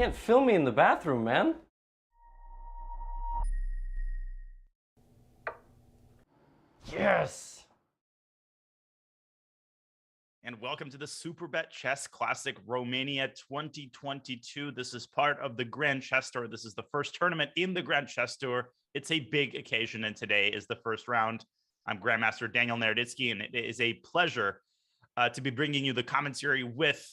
can't film me in the bathroom, man. Yes! And welcome to the Superbet Chess Classic Romania 2022. This is part of the Grand Chess Tour. This is the first tournament in the Grand Chess Tour. It's a big occasion, and today is the first round. I'm Grandmaster Daniel Naroditsky, and it is a pleasure to be bringing you the commentary with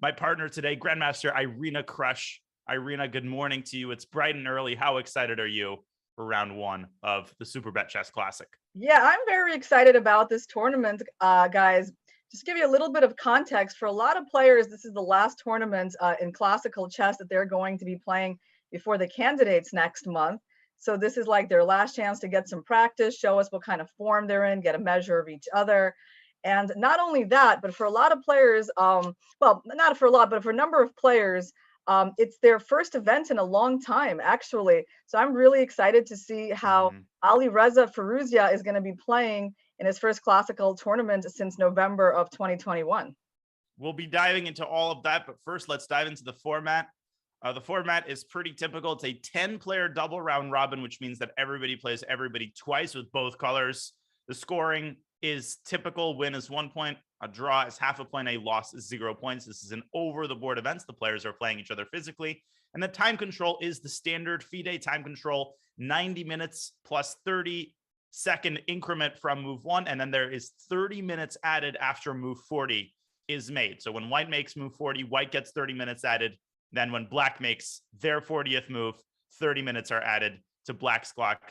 my partner today, Grandmaster Irina Krush. Irina, good morning to you. It's bright and early. How excited are you for round one of the Superbet Chess Classic? Yeah, I'm very excited about this tournament, guys. Just give you a little bit of context. For a lot of players, this is the last tournament in classical chess that they're going to be playing before the candidates next month. So this is like their last chance to get some practice, show us what kind of form they're in, get a measure of each other. And not only that, but for a lot of players, well, not for a lot, but for a number of players, it's their first event in a long time, actually. So I'm really excited to see how Alireza Firouzja is going to be playing in his first classical tournament since November of 2021. We'll be diving into all of that, but first let's dive into the format. The format is pretty typical. It's a 10-player double round robin, which means that everybody plays everybody twice with both colors. The scoring is typical. Win is 1 point, a draw is half a point, a loss is 0 points. This is an over-the-board event. The players are playing each other physically. And the time control is the standard FIDE time control, 90 minutes plus 30-second increment from move 1. And then there is 30 minutes added after move 40 is made. So when white makes move 40, white gets 30 minutes added. Then when black makes their 40th move, 30 minutes are added to black's clock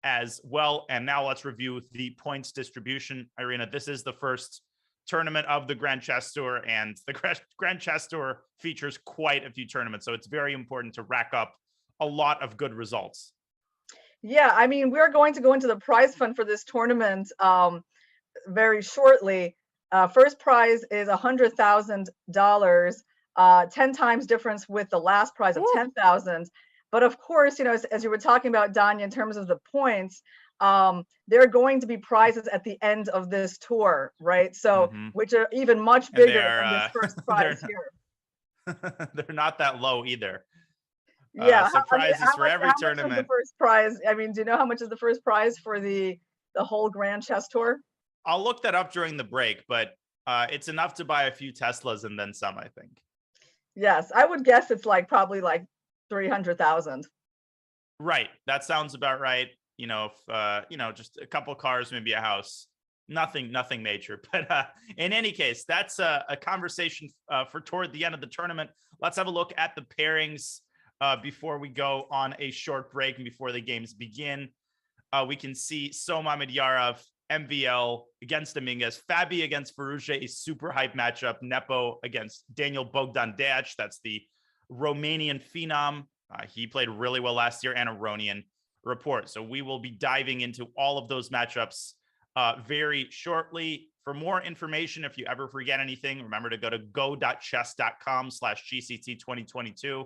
as well. And now let's review the points distribution. Irina, this is the first tournament of the Grand Chess Tour, and the Grand Chess Tour features quite a few tournaments. So it's very important to rack up a lot of good results. Yeah, I mean, we're going to go into the prize fund for this tournament very shortly. First prize is $100,000, 10 times difference with the last prize of 10,000. But of course, you know, as you were talking about, Danya, in terms of the points, there are going to be prizes at the end of this tour, right? So, which are even much bigger than this first prize here. They're not that low either. Yeah, surprises for every tournament. Much is the first prize? I mean, do you know how much is the first prize for the whole Grand Chess Tour? I'll look that up during the break, but it's enough to buy a few Teslas and then some, I think. Yes, I would guess it's probably 300,000. Right. That sounds about right. You know, if, you know, just a couple cars, maybe a house, nothing major. But in any case, that's a conversation for toward the end of the tournament. Let's have a look at the pairings before we go on a short break and before the games begin. We can see Soma Midyarov, MVL against Dominguez, Fabi against Firouzja, a super hype matchup. Nepo against Daniel Bogdan Deac. That's the Romanian phenom. He played really well last year, and Aronian report. So we will be diving into all of those matchups very shortly. For more information, if you ever forget anything, remember to go to go.chess.com/GCT2022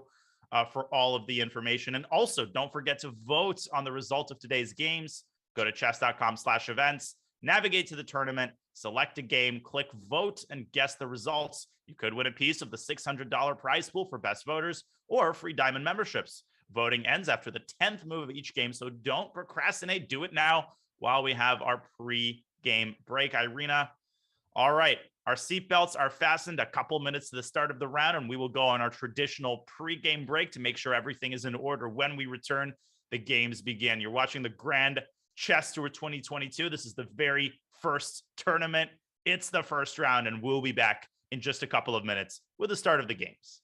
for all of the information. And also don't forget to vote on the result of today's games. Go to chess.com/events, navigate to the tournament, select a game, click vote, and guess the results. You could win a piece of the $600 prize pool for best voters or free diamond memberships. Voting ends after the 10th move of each game, so don't procrastinate. Do it now while we have our pre-game break. Irina, all right, our seatbelts are fastened a couple minutes to the start of the round, and we will go on our traditional pre-game break to make sure everything is in order. When we return, the games begin. You're watching the Grand Chess Tour 2022. This is the very first tournament. It's the first round, and we'll be back in just a couple of minutes with the start of the games.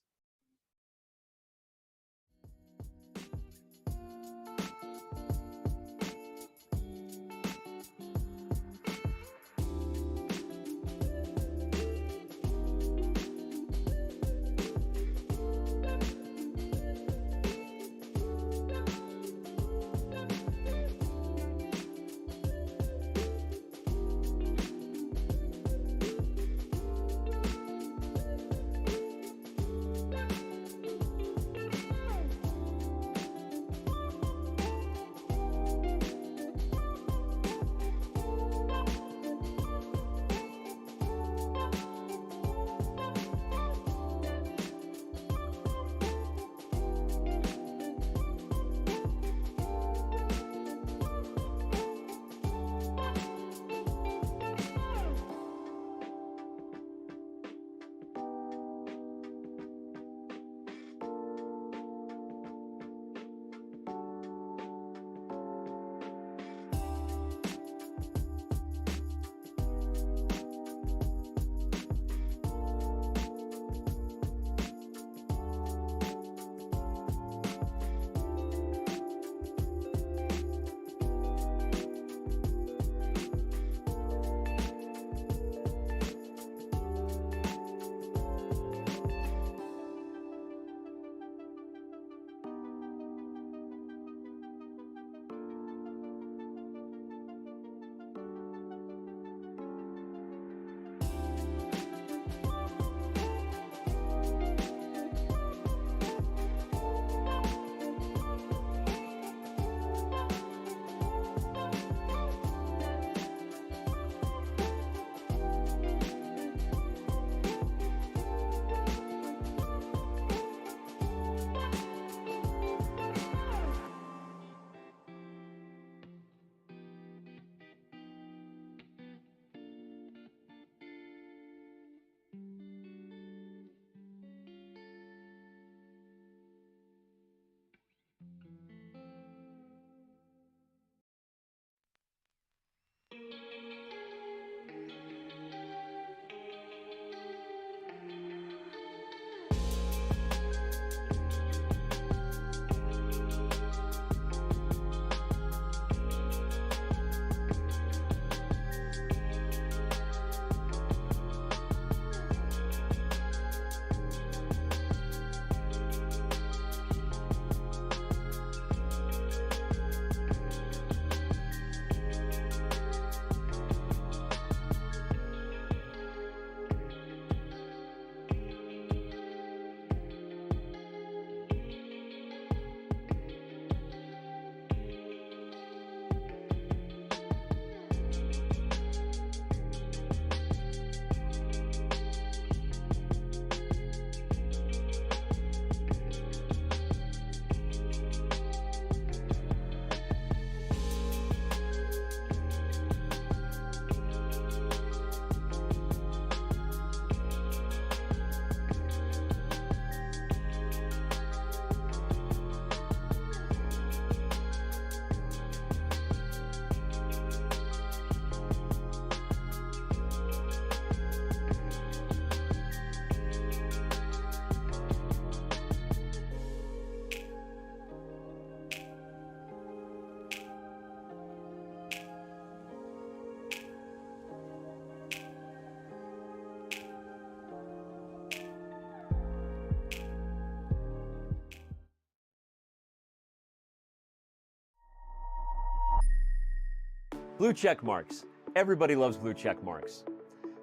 Blue check marks. Everybody loves blue check marks.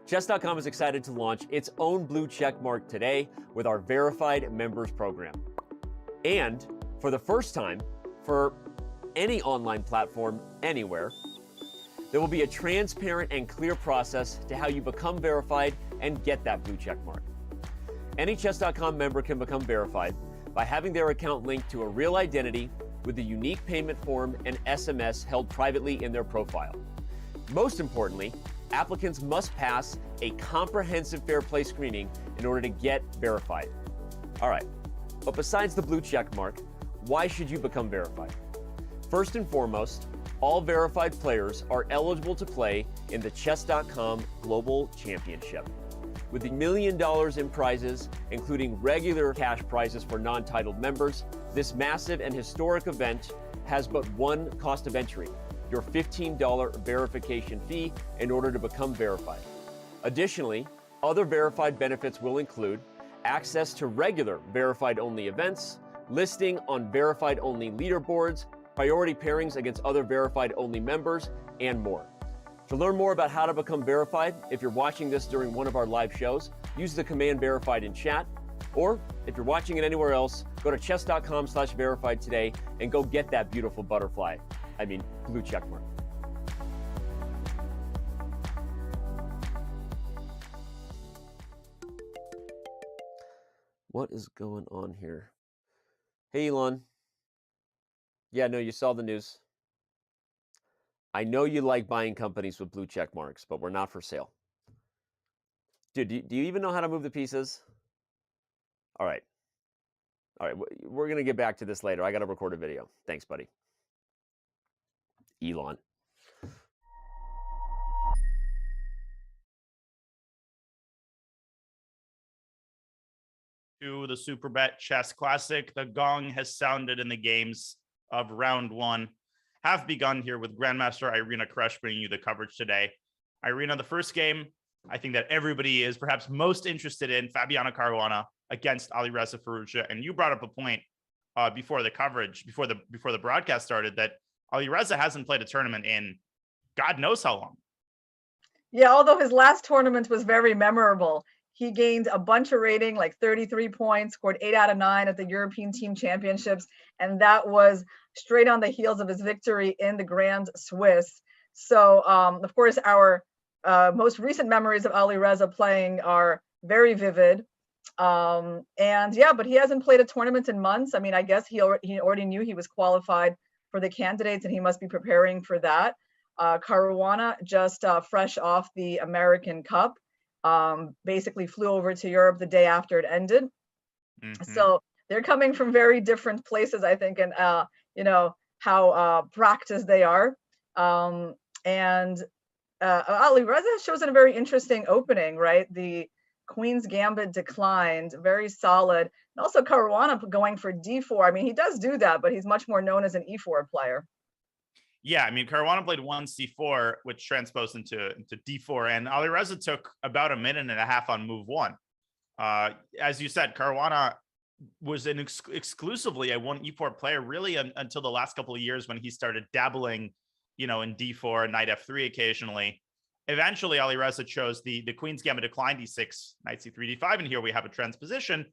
Chess.com is excited to launch its own blue check mark today with our verified members program. And for the first time, for any online platform anywhere, there will be a transparent and clear process to how you become verified and get that blue check mark. Any Chess.com member can become verified by having their account linked to a real identity with a unique payment form and SMS held privately in their profile. Most importantly, applicants must pass a comprehensive fair play screening in order to get verified. All right, but besides the blue check mark, why should you become verified? First and foremost, all verified players are eligible to play in the Chess.com Global Championship. With $1 million in prizes, including regular cash prizes for non-titled members, this massive and historic event has but one cost of entry, your $15 verification fee in order to become verified. Additionally, other verified benefits will include access to regular verified-only events, listing on verified-only leaderboards, priority pairings against other verified-only members, and more. To learn more about how to become verified, if you're watching this during one of our live shows, use the command verified in chat, or if you're watching it anywhere else, go to chess.com/verified today and go get that beautiful butterfly. Blue check mark. What is going on here? Hey, Elon. Yeah, no, you saw the news. I know you like buying companies with blue check marks, but we're not for sale. Dude, do you even know how to move the pieces? All right. We're going to get back to this later. I got to record a video. Thanks, buddy. Elon. To the Superbet Chess Classic, the gong has sounded in the games of round one have begun here with Grandmaster Irina Krush bringing you the coverage today. Irina, the first game, I think that everybody is perhaps most interested in, Fabiano Caruana against Alireza Firouzja. And you brought up a point before the coverage, before the broadcast started, that Alireza hasn't played a tournament in God knows how long. Yeah, although his last tournament was very memorable. He gained a bunch of rating, like 33 points, scored 8 out of 9 at the European Team Championships. And that was straight on the heels of his victory in the Grand Swiss. So, of course, our most recent memories of Alireza playing are very vivid. And yeah, but he hasn't played a tournament in months. I guess he already knew he was qualified for the candidates and he must be preparing for that. Caruana just fresh off the American Cup. Basically flew over to Europe the day after it ended. Mm-hmm. So they're coming from very different places, I think, and how practiced they are. And Alireza has chosen a very interesting opening, right? The Queen's Gambit declined, very solid. And also Caruana going for D4. He does do that, but he's much more known as an E4 player. Yeah, Caruana played 1c4, which transposed into d4, and Alireza took about a minute and a half on move 1. As you said, Caruana was exclusively a 1e4 player really until the last couple of years when he started dabbling, in d4, knight f3 occasionally. Eventually, Alireza chose the Queen's Gambit declined d6, knight c3, d5, and here we have a transposition.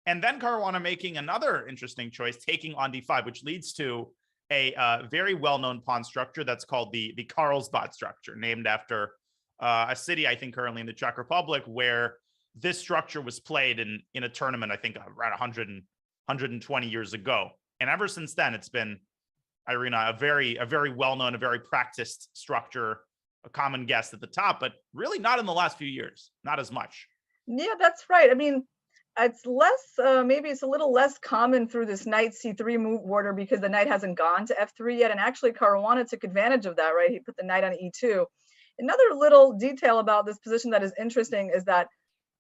And then Caruana making another interesting choice, taking on d5, which leads to a very well-known pawn structure that's called the Carlsbad structure, named after a city, I think, currently in the Czech Republic, where this structure was played in a tournament, I think, around 120 years ago. And ever since then, it's been, Irina, a very well-known, a very practiced structure, a common guest at the top, but really not in the last few years, not as much. Yeah, that's right. It's less, maybe it's a little less common through this knight c3 move order because the knight hasn't gone to f3 yet. And actually Caruana took advantage of that, right? He put the knight on e2. Another little detail about this position that is interesting is that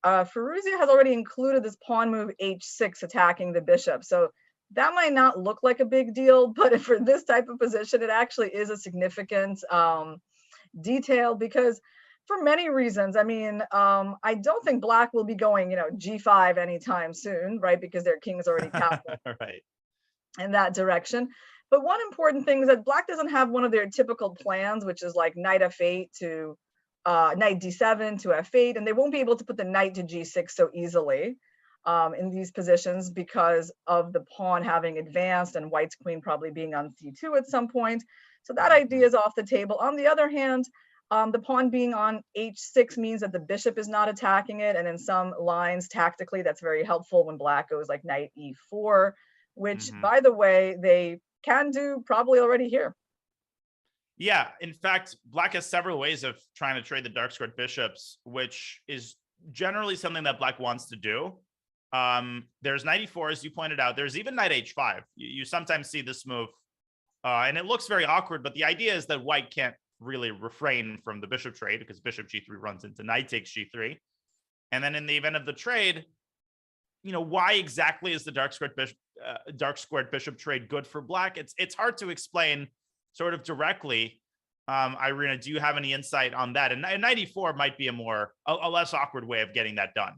Firouzja has already included this pawn move h6 attacking the bishop. So that might not look like a big deal, but for this type of position, it actually is a significant detail because for many reasons. I don't think Black will be going, G5 anytime soon, right? Because their king is already captured right in that direction. But one important thing is that black doesn't have one of their typical plans, which is like knight f8 to knight d7 to f8, and they won't be able to put the knight to g6 so easily in these positions because of the pawn having advanced and white's queen probably being on c2 at some point. So that idea is off the table. On the other hand, the pawn being on h6 means that the bishop is not attacking it, and in some lines tactically that's very helpful when black goes like knight e4, which by the way they can do probably already here. Yeah, in fact, black has several ways of trying to trade the dark squared bishops, which is generally something that black wants to do. There's knight e4, as you pointed out. There's even knight h5. You sometimes see this move, and it looks very awkward, but the idea is that white can't really refrain from the bishop trade because bishop g3 runs into knight takes g3. And then in the event of the trade, why exactly is the dark squared bishop trade good for black? It's hard to explain sort of directly. Irina, do you have any insight on that? And knight e4 might be a less awkward way of getting that done.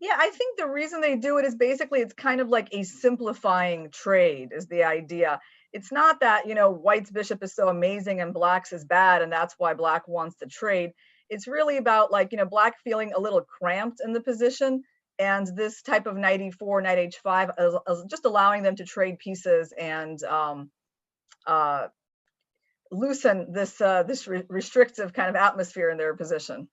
Yeah, I think the reason they do it is basically it's kind of like a simplifying trade is the idea. It's not that, white's bishop is so amazing and black's is bad, and that's why black wants to trade. It's really about like, black feeling a little cramped in the position. And this type of knight e4, knight h5 is just allowing them to trade pieces and loosen this restrictive kind of atmosphere in their position.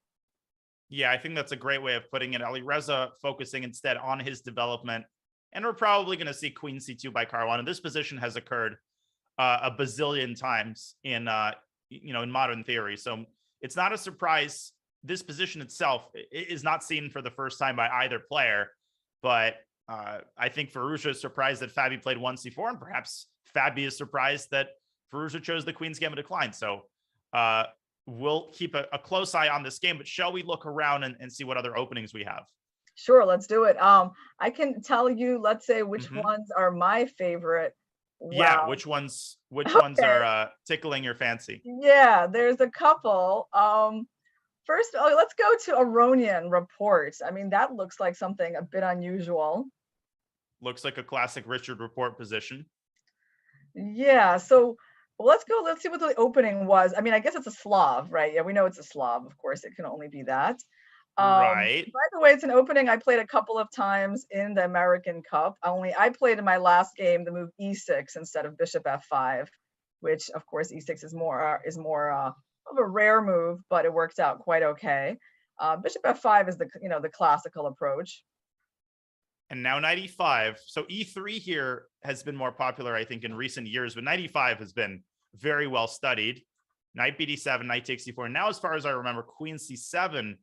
Yeah, I think that's a great way of putting it. Alireza focusing instead on his development. And we're probably going to see queen c2 by Caruana. This position has occurred a bazillion times in modern theory. So it's not a surprise. This position itself is not seen for the first time by either player. But I think Firouzja is surprised that Fabi played 1c4, and perhaps Fabi is surprised that Firouzja chose the Queen's Gambit decline. So we'll keep a close eye on this game, but shall we look around and see what other openings we have? Sure, let's do it. I can tell you, let's say which ones are my favorite. Wow. Yeah, which ones are tickling your fancy? Yeah, there's a couple. First, let's go to Aronian report. I mean, that looks like something a bit unusual. Looks like a classic Richard report position. Yeah, so let's see what the opening was. I mean, I guess it's a Slav, right? Yeah, we know it's a Slav. Of course, it can only be that. Right. By the way, it's an opening I played a couple of times in the American Cup. I played in my last game the move e6 instead of bishop f5, which of course e6 is more of a rare move, but it worked out quite okay. Bishop f5 is the classical approach. And now knight e5. So e3 here has been more popular, I think, in recent years, but knight e5 has been very well studied. Knight bd7, knight takes e4. Now, as far as I remember, queen c7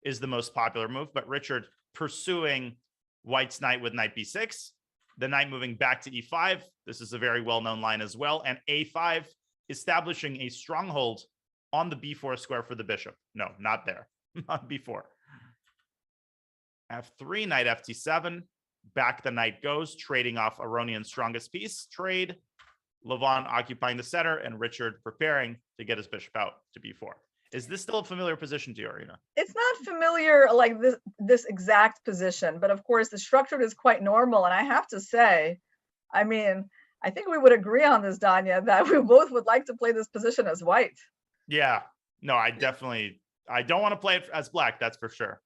is the most popular move, but Richard pursuing white's knight with knight b6, the knight moving back to e5. This is a very well-known line as well. And a5, establishing a stronghold on the b4 square for the bishop. No, not there, on b4. f3, knight ft7, back the knight goes, trading off Aronian's strongest piece. Trade, Levon occupying the center, and Richard preparing to get his bishop out to b4. Is this still a familiar position to you, Irina? It's not familiar like this exact position, but of course the structure is quite normal. And I have to say, I mean, I think we would agree on this, Danya, that we both would like to play this position as white. Yeah, no, I don't want to play it as black, that's for sure.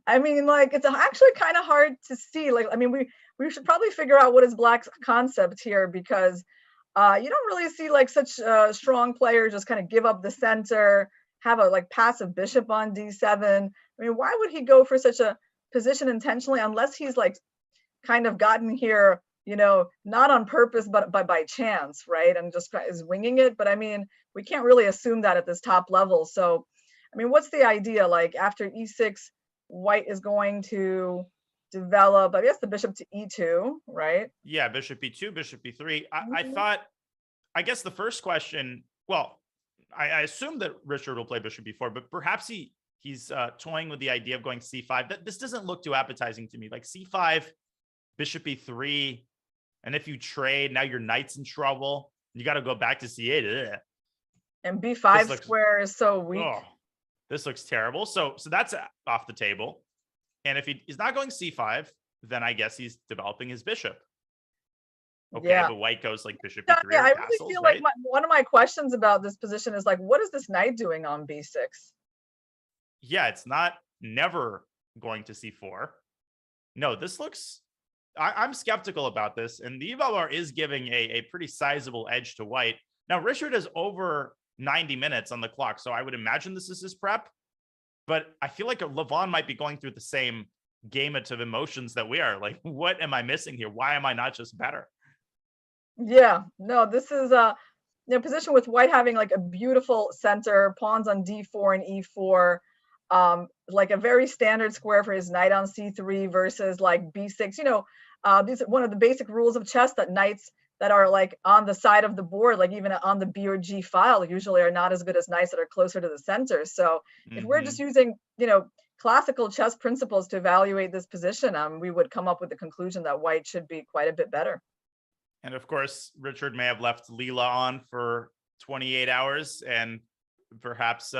I mean, like, it's actually kind of hard to see. Like, I mean, we should probably figure out what is black's concept here, because you don't really see like such strong players just kind of give up the center, have a like passive bishop on d7. I mean, why would he go for such a position intentionally unless he's like kind of gotten here, not on purpose, but by chance, right? And just is winging it. But I mean, we can't really assume that at this top level. So, I mean, what's the idea? Like after e6, white is going to develop, I guess, the bishop to e2, right? Yeah, bishop e2, bishop e3. I guess the first question, well, I assume that Richard will play bishop b4, but perhaps he's toying with the idea of going c5. This doesn't look too appetizing to me. Like c5, bishop e3, and if you trade, now your knight's in trouble. You got to go back to c8. Ugh. And b5 square is so weak. Oh, this looks terrible. So that's off the table. And if he's not going c5, then I guess he's developing his bishop. Okay, Yeah. but white goes like bishop Yeah, e3 yeah, or I castles, really feel right? like one of my questions about this position is like, what is this knight doing on b6? Yeah, it's not never going to c4. No, this looks. I'm skeptical about this, and the eval bar is giving a pretty sizable edge to white. Now, Richard is over 90 minutes on the clock, so I would imagine this is his prep. But I feel like Levon might be going through the same gamut of emotions that we are. Like, what am I missing here? Why am I not just better? Yeah, no, this is a position with white having like a beautiful center, pawns on d4 and e4, like a very standard square for his knight on c3 versus like b6. These are one of the basic rules of chess, that knights that are like on the side of the board, like even on the b or g file, usually are not as good as knights that are closer to the center. So if we're just using, classical chess principles to evaluate this position, we would come up with the conclusion that white should be quite a bit better. And of course, Richard may have left Leela on for 28 hours and perhaps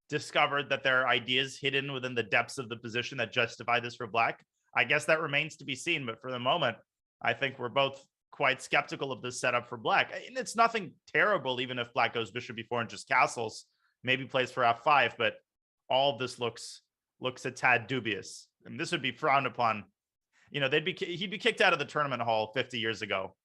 discovered that there are ideas hidden within the depths of the position that justify this for black. I guess that remains to be seen. But for the moment, I think we're both quite skeptical of this setup for black. And it's nothing terrible, even if black goes bishop b4 and just castles, maybe plays for f5. But all of this looks a tad dubious. And this would be frowned upon. He'd be kicked out of the tournament hall 50 years ago.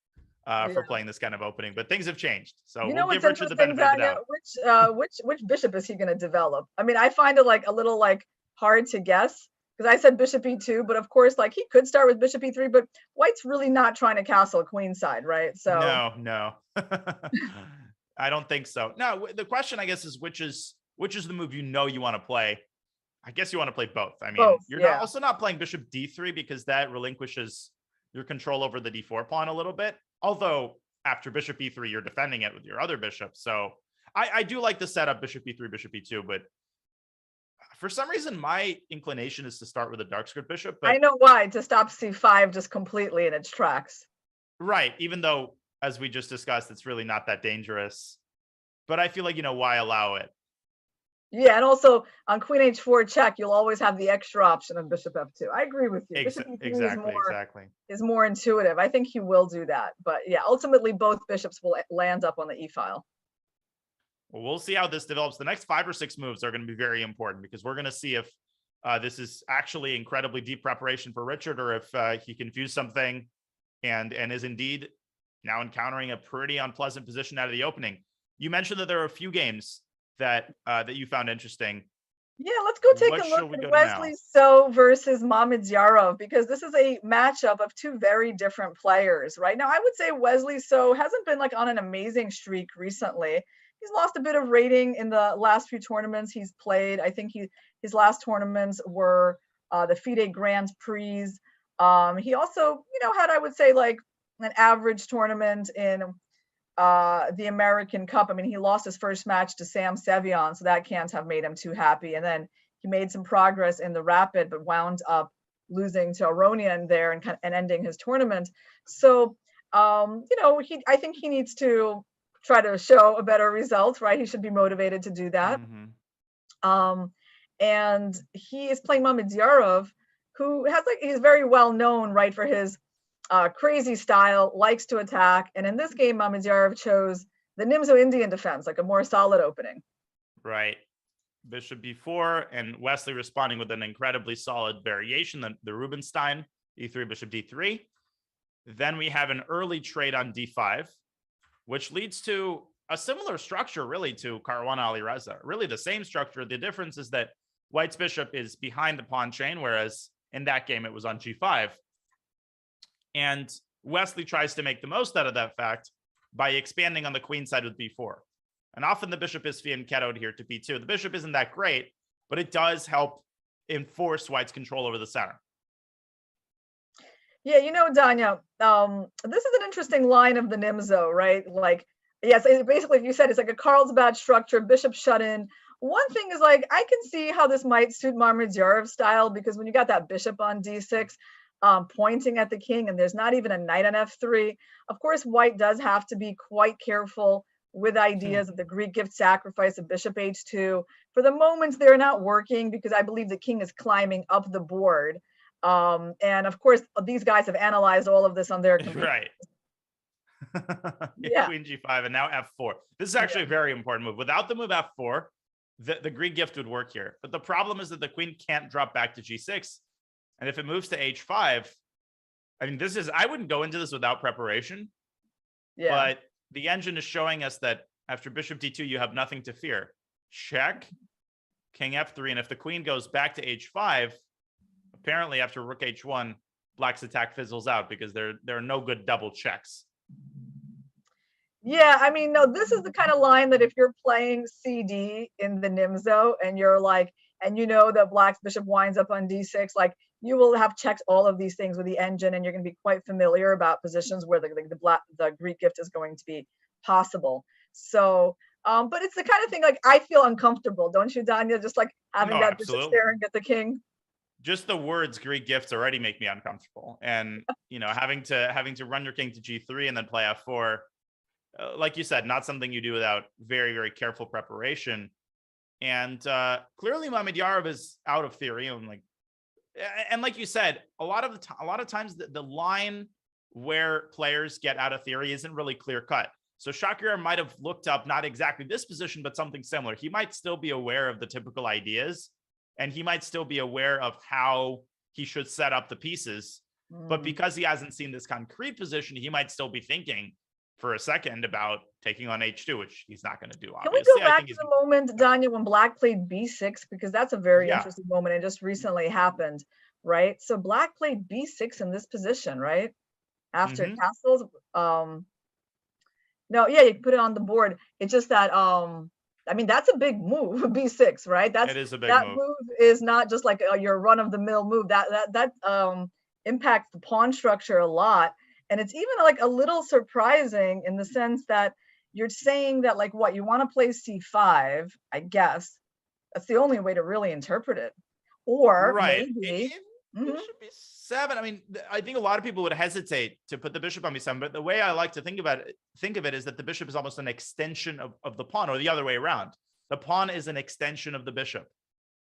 For playing this kind of opening, but things have changed. So we'll give Richard the benefit of the doubt. Which bishop is he going to develop? I mean, I find it like a little like hard to guess, because I said bishop e2, but of course, like he could start with bishop e3, but white's really not trying to castle queenside, right? So no, I don't think so. No, the question I guess is which is the move you want to play. I guess you want to play both. I mean, you're also not playing bishop d3 because that relinquishes your control over the d4 pawn a little bit. Although after bishop e3, you're defending it with your other bishop. So I do like the setup bishop e3, bishop e2, but for some reason, my inclination is to start with a dark squared bishop. But I know why, to stop c5 just completely in its tracks. Right. Even though, as we just discussed, it's really not that dangerous. But I feel like, why allow it? Yeah, and also on queen h4 check, you'll always have the extra option of bishop f2. I agree with you. Bishop Exactly. Is more intuitive. I think he will do that. But yeah, ultimately both bishops will land up on the e file. Well, we'll see how this develops. The next 5 or 6 moves are going to be very important, because we're going to see if this is actually incredibly deep preparation for Richard, or if he confused something and is indeed now encountering a pretty unpleasant position out of the opening. You mentioned that there are a few games that you found interesting. Yeah, let's go take a look at Wesley So versus Mamedyarov, because this is a matchup of two very different players. Right now, I would say Wesley So hasn't been like on an amazing streak recently. He's lost a bit of rating in the last few tournaments he's played. I think his last tournaments were the FIDE Grand Prix. He also, had, I would say, like an average tournament in the American Cup. I mean, he lost his first match to Sam Sevion, so that can't have made him too happy. And then he made some progress in the Rapid, but wound up losing to Aronian there and ending his tournament. So, I think he needs to try to show a better result, right? He should be motivated to do that. And he is playing Mamedyarov, who he's very well known, right, for his crazy style, likes to attack. And in this game, Mamedyarov chose the Nimzo Indian defense, like a more solid opening. Right. Bishop b4, and Wesley responding with an incredibly solid variation, the Rubinstein, e3, bishop d3. Then we have an early trade on d5, which leads to a similar structure, really, to Caruana Alireza. Really the same structure. The difference is that white's bishop is behind the pawn chain, whereas in that game it was on g5. And Wesley tries to make the most out of that fact by expanding on the queen side with b4. And often the bishop is fianchettoed here to b2. The bishop isn't that great, but it does help enforce white's control over the center. Yeah, Danya, this is an interesting line of the Nimzo, right? Like, yes, basically, you said it's like a Carlsbad structure, bishop shut in. One thing is, like, I can see how this might suit Mamedyarov style, because when you got that bishop on d6, pointing at the king, and there's not even a knight on f3, of course, white does have to be quite careful with ideas of the Greek gift sacrifice of bishop h2. For the moment, they're not working, because I believe the king is climbing up the board. And of course, these guys have analyzed all of this on their computers. Right. Yeah. Queen G5 and now F4. This is actually a very important move. Without the move F4, the Greek gift would work here. But the problem is that the queen can't drop back to G6. And if it moves to H5, I mean, I wouldn't go into this without preparation. Yeah. But the engine is showing us that after bishop D2, you have nothing to fear. Check, king F3. And if the queen goes back to H5, apparently after rook H1, Black's attack fizzles out because there are no good double checks. Yeah, I mean, no, this is the kind of line that if you're playing CD in the Nimzo and you're like, and you know that Black's bishop winds up on D6, like you will have checked all of these things with the engine, and you're going to be quite familiar about positions where the Greek gift is going to be possible. So, but it's the kind of thing like I feel uncomfortable, don't you, Danya? Just like having that bishop staring at the king. Just the words Greek gifts already make me uncomfortable, and having to run your king to G3 and then play F4. Like you said, not something you do without very, very careful preparation. And clearly Mamedyarov is out of theory. And like you said, a lot of times the line where players get out of theory isn't really clear cut. So Shakir might have looked up not exactly this position, but something similar. He might still be aware of the typical ideas, and he might still be aware of how he should set up the pieces. But because he hasn't seen this concrete position, he might still be thinking for a second about taking on H2, which he's not going to do, obviously. Can we go back to the moment, Danya, when Black played B6? Because that's a very interesting moment and just recently happened, right? So Black played B6 in this position, right? After castles. No, yeah, you can put it on the board. It's just that, I mean, that's a big move, B6, right? It is a big move. That move is not just like your run-of-the-mill move. That impacts the pawn structure a lot. And it's even like a little surprising in the sense that you're saying that like what you want to play C5, I guess. That's the only way to really interpret it. Or maybe bishop B7. I mean, I think a lot of people would hesitate to put the bishop on B7, but the way I like to think of it is that the bishop is almost an extension of the pawn, or the other way around. The pawn is an extension of the bishop.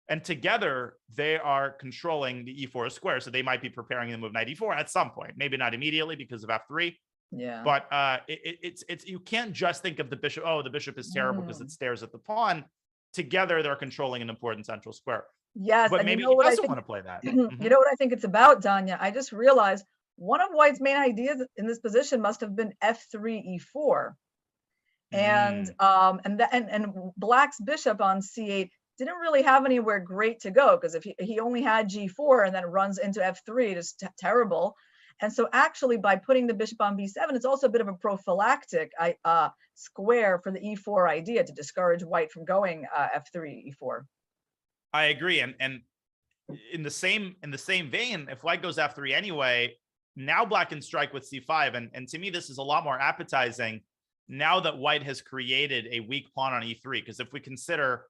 And together, they are controlling the E4 square. So they might be preparing the move knight E4 at some point. Maybe not immediately because of F3. Yeah. But it's you can't just think of the bishop. Oh, the bishop is terrible because it stares at the pawn. Together, they're controlling an important central square. Yes. But maybe he doesn't want to play that. You know what I think it's about, Danya? I just realized one of White's main ideas in this position must have been F3 E4. And Black's bishop on C8 didn't really have anywhere great to go, because if he only had G4 and then runs into F3, it's terrible. And so actually by putting the bishop on B7, it's also a bit of a prophylactic square for the E4 idea to discourage White from going F3 E4. I agree. And in the same vein, if White goes F3 anyway, now Black can strike with C5. And to me, this is a lot more appetizing now that White has created a weak pawn on E3. Because if we consider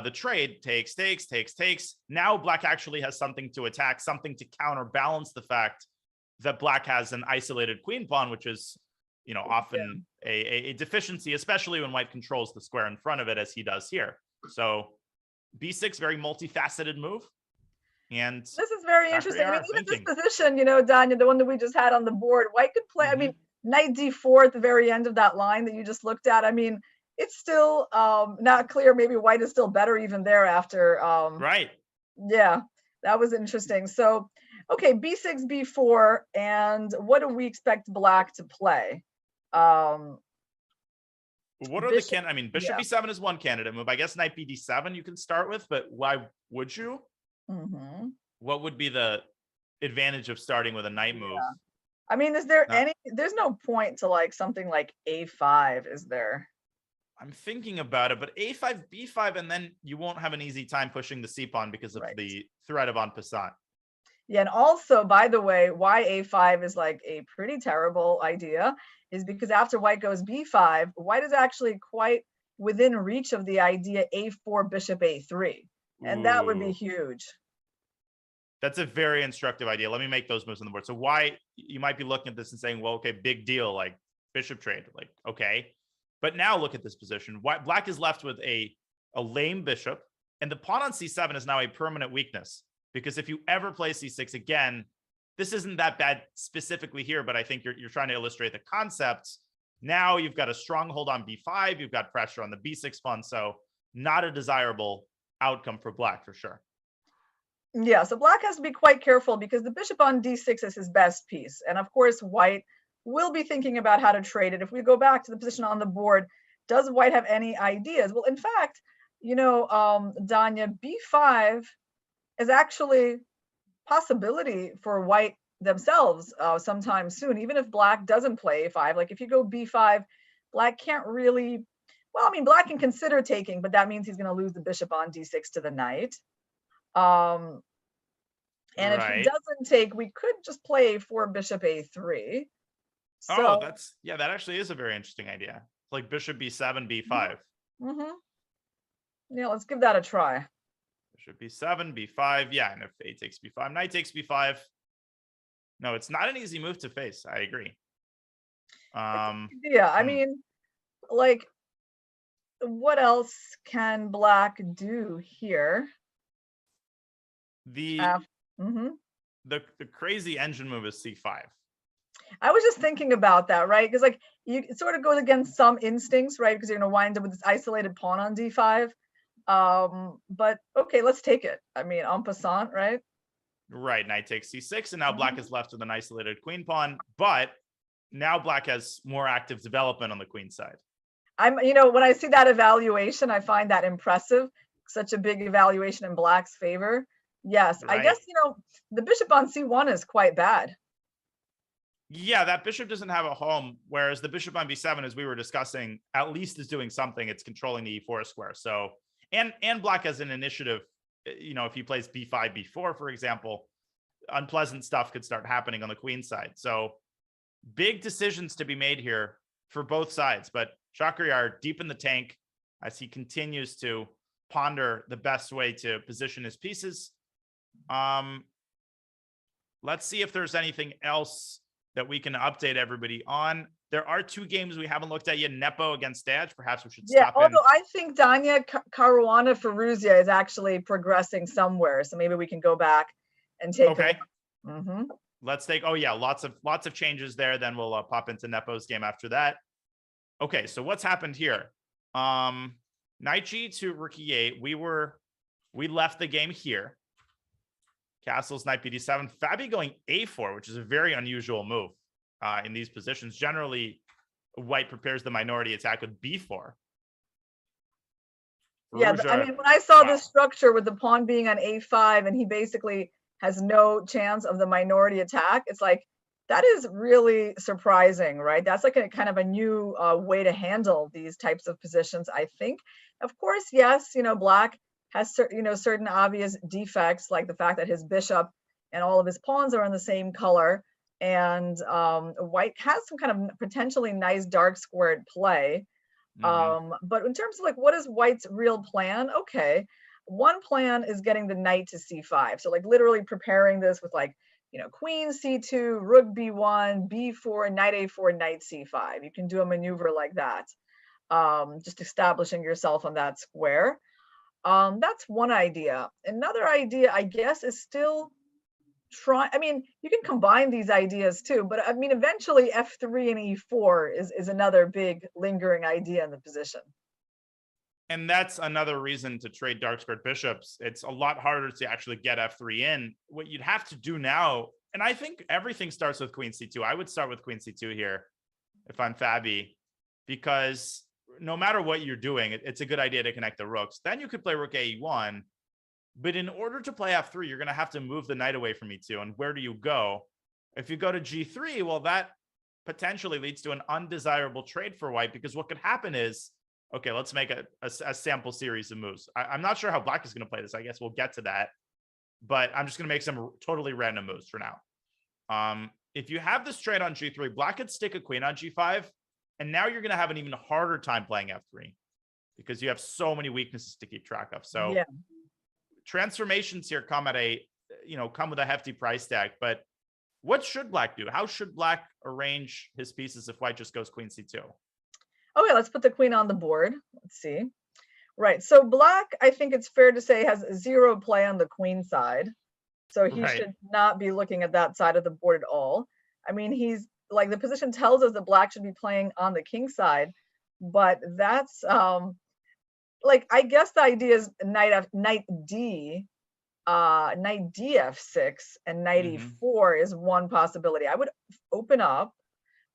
the trade takes. Now Black actually has something to attack, something to counterbalance the fact that Black has an isolated queen pawn, which is, often a deficiency, especially when White controls the square in front of it, as he does here. So B6, very multifaceted move. And this is very interesting. I mean, even this position, Danya, the one that we just had on the board, White could play, I mean, knight D4 at the very end of that line that you just looked at. I mean, it's still not clear. Maybe White is still better even there after. Right. Yeah, that was interesting. So, okay, B6, B4, and what do we expect Black to play? What are the can? I mean, bishop B7 is one candidate move. I guess knight BD7 you can start with, but why would you? What would be the advantage of starting with a knight move? I mean, is there there's no point to like something like A5, is there? I'm thinking about it, but A5, B5, and then you won't have an easy time pushing the C pawn because of the threat of en passant. Yeah, and also, by the way, why A5 is like a pretty terrible idea is because after White goes B5, White is actually quite within reach of the idea A4, bishop A3. And that would be huge. That's a very instructive idea. Let me make those moves on the board. So why you might be looking at this and saying, well, okay, big deal, like bishop trade, like, okay. But now look at this position. Black is left with a lame bishop, and the pawn on C7 is now a permanent weakness, because if you ever play C6 again, this isn't that bad specifically here, but I think you're trying to illustrate the concept. Now you've got a stronghold on b5, you've got pressure on the b6 pawn, so not a desirable outcome for black for sure. Yeah, so black has to be quite careful because the bishop on d6 is his best piece. And of course, white will be thinking about how to trade it. If we go back to the position on the board, does white have any ideas? Well, in fact, you know, Danya, b5 is actually possibility for white themselves sometime soon, even if black doesn't play a5. Like if you go b5, black can't really, well, I mean, black can consider taking, but that means he's going to lose the bishop on d6 to the knight. And if he doesn't take, we could just play for bishop a3. So, that actually is a very interesting idea. Like bishop b7, b5. Yeah, let's give that a try. Bishop b7, b5. Yeah, and if a takes b5, knight takes b5. No, it's not an easy move to face. I agree. Yeah, I mean, like, what else can black do here? The crazy engine move is c5. I was just thinking about that, right? Because like it sort of goes against some instincts, right? Because you're going to wind up with this isolated pawn on d5. But okay, let's take it. I mean, en passant, right? Right, knight takes c6, and now black is left with an isolated queen pawn. But now black has more active development on the queen side. You know, when I see that evaluation, I find that impressive. Such a big evaluation in black's favor. Yes, right. I guess, you know, the bishop on c1 is quite bad. Yeah, that bishop doesn't have a home, whereas the bishop on b7, as we were discussing, at least is doing something. It's controlling the e4 square. So, and black has an initiative. You know, if he plays b5, b4, for example, unpleasant stuff could start happening on the queen side. So big decisions to be made here for both sides. But Shakhriyar deep in the tank as he continues to ponder the best way to position his pieces. Let's see if there's anything else that we can update everybody on. There are two games we haven't looked at yet. Nepo against Daj. Perhaps we should stop in. Although I think Danya Caruana Firouzja is actually progressing somewhere. So maybe we can go back and take a look. Let's take, lots of changes there. Then we'll pop into Nepo's game after that. Okay, so what's happened here? Knight g2, rook e8. We left the game here. Castles, knight bd7. Fabi going a4, which is a very unusual move in these positions. Generally, white prepares the minority attack with b4. Yeah, I mean, when I saw this structure with the pawn being on a5 and he basically has no chance of the minority attack, it's like, that is really surprising, right? That's like a kind of a new way to handle these types of positions, I think. Of course, yes, you know, black has certain obvious defects, like the fact that his bishop and all of his pawns are in the same color, and white has some kind of potentially nice dark squared play. But in terms of like, what is white's real plan? Okay, one plan is getting the knight to c5. So like literally preparing this with like, you know, queen c2, rook b1, b4, knight a4, knight c5. You can do a maneuver like that, just establishing yourself on that square. That's one idea. Another idea, I guess, is still try. I mean, you can combine these ideas too, but I mean, eventually f3 and e4 is another big lingering idea in the position. And that's another reason to trade dark squared bishops. It's a lot harder to actually get f3 in. What you'd have to do now, and I think everything starts with queen c2. I would start with queen c2 here if I'm Fabi, because no matter what you're doing, it's a good idea to connect the rooks. Then you could play rook a1. But in order to play f3, you're going to have to move the knight away from e2. And where do you go? If you go to g3, well, that potentially leads to an undesirable trade for white, because what could happen is, okay, let's make a sample series of moves. I'm not sure how black is going to play this. I guess we'll get to that. But I'm just going to make some totally random moves for now. If you have this trade on g3, black could stick a queen on g5. And now you're going to have an even harder time playing f3 because you have so many weaknesses to keep track of. So yeah, transformations here come at come with a hefty price tag. But what should black do? How should black arrange his pieces if white just goes queen c2? Okay, let's put the queen on the board. Let's see. Right. So black, I think it's fair to say, has zero play on the queen side. So he Right. should not be looking at that side of the board at all. I mean, he's like, the position tells us that black should be playing on the king side, but that's like, I guess the idea is knight df6 and knight e4 is one possibility. I would open up,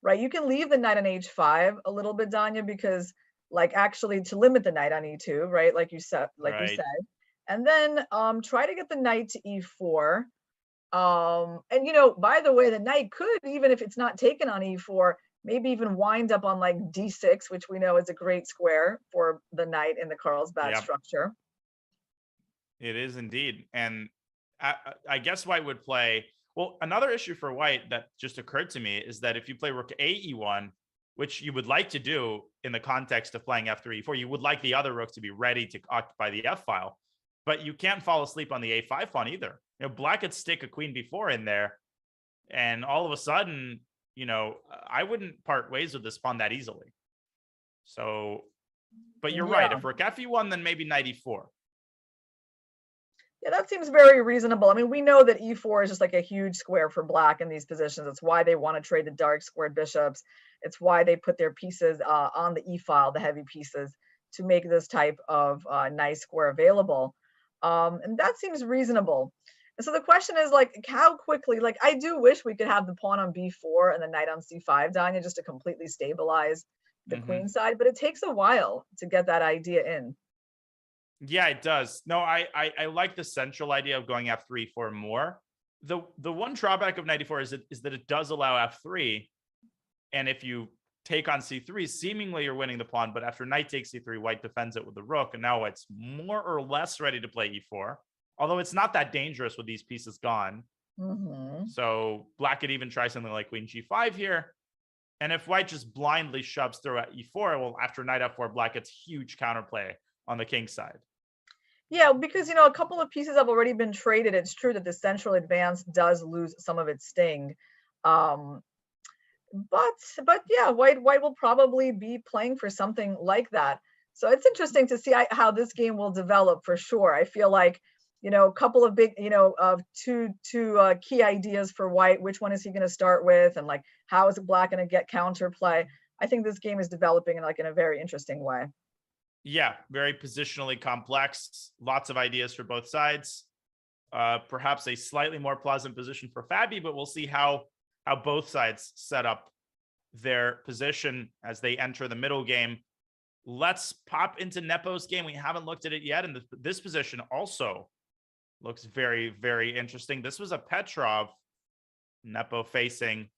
right? You can leave the knight on h5 a little bit, Danya, because like actually to limit the knight on e2, right? Like you said, and then try to get the knight to e4. And you know, by the way, the knight could, even if it's not taken on e4, maybe even wind up on like d6, which we know is a great square for the knight in the Carlsbad structure. It is indeed. And I guess white would play, well, another issue for white that just occurred to me is that if you play rook a e1, which you would like to do in the context of playing f3, e4, you would like the other rook to be ready to occupy the f file, but you can't fall asleep on the a5 pawn either. You know, black could stick a queen b4 in there, and all of a sudden, you know, I wouldn't part ways with this pawn that easily. So, but you're right. If rook fe1, then maybe knight e4. Yeah, that seems very reasonable. I mean, we know that e4 is just like a huge square for black in these positions. It's why they want to trade the dark squared bishops. It's why they put their pieces on the e file, the heavy pieces, to make this type of nice square available. And that seems reasonable. And so the question is, like, how quickly, like, I do wish we could have the pawn on b4 and the knight on c5, Danya, just to completely stabilize the queen side, but it takes a while to get that idea in. Yeah, it does. No, I like the central idea of going f3 for more. The one drawback of knight e4 is that it does allow f3, and if you take on c3, seemingly you're winning the pawn, but after knight takes c3, white defends it with the rook, and now it's more or less ready to play e4, although it's not that dangerous with these pieces gone. So black could even try something like queen g5 here, and if white just blindly shoves through at e4, well, after knight f4, black gets huge counterplay on the king side. Yeah, because, you know, a couple of pieces have already been traded. It's true that the central advance does lose some of its sting. But yeah, white will probably be playing for something like that. So it's interesting to see how this game will develop for sure. I feel like, you know, a couple of big, you know, of two key ideas for white. Which one is he going to start with? And like, how is black going to get counterplay? I think this game is developing in a very interesting way. Yeah, very positionally complex. Lots of ideas for both sides. Perhaps a slightly more pleasant position for Fabi, but we'll see how both sides set up their position as they enter the middle game. Let's pop into Nepo's game. We haven't looked at it yet, and this position also looks very, very interesting. This was a Petrov. Nepo facing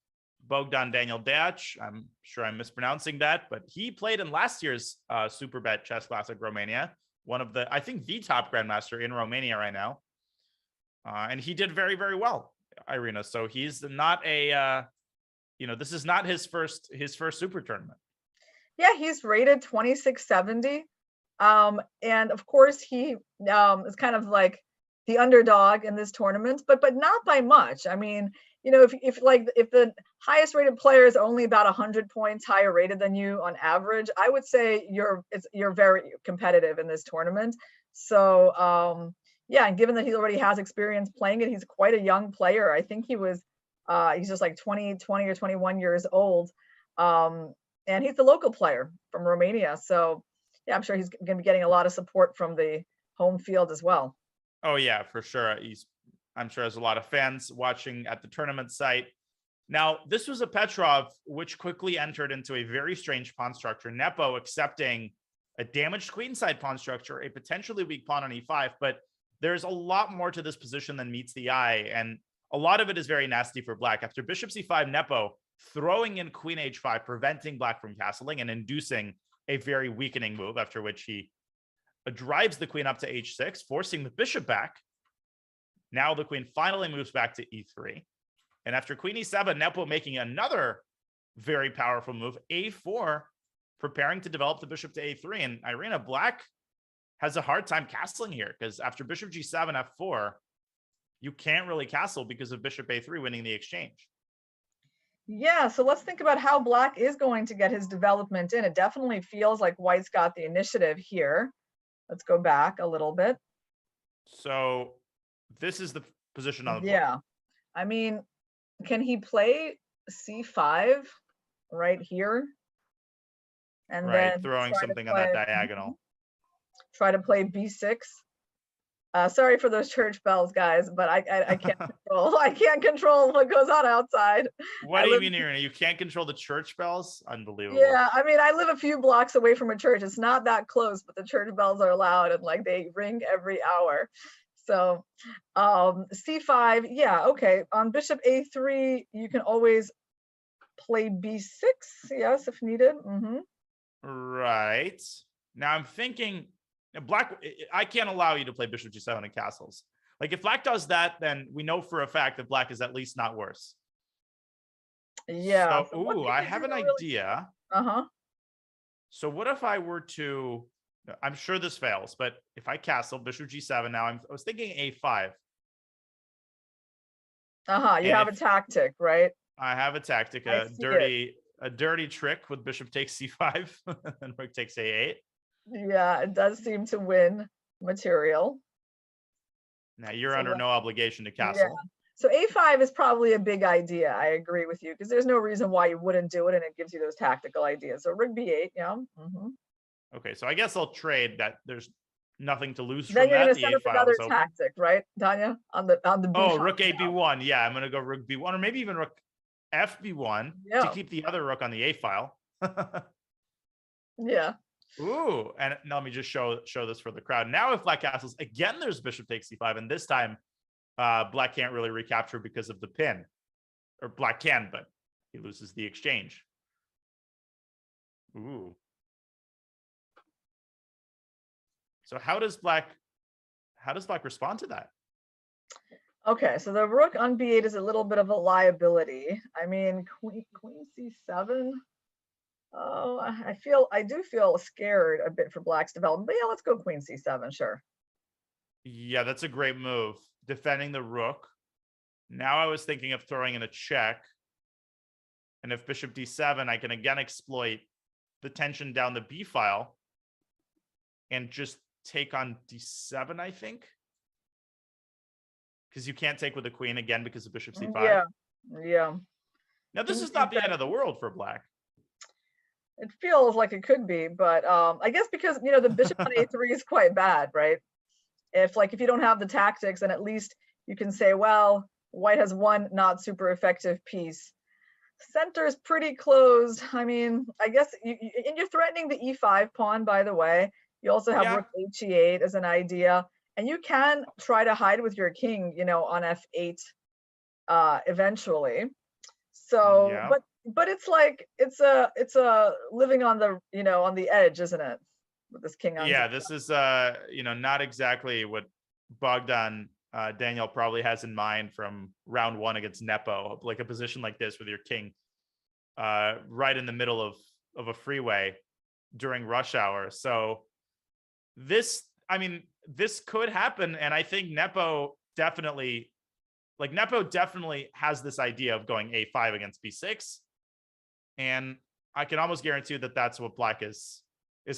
Bogdan Daniel Deac. I'm sure I'm mispronouncing that, but he played in last year's Superbet Chess Classic Romania, one of the, I think, the top grandmaster in Romania right now. And he did very, very well, Irina. So he's not a, you know, this is not his first super tournament. Yeah, he's rated 2670. And of course he is kind of like the underdog in this tournament, but not by much. I mean, you know, if the highest rated player is only about 100 points higher rated than you on average, I would say you're very competitive in this tournament. So yeah, and given that he already has experience playing it, he's quite a young player. I think he was he's just like 20 or 21 years old, and he's the local player from Romania. So yeah, I'm sure he's going to be getting a lot of support from the home field as well. Oh yeah, for sure. I'm sure there's a lot of fans watching at the tournament site. Now, this was a Petrov, which quickly entered into a very strange pawn structure. Nepo accepting a damaged queenside pawn structure, a potentially weak pawn on e5, but there's a lot more to this position than meets the eye, and a lot of it is very nasty for black. After bishop c5, Nepo throwing in queen h5, preventing black from castling and inducing a very weakening move, after which he drives the queen up to h6, forcing the bishop back. Now the queen finally moves back to e3. And after queen e7, Nepo making another very powerful move, a4, preparing to develop the bishop to a3. And Irina, black has a hard time castling here, because after bishop g7, f4, you can't really castle because of bishop a3 winning the exchange. Yeah, so let's think about how black is going to get his development in. It definitely feels like white's got the initiative here. Let's go back a little bit. So this is the position on the board. Yeah. I mean, can he play c5 right here? And Right, then throwing try to something on that play- diagonal. Try to play b6. Sorry for those church bells, guys, but I can't control. I can't control what goes on outside. What I do you live- mean, Irina? You can't control the church bells? Unbelievable. Yeah, I mean, I live a few blocks away from a church. It's not that close, but the church bells are loud and like they ring every hour. So c5, yeah, okay. On bishop a3, you can always play b6, yes, if needed. Right. Now I'm thinking black, I can't allow you to play bishop g7 in castles. Like if black does that, then we know for a fact that black is at least not worse. Yeah. So, ooh, I have an idea. Uh-huh. So what if I were to, I'm sure this fails, but if I castle bishop g7 now, I was thinking a5. Uh-huh. You And have a tactic, right? I have a tactic, I see a dirty trick with bishop takes c5 and rook takes a8. Yeah, it does seem to win material. Now you're So under what- no obligation to castle. So a5 is probably a big idea. I agree with you because there's no reason why you wouldn't do it, and it gives you those tactical ideas. So rook b8, yeah. Okay, so I guess I'll trade that. There's nothing to lose Then from you're that. gonna The set up a file another is open. tactic, right, Tanya? On the b Oh, file rook now. ab1. Yeah, I'm gonna go rook b1, or maybe even rook fb1 Yeah. to keep the other rook on the a file. Yeah. Ooh, and now let me just show this for the crowd. Now, if black castles again, there's bishop takes c5, and this time, black can't really recapture because of the pin, or black can, but he loses the exchange. Ooh. So how does black respond to that? Okay, so the rook on b8 is a little bit of a liability. I mean, queen c7. Oh, I do feel scared a bit for black's development, but yeah, let's go queen c7, sure. Yeah, that's a great move. Defending the rook. Now I was thinking of throwing in a check. And if bishop d7, I can again exploit the tension down the b file and just take on d7, I think. Because you can't take with the queen again because of bishop c5. Yeah. Now, this is not the end of the world for black. It feels like it could be, but I guess because, the bishop on a3 is quite bad, right? If you don't have the tactics, then at least you can say, well, white has one not super effective piece. Center is pretty closed. I mean, I guess and you're threatening the e5 pawn, by the way. You also have rook he8 as an idea. And you can try to hide with your king, on f8 eventually. So, but it's like it's a living on the on the edge, isn't it? With this king on. Yeah, this is not exactly what Bogdan Daniel probably has in mind from round one against Nepo, like a position like this with your king right in the middle of a freeway during rush hour. So this could happen, and I think Nepo definitely has this idea of going a5 against b6, and I can almost guarantee that that's what black is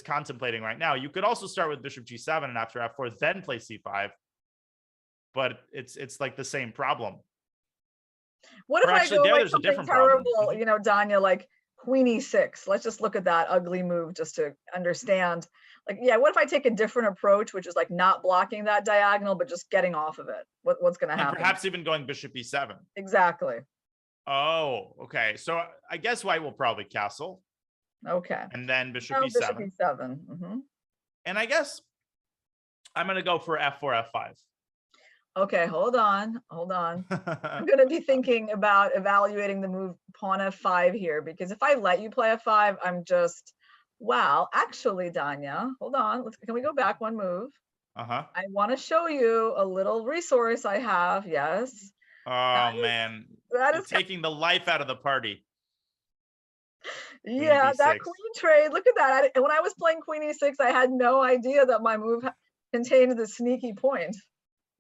contemplating right now. You could also start with bishop g7 and after f4 then play c5, but it's like the same problem. What if I go like there's a something different terrible, problem. Danya, like queen e6? Let's just look at that ugly move just to understand. What if I take a different approach, which is like not blocking that diagonal, but just getting off of it? What's going to happen? And perhaps even going bishop e7. Exactly. Oh, okay. So I guess white will probably castle. Okay. And then bishop e7. Bishop e7. And I guess I'm going to go for f4, f5. Okay, hold on. I'm going to be thinking about evaluating the move pawn f5 here, because if I let you play f5, I'm just, wow. Actually, Danya, hold on. Can we go back one move? Uh-huh. I want to show you a little resource I have. Yes. Oh, man. That You're is taking the life out of the party. Yeah, that queen trade. Look at that. When I was playing queen e6, I had no idea that my move contained the sneaky point.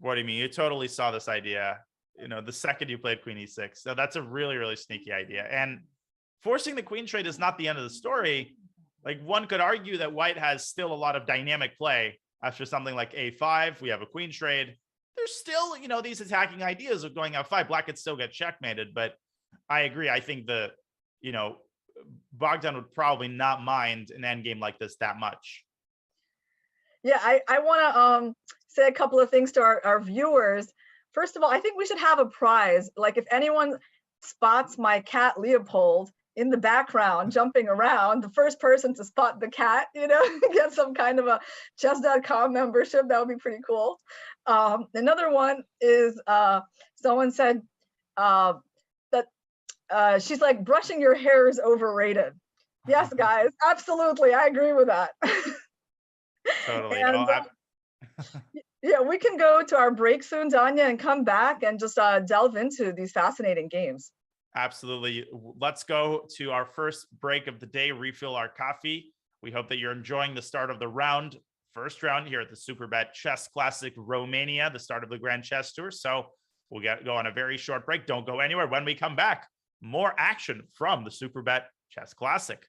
What do you mean? You totally saw this idea, the second you played queen e6. So that's a really, really sneaky idea. And forcing the queen trade is not the end of the story. Like, one could argue that white has still a lot of dynamic play after something like a5. We have a queen trade. there's still, you know, these attacking ideas of going f5. Black could still get checkmated, but I agree. I think you know, Bogdan would probably not mind an endgame like this that much. Yeah, I want to say a couple of things to our viewers. First of all, I think we should have a prize. Like if anyone spots my cat Leopold in the background jumping around, the first person to spot the cat, you know, get some kind of a chess.com membership. That would be pretty cool. Another one is someone said that she's like, brushing your hair is overrated. Yes, guys, absolutely. I agree with that. Totally. And, yeah, we can go to our break soon, Danya, and come back and just delve into these fascinating games. Absolutely. Let's go to our first break of the day, refill our coffee. We hope that you're enjoying the start of the first round here at the Superbet Chess Classic Romania, the start of the Grand Chess Tour. So we'll go on a very short break. Don't go anywhere. When we come back, more action from the Superbet Chess Classic.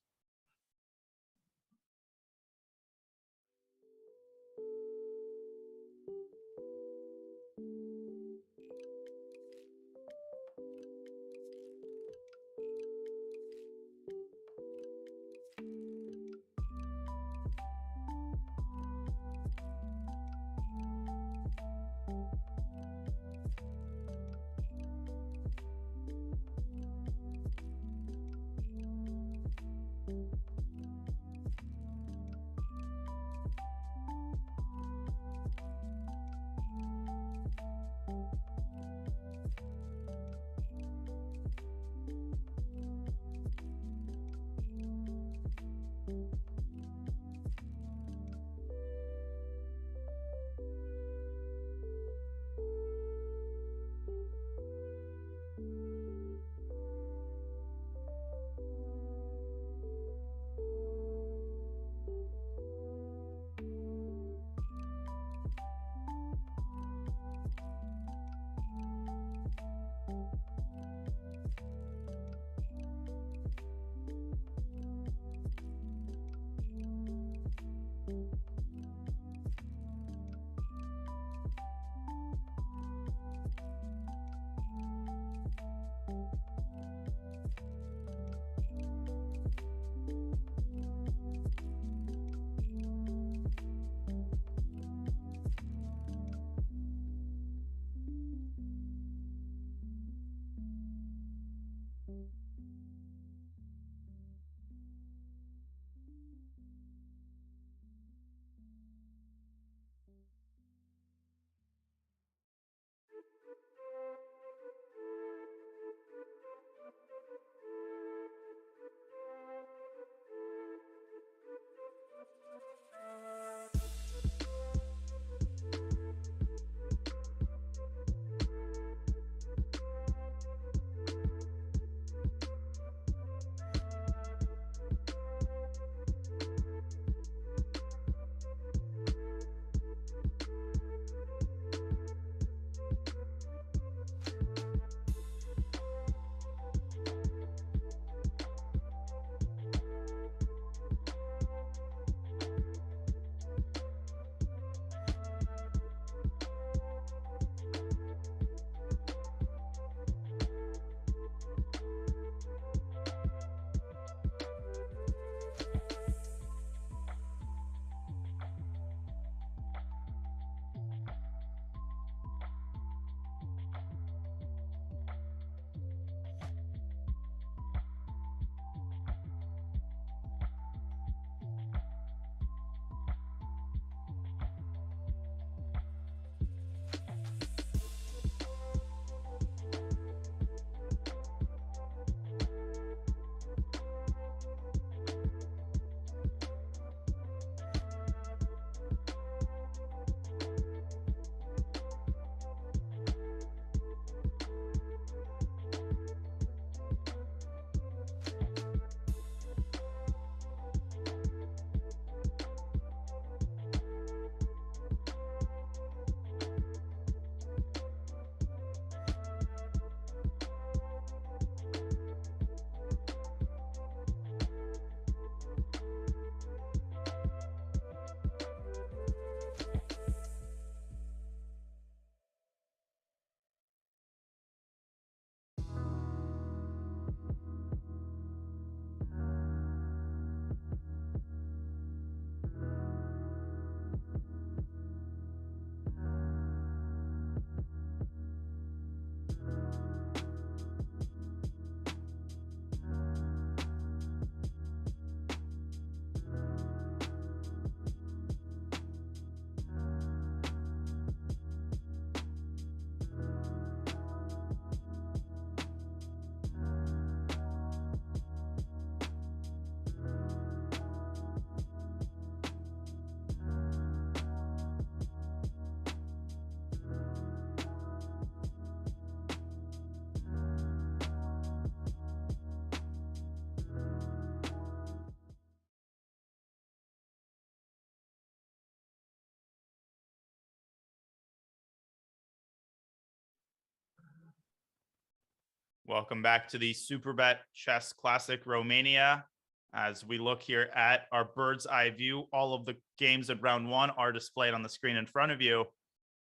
Welcome back to the Superbet Chess Classic Romania. As we look here at our bird's eye view, all of the games of round one are displayed on the screen in front of you.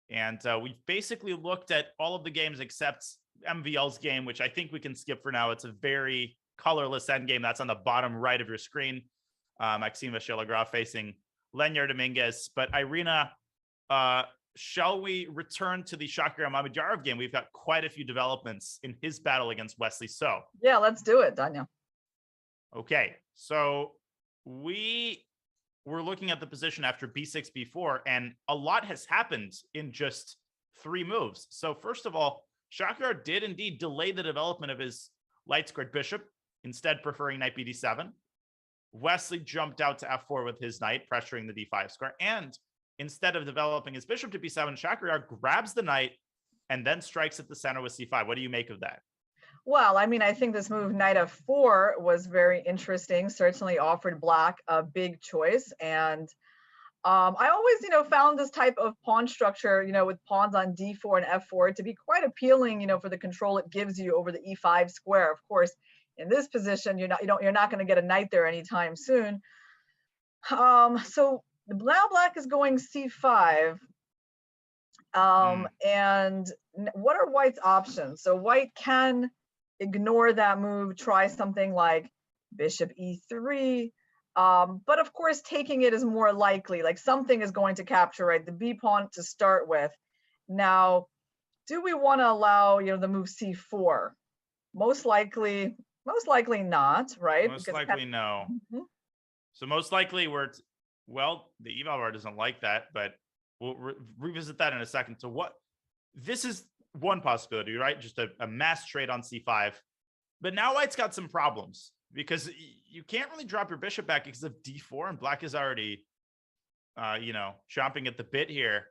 And we've basically looked at all of the games except MVL's game, which I think we can skip for now. It's a very colorless endgame. That's on the bottom right of your screen. Maxime Vachier-Lagrave facing Lenyar Dominguez. But Irina, shall we return to the Shakir Mamedyarov game? We've got quite a few developments in his battle against Wesley So. Yeah, let's do it, Danya. Okay, so we were looking at the position after b6, b4, and a lot has happened in just 3 moves. So first of all, Shakir did indeed delay the development of his light squared bishop, instead preferring knight bd7. Wesley jumped out to f4 with his knight, pressuring the d5 square, and instead of developing his bishop to b7, Shakir grabs the knight and then strikes at the center with c5. What do you make of that? Well, I mean, I think this move knight f4 was very interesting. Certainly offered black a big choice. And I always, found this type of pawn structure, with pawns on d4 and f4 to be quite appealing, for the control it gives you over the e5 square. Of course, in this position, you're not going to get a knight there anytime soon. So now black is going c5. And what are white's options? So white can ignore that move, try something like bishop e3. But of course, taking it is more likely, like something is going to capture, right? The b pawn to start with. Now, do we want to allow, the move c4? Most likely not, right? Most likely no. So most likely the eval bar doesn't like that, but we'll revisit that in a second. So this is one possibility, right? Just a mass trade on c5. But now white's got some problems because you can't really drop your bishop back because of d4, and black is already, chomping at the bit here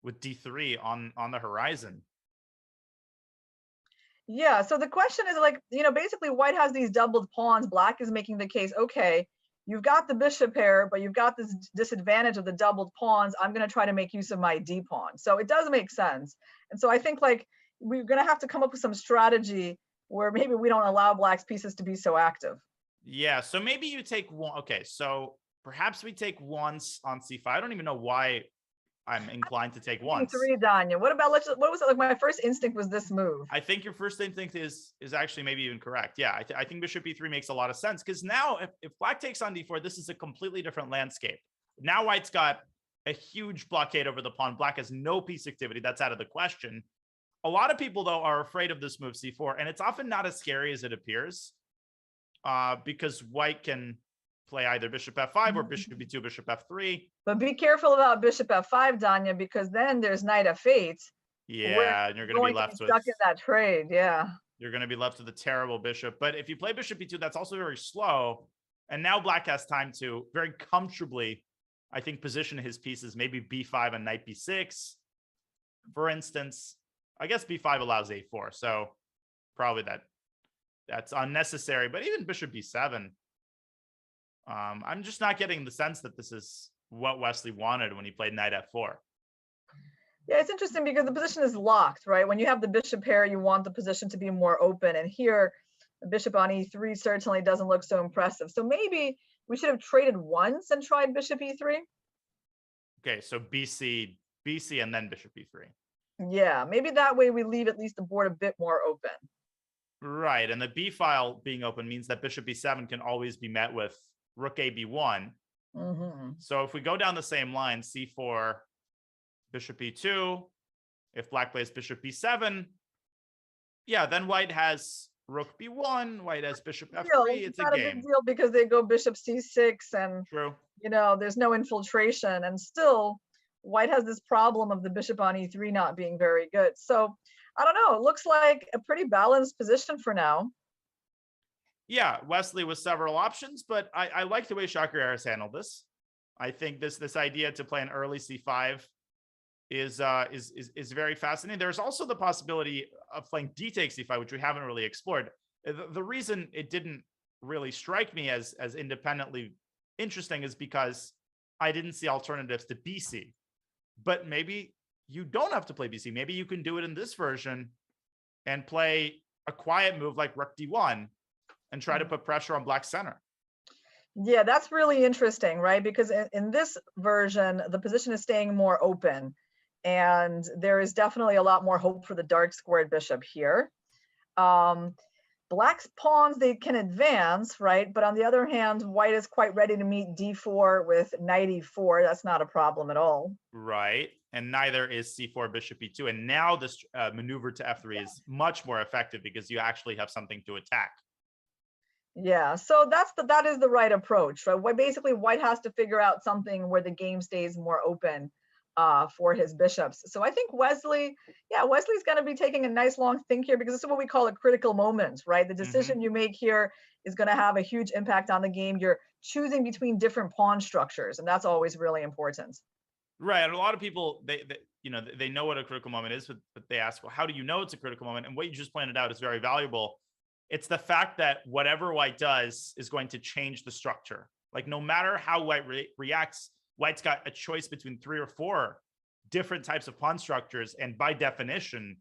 with d3 on the horizon. Yeah, so the question is basically white has these doubled pawns. Black is making the case, okay, you've got the bishop pair, but you've got this disadvantage of the doubled pawns. I'm going to try to make use of my d pawn. So it does make sense. And so I think we're going to have to come up with some strategy where maybe we don't allow black's pieces to be so active. Yeah, so maybe you take one. Okay, so perhaps we take once on c5. I don't even know why I'm inclined to take once. 3, Danya. What was it? My first instinct was this move. I think your first instinct is actually maybe even correct. Yeah, I think bishop e3 makes a lot of sense because now if black takes on d4, this is a completely different landscape. Now white's got a huge blockade over the pawn. Black has no piece activity. That's out of the question. A lot of people, though, are afraid of this move c4, and it's often not as scary as it appears because white can play either bishop f5 or bishop b2, bishop f3. But be careful about bishop f5, Danya, because then there's knight f8. Yeah, and you're going to be left with stuck in that trade. Yeah, you're going to be left with a terrible bishop. But if you play bishop b2, that's also very slow. And now black has time to very comfortably, I think, position his pieces, maybe b5 and knight b6, for instance. I guess b5 allows a4, so probably that's unnecessary. But even bishop b7, I'm just not getting the sense that this is what Wesley wanted when he played knight f4. Yeah, it's interesting because the position is locked, right? When you have the bishop pair, you want the position to be more open. And here, the bishop on e3 certainly doesn't look so impressive. So maybe we should have traded once and tried bishop e3. Okay, so BC, and then bishop e3. Yeah, maybe that way we leave at least the board a bit more open. Right, and the b file being open means that bishop b7 can always be met with rook a b1. So if we go down the same line, c4, bishop e2, if black plays bishop b7, yeah, then white has rook b1, white has bishop f3. It's not a big deal because they go bishop c6 and true. There's no infiltration, and still white has this problem of the bishop on e3 not being very good. So I don't know. It looks like a pretty balanced position for now. Yeah, Wesley with several options, but I like the way Shakir has handled this. I think this idea to play an early c5 is very fascinating. There's also the possibility of playing d takes c5, which we haven't really explored. The reason it didn't really strike me as independently interesting is because I didn't see alternatives to bc. But maybe you don't have to play bc. Maybe you can do it in this version and play a quiet move like rook d1 and try to put pressure on black's center. Yeah, that's really interesting, right? Because in this version, the position is staying more open, and there is definitely a lot more hope for the dark squared bishop here. Black's pawns, they can advance, right? But on the other hand, white is quite ready to meet d4 with knight e4. That's not a problem at all. Right. And neither is c4, bishop e2. And now this maneuver to f3 is much more effective because you actually have something to attack. Yeah, so that is the right approach, right? Basically, white has to figure out something where the game stays more open for his bishops. So I think Wesley's going to be taking a nice long think here, because this is what we call a critical moment, right? The decision you make here is going to have a huge impact on the game. You're choosing between different pawn structures, and that's always really important. Right. And a lot of people, they know what a critical moment is, but they ask, well, how do you know it's a critical moment? And what you just pointed out is very valuable. It's the fact that whatever white does is going to change the structure. Like, no matter how white reacts, white's got a choice between 3 or 4 different types of pawn structures. And by definition,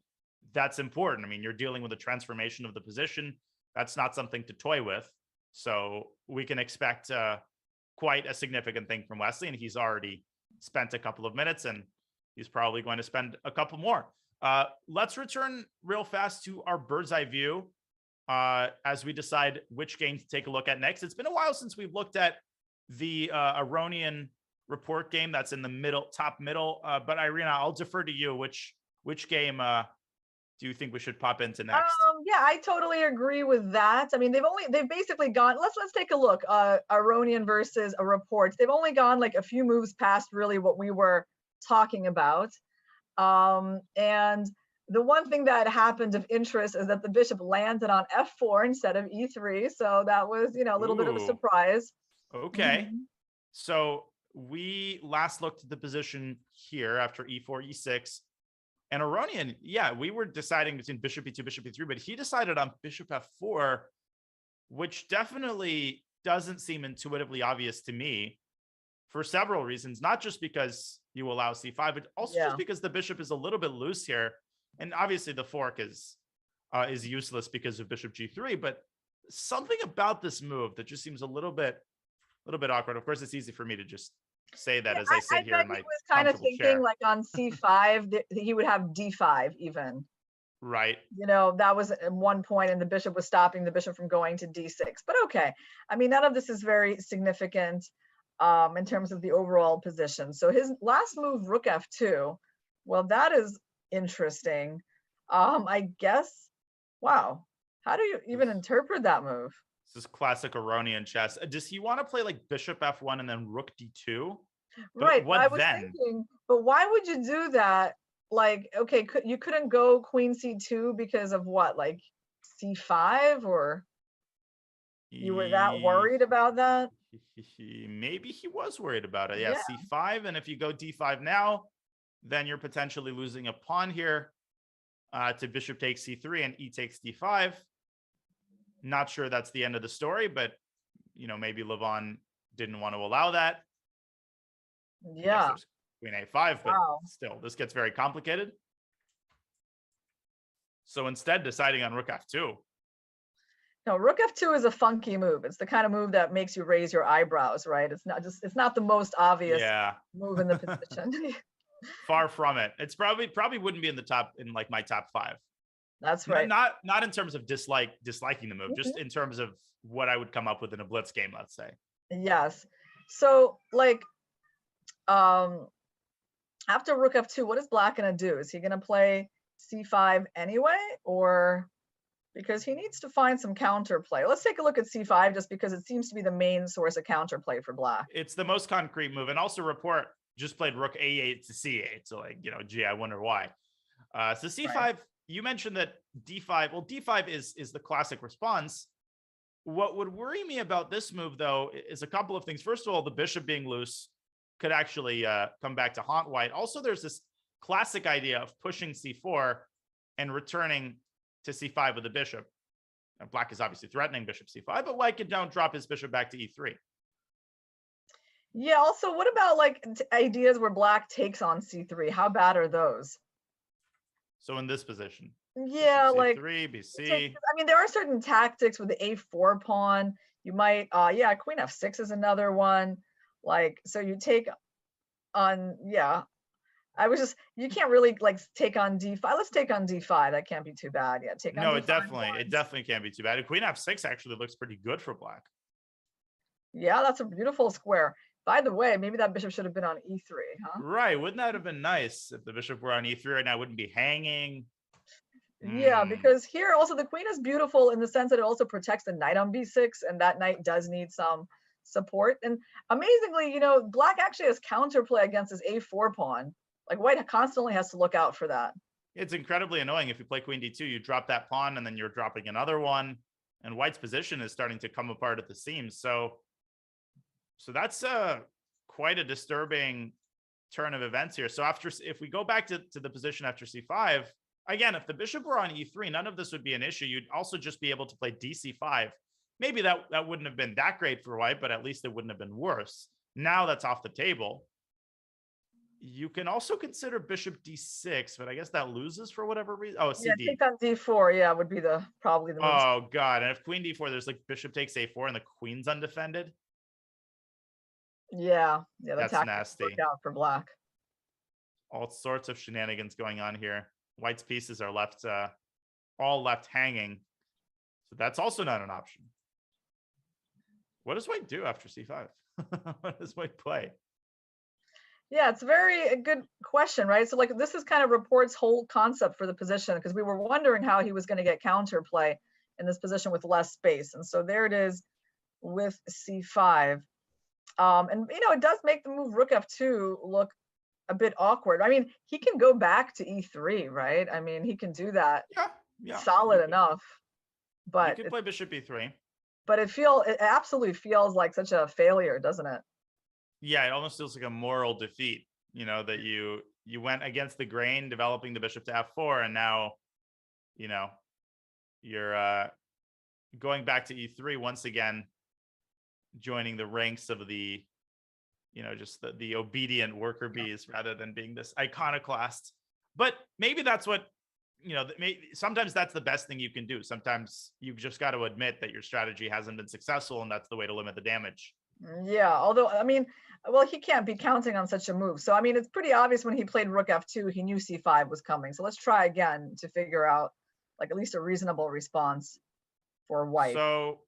that's important. I mean, you're dealing with a transformation of the position. That's not something to toy with. So we can expect quite a significant thing from Wesley. And he's already spent a couple of minutes, and he's probably going to spend a couple more. Let's return real fast to our bird's eye view as we decide which game to take a look at next. It's been a while since we've looked at the Aronian report game that's in the top middle. But Irina, I'll defer to you. Which game do you think we should pop into next? Yeah, I totally agree with that. I mean, they've basically gone. Let's take a look. Aronian versus a report. They've only gone like a few moves past really what we were talking about. And the one thing that happened of interest is that the bishop landed on f4 instead of e3. So that was, a little bit of a surprise. Okay. So we last looked at the position here after e4, e6. And Aronian, we were deciding between bishop e2, bishop e3, but he decided on bishop f4, which definitely doesn't seem intuitively obvious to me for several reasons, not just because you allow c5, but also just because the bishop is a little bit loose here. And obviously the fork is useless because of bishop g3, but something about this move that just seems a little bit awkward. Of course, it's easy for me to just say that as I sit here in my was kind of thinking chair. like on c5 he would have d5 even, right? That was at one point, and the bishop was stopping the bishop from going to d6. But okay, I mean, none of this is very significant in terms of the overall position. So his last move, rook f2, well, that is interesting. I guess, wow, how do you even interpret that move? This is classic Aronian chess. Does he want to play like bishop f1 and then rook d2? Right. What I was then? thinking, but why would you do that? Like, okay, you couldn't go queen c2 because of what, like c5, or you were that worried about that? Maybe he was worried about it. Yeah, c5, and if you go d5 now, then you're potentially losing a pawn here to bishop takes c3 and e takes d5. Not sure that's the end of the story, but maybe Levon didn't want to allow that. Yeah. Queen a5, but still, this gets very complicated. So instead, deciding on rook f2. No, rook f2 is a funky move. It's the kind of move that makes you raise your eyebrows, right? It's not the most obvious move in the position. Far from it. It's probably wouldn't be in like my top 5. That's right. Not in terms of disliking the move, just in terms of what I would come up with in a blitz game, let's say. Yes. So like after rook f2, what is black going to do? Is he going to play c5 anyway, or because he needs to find some counterplay? Let's take a look at c5 just because it seems to be the main source of counterplay for black. It's the most concrete move. And also report just played rook a8 to c8. So like, gee, I wonder why. So c5, right. You mentioned that d5, well, d5 is the classic response. What would worry me about this move, though, is a couple of things. First of all, the bishop being loose could actually come back to haunt white. Also, there's this classic idea of pushing c4 and returning to c5 with the bishop. Now, black is obviously threatening bishop c5, but white could now drop his bishop back to e3. Yeah, also, what about like ideas where black takes on c3? How bad are those? So in this position, Yeah, like C3, BC. I mean, there are certain tactics with the A4 pawn. You might, yeah, Queen F6 is another one. Like, so you take on, yeah. I was just, you can't really like take on D5. Let's take on D5. That can't be too bad. Yeah, take on No, D5 it definitely can't be too bad. And Queen F6 actually looks pretty good for black. Yeah, that's a beautiful square. By the way, maybe that bishop should have been on E3, huh? Right. Wouldn't that have been nice if the bishop were on E3 right now? Wouldn't be hanging. Yeah, because here also the queen is beautiful in the sense that it also protects the knight on B6, and that knight does need some support. And amazingly, you know, black actually has counterplay against his A4 pawn. Like white constantly has to look out for that. It's incredibly annoying. If you play Queen D2, you drop that pawn and then you're dropping another one. And white's position is starting to come apart at the seams. So that's quite a disturbing turn of events here. So if we go back to the position after C5, again, if the bishop were on E3, none of this would be an issue. You'd also just be able to play DC5. Maybe that wouldn't have been that great for white, but at least it wouldn't have been worse. Now that's off the table. You can also consider bishop D6, but I guess that loses for whatever reason. Oh, CD. Yeah, take on D4, yeah, would be probably the most. Oh god, and if queen D4, there's like bishop takes A4 and the queen's undefended. Yeah, that's nasty. Work out for black. All sorts of shenanigans going on here. White's pieces are left, all left hanging. So that's also not an option. What does white do after C5? What does white play? Yeah, it's a good question, right? So like this is kind of Rapport's whole concept for the position, because we were wondering how he was going to get counterplay in this position with less space. And so there it is with C5. And, you know, it does make the move Rook F2 look a bit awkward. I mean, he can go back to E3, right? I mean, he can do that solid enough. But you could play bishop E3. But it absolutely feels like such a failure, doesn't it? Yeah, it almost feels like a moral defeat, you know, that you went against the grain developing the bishop to F4, and now, you know, you're going back to E3 once again, joining the ranks of the, you know, just the obedient worker bees rather than being this iconoclast. But maybe that's what, you know, sometimes that's the best thing you can do. Sometimes you've just got to admit that your strategy hasn't been successful, and that's the way to limit the damage. Yeah, although, I mean, well, he can't be counting on such a move. So, I mean, it's pretty obvious when he played Rook F2, he knew C5 was coming. So let's try again to figure out, like, at least a reasonable response for white. So,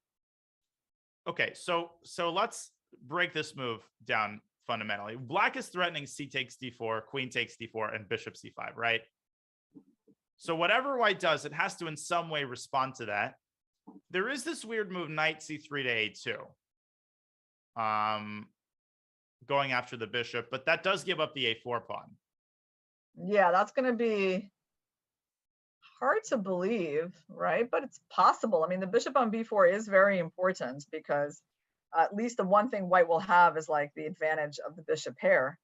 okay, so let's break this move down fundamentally. Black is threatening C takes D4, queen takes D4, and bishop C5, right? So whatever white does, it has to in some way respond to that. There is this weird move, knight C3 to A2. Going after the bishop, but that does give up the A4 pawn. Yeah, that's going to be hard to believe, right? But it's possible. I mean, the bishop on B4 is very important, because at least the one thing white will have is like the advantage of the bishop pair.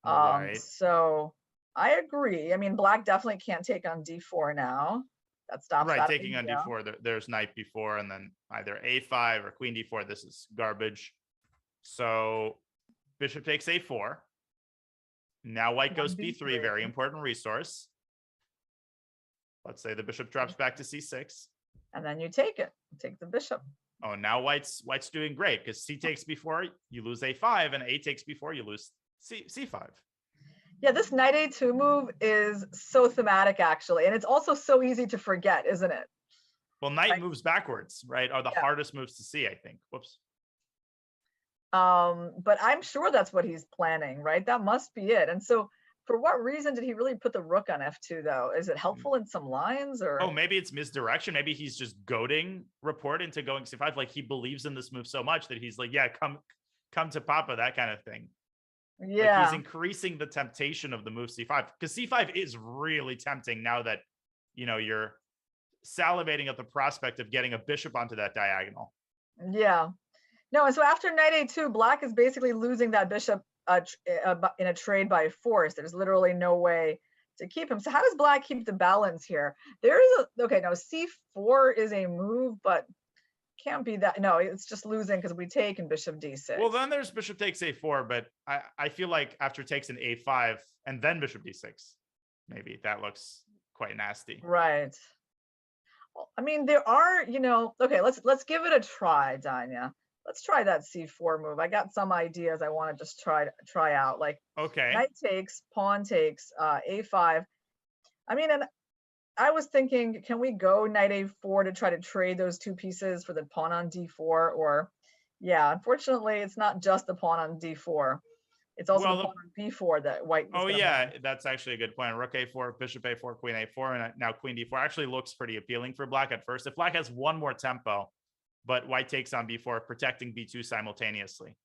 Right. So I agree. I mean, black definitely can't take on D4 now. That stops right, that taking on D4, there's knight B4, and then either A5 or queen D4. This is garbage. So bishop takes A4. Now white goes B3, very important resource. Let's say the bishop drops back to C6. And then you take it. Take the bishop. Oh, now white's doing great, because C takes B4, you lose A5, and A takes B4, you lose C5. Yeah, this knight A2 move is so thematic, actually. And it's also so easy to forget, isn't it? Well, knight moves backwards, right? Are the hardest moves to see, I think. Whoops. But I'm sure that's what he's planning, right? That must be it. And so for what reason did he really put the rook on F2 though? Is it helpful in some lines, or? Oh, maybe it's misdirection. Maybe he's just goading Rapport into going C5. Like he believes in this move so much that he's like, yeah, come to Papa, that kind of thing. Yeah. Like he's increasing the temptation of the move C5, because C5 is really tempting now that, you know, you're salivating at the prospect of getting a bishop onto that diagonal. Yeah. No, and so after knight A2, black is basically losing that bishop in a trade by force. There's literally no way to keep him. So how does black keep the balance here? There is C4 is a move, but can't be that. No, it's just losing because we take in bishop D6. Well, then there's bishop takes A4, but I feel like after takes an A5 and then bishop D6, maybe that looks quite nasty. Right. Well, I mean, there are, okay, let's give it a try, Danya. Let's try that c4 move. I got some ideas I want to just try out, like Okay. knight takes, pawn takes, a5. I mean, and I was thinking, can we go knight a4 to try to trade those two pieces for the pawn on d4? Or, yeah, unfortunately, it's not just the pawn on d4. It's also the pawn on b4 that white. Oh yeah, that's actually a good point. Rook a4, bishop a4, queen a4, and now queen d4 actually looks pretty appealing for black at first. If black has one more tempo, but white takes on b4, protecting b2 simultaneously.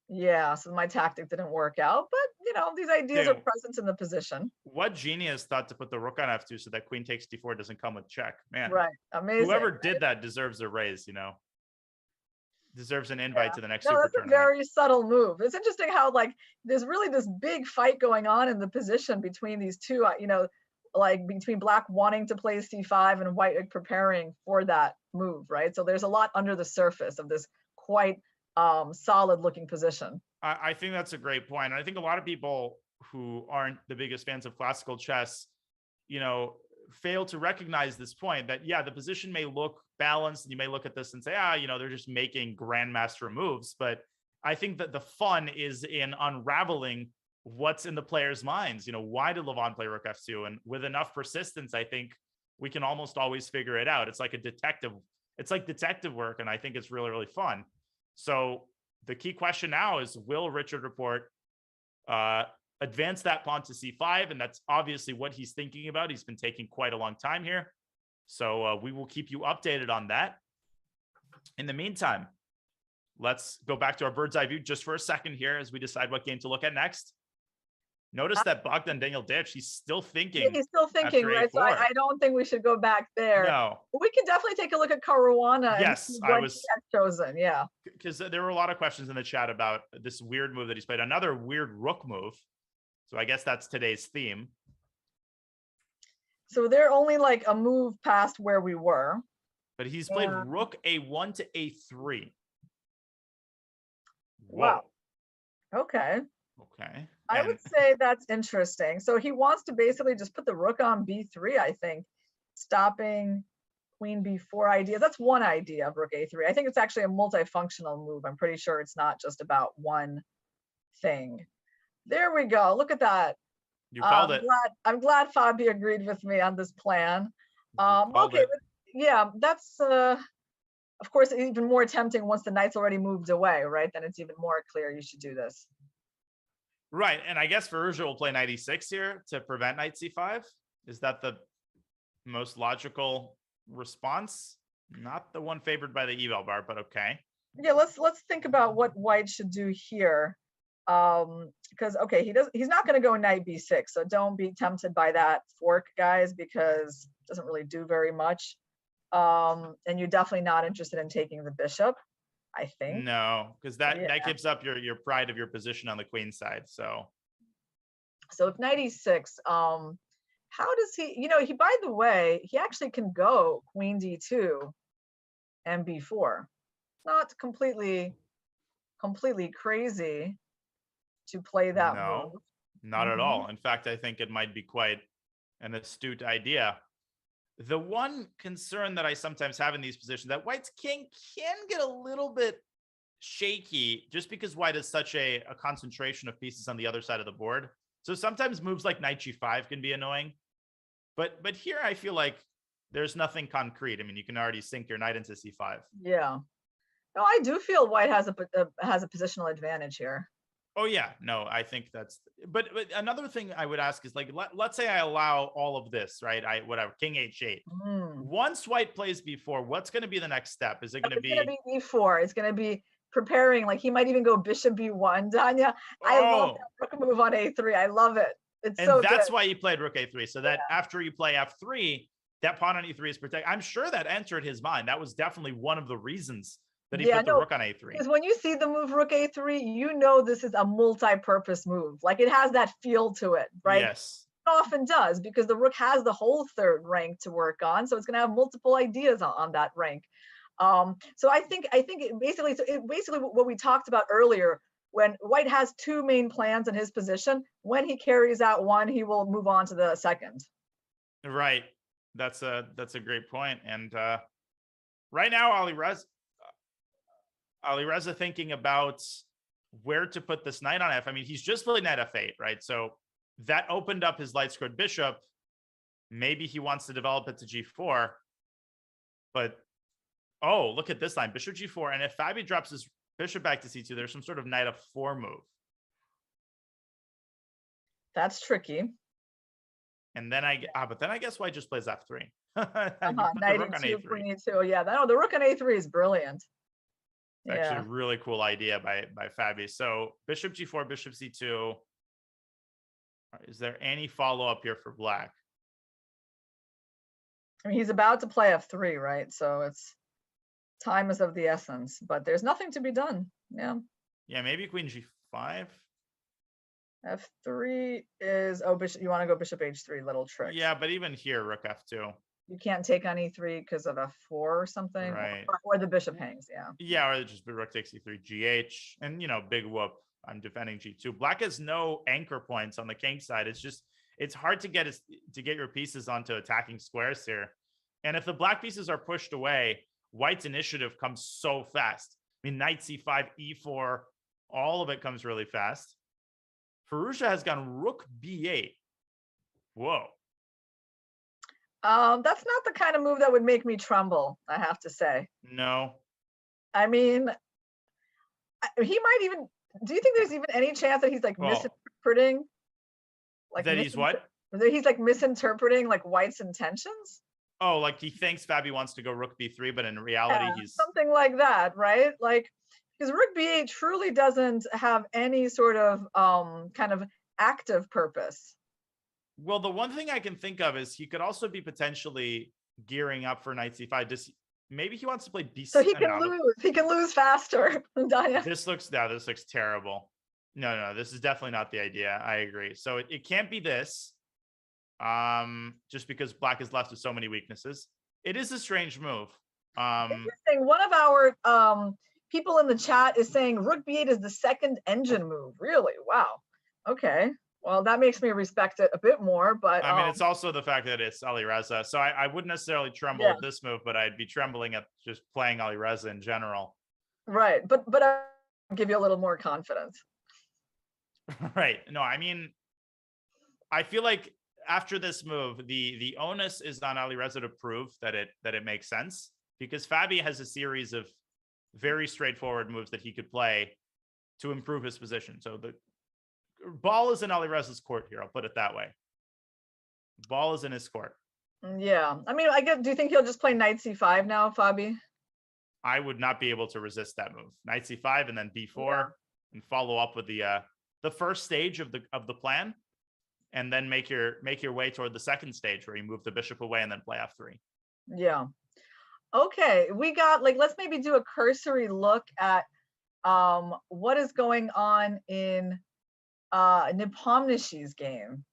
Yeah, so my tactic didn't work out, but these ideas are present in the position. What genius thought to put the rook on f2 so that queen takes d4 doesn't come with check? Man, right, amazing. Whoever did that deserves a raise, deserves an invite to the next super that's tournament. A very subtle move. It's interesting how there's really this big fight going on in the position between these two, like between black wanting to play c5 and white preparing for that move, right? So there's a lot under the surface of this quite solid looking position. I think that's a great point. And I think a lot of people who aren't the biggest fans of classical chess, fail to recognize this point that, yeah, the position may look balanced and you may look at this and say, they're just making grandmaster moves. But I think that the fun is in unraveling what's in the players' minds. Why did Levon play rook f2? And with enough persistence, I think we can almost always figure it out. It's like detective work. And I think it's really, really fun. So the key question now is, will Richard Rapport advance that pawn to c5? And that's obviously what he's thinking about. He's been taking quite a long time here. So we will keep you updated on that. In the meantime, let's go back to our bird's eye view just for a second here as we decide what game to look at next. Notice that Bogdan Daniel-Dev, he's still thinking. Yeah, he's still thinking, right? So I don't think we should go back there. No. We can definitely take a look at Caruana. Yes, I was chosen. Yeah. Because there were a lot of questions in the chat about this weird move that he's played. Another weird rook move. So I guess that's today's theme. So they're only like a move past where we were. But he's played rook a1 to a3. Whoa. Wow. Okay. Okay. I would say that's interesting. So he wants to basically just put the rook on b3, I think, stopping queen b4 idea. That's one idea of rook a3. I think it's actually a multifunctional move. I'm pretty sure it's not just about one thing. There we go. Look at that. You called it. I'm glad Fabi agreed with me on this plan. Okay, yeah, that's of course even more tempting once the knight's already moved away, right? Then it's even more clear you should do this. Right, and I guess Firouzja will play knight e6 here to prevent knight c5. Is that the most logical response? Not the one favored by the eval bar, but okay. Yeah, let's think about what white should do here. Because okay, he's not going to go knight b6, so don't be tempted by that fork, guys, because it doesn't really do very much. And you're definitely not interested in taking the bishop, I think. No, because that gives up your pride of your position on the queen side. So if knight e6, how does he, by the way, he actually can go queen d2 and b4. Not completely crazy to play that move. Not at all. In fact, I think it might be quite an astute idea. The one concern that I sometimes have in these positions, that white's king can get a little bit shaky just because white is such a concentration of pieces on the other side of the board. So sometimes moves like knight g5 can be annoying. But here I feel like there's nothing concrete. I mean, you can already sink your knight into c5. Yeah. No, I do feel white has a positional advantage here. Oh yeah, no, I think that's. But another thing I would ask is, like, let's say I allow all of this, right? King h8. Once white plays b4, what's going to be the next step? Is it going to be? It's going to be e4. It's going to be preparing. Like he might even go bishop b1. Danya, I love that rook move on a3. I love it. It's so that's good. Why you played rook a3, so that after you play f3, that pawn on e3 is protected. I'm sure that entered his mind. That was definitely one of the reasons that he put the rook on a3. Because when you see the move rook a3, you know this is a multi-purpose move. Like it has that feel to it, right? Yes. It often does, because the rook has the whole third rank to work on, so it's going to have multiple ideas on that rank. So I think basically what we talked about earlier, when white has two main plans in his position, when he carries out one, he will move on to the second. Right. That's a great point. And right now, Alireza thinking about where to put this knight on F. I mean, he's just played knight F8, right? So that opened up his light squared bishop. Maybe he wants to develop it to G4. But, oh, look at this line, bishop G4. And if Fabi drops his bishop back to C2, there's some sort of knight F4 move. That's tricky. And then but then I guess white just plays F3. Knight E2, queen E2. Yeah, the rook on A3 is brilliant. It's actually a really cool idea by Fabi. So bishop G4, bishop C2. Is there any follow-up here for black? I mean, he's about to play F3, right? So it's time is of the essence, but there's nothing to be done. Yeah. Yeah, maybe queen G5. F3 is, oh, bishop, you want to go bishop H3, little trick. Yeah, but even here, rook F2. You can't take on E3 because of F4 or something. Right. Or the bishop hangs, yeah. Yeah, or just rook takes E3, GH. And, big whoop. I'm defending G2. Black has no anchor points on the king side. It's hard to get your pieces onto attacking squares here. And if the black pieces are pushed away, white's initiative comes so fast. I mean, knight C5, E4, all of it comes really fast. Firouzja has gone rook B8. Whoa. That's not the kind of move that would make me tremble, I have to say. No. I mean, he might even, do you think there's even any chance that he's like misinterpreting? Like that he's what? That he's like misinterpreting like white's intentions? Oh, like he thinks Fabi wants to go rook B3, but in reality he's something like that, right? Like, because rook B8 truly doesn't have any sort of kind of active purpose. Well, the one thing I can think of is he could also be potentially gearing up for knight C5. Maybe he wants to play B6. So he can lose. He can lose faster. This looks terrible. No, this is definitely not the idea. I agree. So it can't be this. Just because black is left with so many weaknesses. It is a strange move. Interesting. One of our people in the chat is saying rook B8 is the second engine move. Really? Wow. Okay. Well, that makes me respect it a bit more, but I mean, it's also the fact that it's Alireza. So I wouldn't necessarily tremble at this move, but I'd be trembling at just playing Alireza in general. Right. But I'll give you a little more confidence. Right. No, I mean, I feel like after this move, the onus is on Alireza to prove that it makes sense, because Fabi has a series of very straightforward moves that he could play to improve his position. So the ball is in Alireza's court here. I'll put it that way. Ball is in his court. Yeah. I mean, do you think he'll just play knight C5 now, Fabi? I would not be able to resist that move. Knight C5 and then B4 and follow up with the first stage of the plan, and then make your way toward the second stage where you move the bishop away and then play F3. Yeah. Okay. We got let's maybe do a cursory look at what is going on in Nepomniachtchi's game.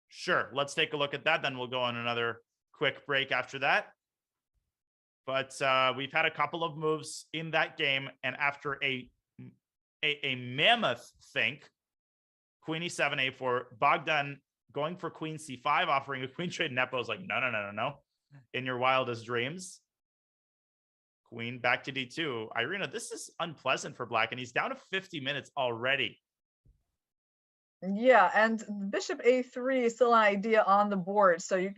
Sure. Let's take a look at that. Then we'll go on another quick break after that. But we've had a couple of moves in that game, and after a mammoth think, queen e7, a4, Bogdan going for queen c5, offering a queen trade. Nepo's like, no. In your wildest dreams. Queen back to d2. Irina, this is unpleasant for black, and he's down to 50 minutes already. Yeah, and bishop a3 is still an idea on the board. So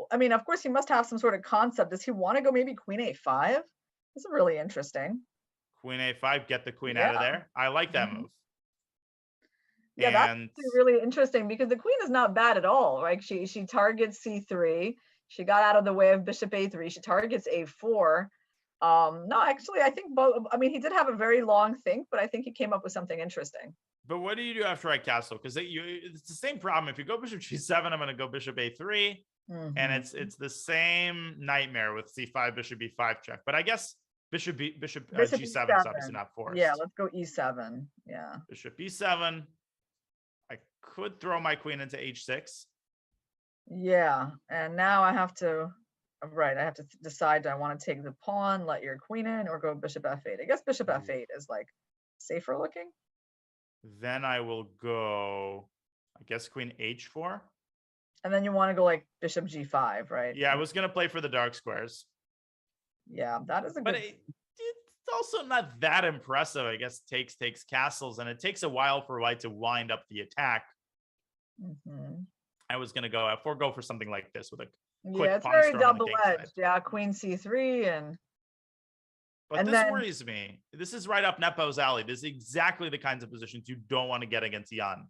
I mean, of course, he must have some sort of concept. Does he want to go maybe queen a5? This is really interesting. Queen a5, get the queen out of there. I like that move. Yeah, that's really interesting because the queen is not bad at all, right? She targets c3. She got out of the way of bishop a3. She targets a4. No, actually, I think both. I mean, he did have a very long think, but I think he came up with something interesting. But what do you do after I castle? Because it's the same problem. If you go bishop g7, I'm going to go bishop a3, and it's the same nightmare with c5, bishop b5 check. But I guess bishop g7 is obviously not forced. Yeah, let's go e7. Yeah. Bishop e7. I could throw my queen into h6. Yeah, and now I have to. Right, I have to decide, do I want to take the pawn, let your queen in, or go bishop f8? I guess bishop f8 is like safer looking. Then I will go, I guess, queen h4. And then you want to go like bishop g5, right? Yeah, I was going to play for the dark squares. Yeah, that is a But good. it's also not that impressive. I guess takes castles, and it takes a while for white to wind up the attack. Mhm. I was going to go forego for something like this with a quick Yeah, it's pawn very storm on the king side. double-edged. Yeah, queen c3 and But and this then- worries me. This is right up Nepo's alley. This is exactly the kinds of positions you don't want to get against Jan.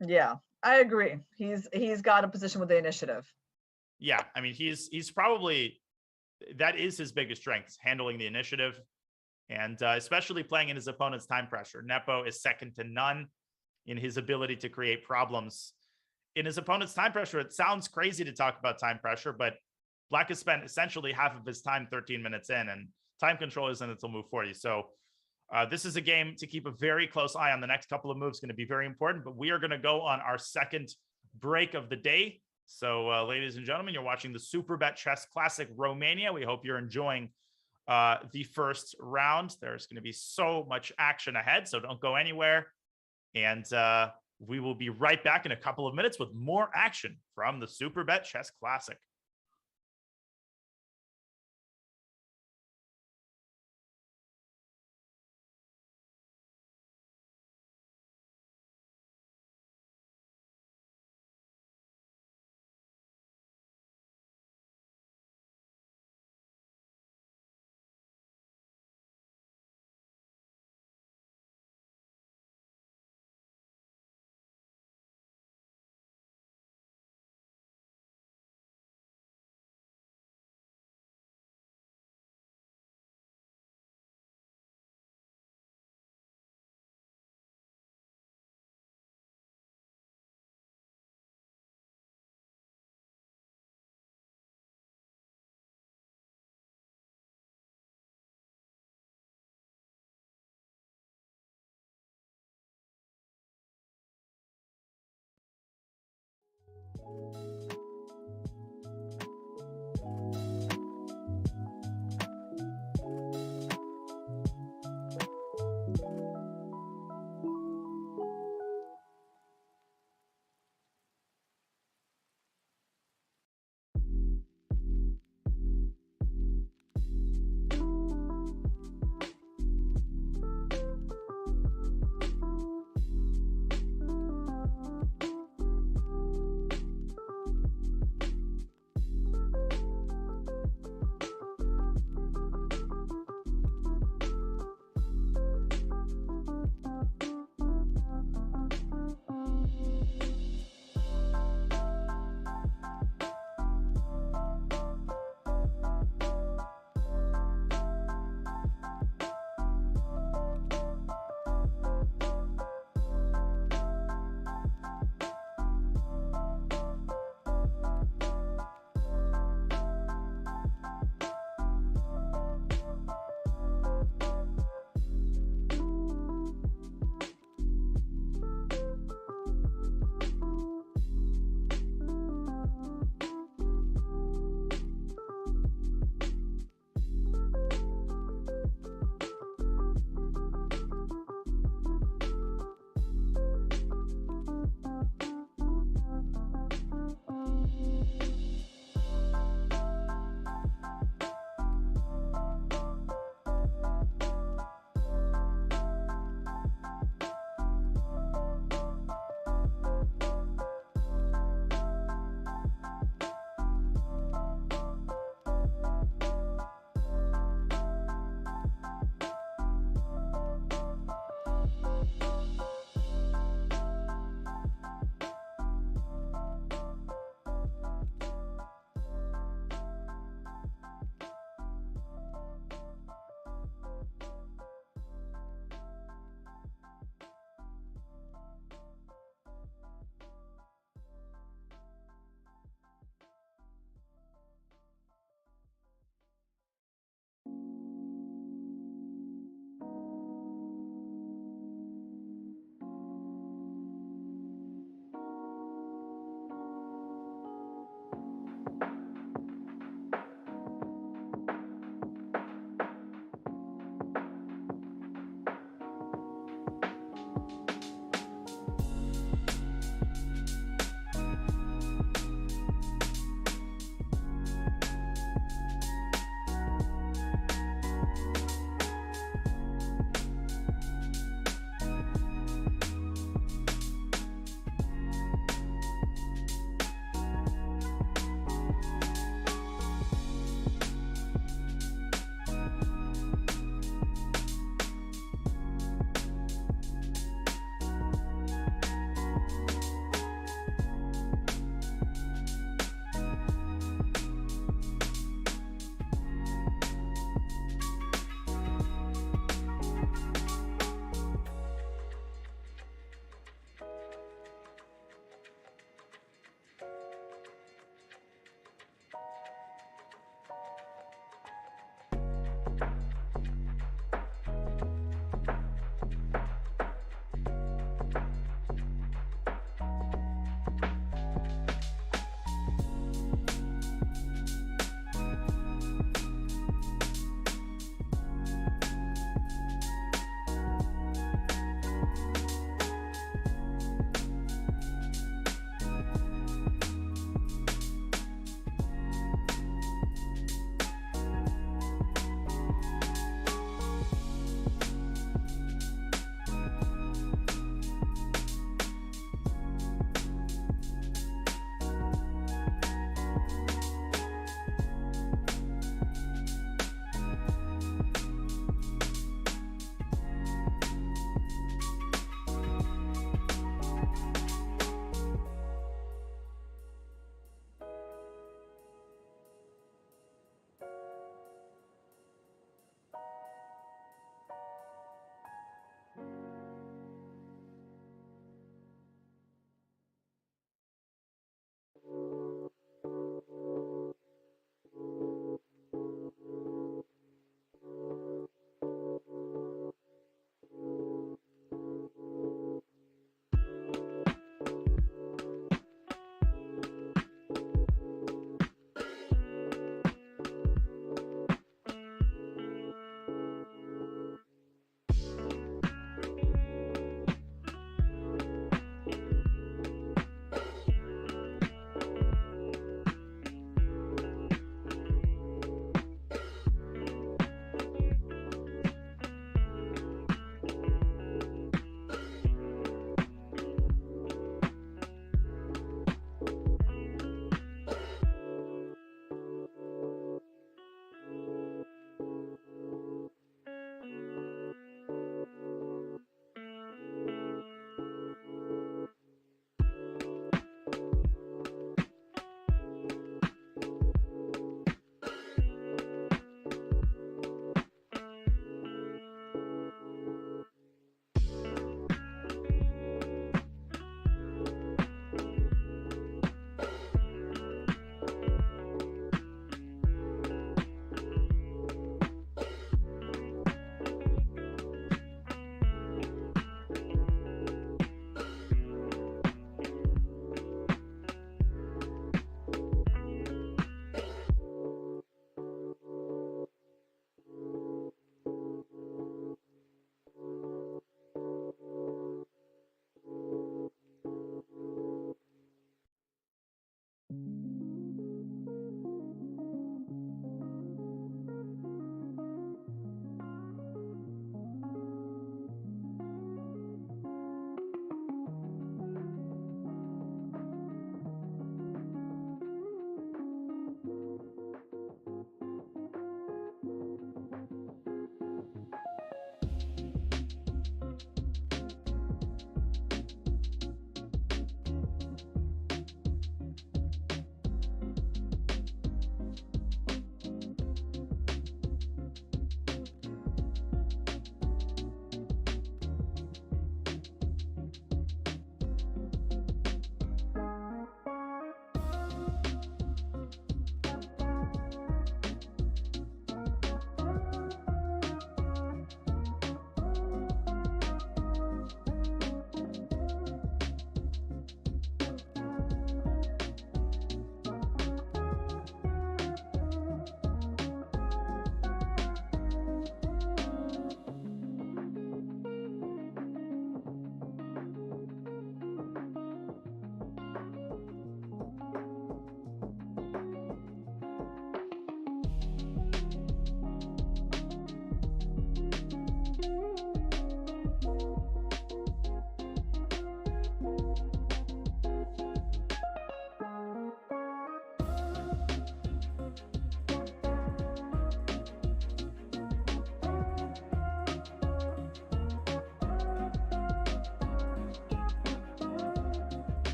yeah, I agree. He's got a position with the initiative. Yeah, I mean, he's probably, that is his biggest strength, handling the initiative, and especially playing in his opponent's time pressure. Nepo is second to none in his ability to create problems. In his opponent's time pressure, it sounds crazy to talk about time pressure, but Black has spent essentially half of his time 13 minutes in, and time control isn't until move 40. So this is a game to keep a very close eye on. The next couple of moves going to be very important, but we are going to go on our second break of the day. So ladies and gentlemen, you're watching the Superbet Chess Classic Romania. We hope you're enjoying the first round. There's going to be so much action ahead, so don't go anywhere. And we will be right back in a couple of minutes with more action from the Superbet Chess Classic.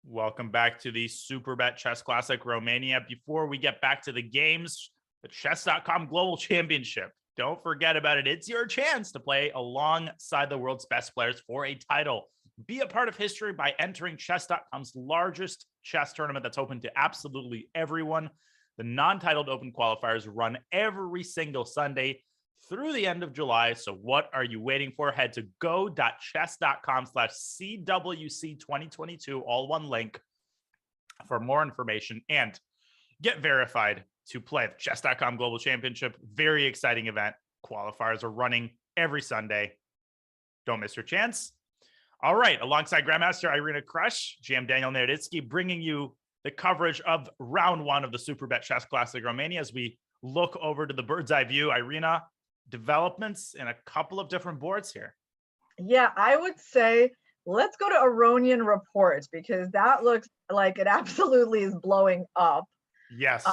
Welcome back to the Superbet Chess Classic Romania. Before we get back to the games, the Chess.com Global Championship. Don't forget about it. It's your chance to play alongside the world's best players for a title. Be a part of history by entering Chess.com's largest chess tournament that's open to absolutely everyone. The non-titled open qualifiers run every single Sunday through the end of July. So what are you waiting for? Head to go.chess.com/CWC2022, all one link, for more information and get verified to play the Chess.com Global Championship. Very exciting event. Qualifiers are running every Sunday. Don't miss your chance. All right. Alongside Grandmaster Irina Krush, GM Daniel Naroditsky, bringing you the coverage of round one of the Superbet Chess Classic Romania as we look over to the bird's eye view. Irina, developments in a couple of different boards here. Yeah, I would say let's go to Aronian reports because that looks like it absolutely is blowing up. Yes.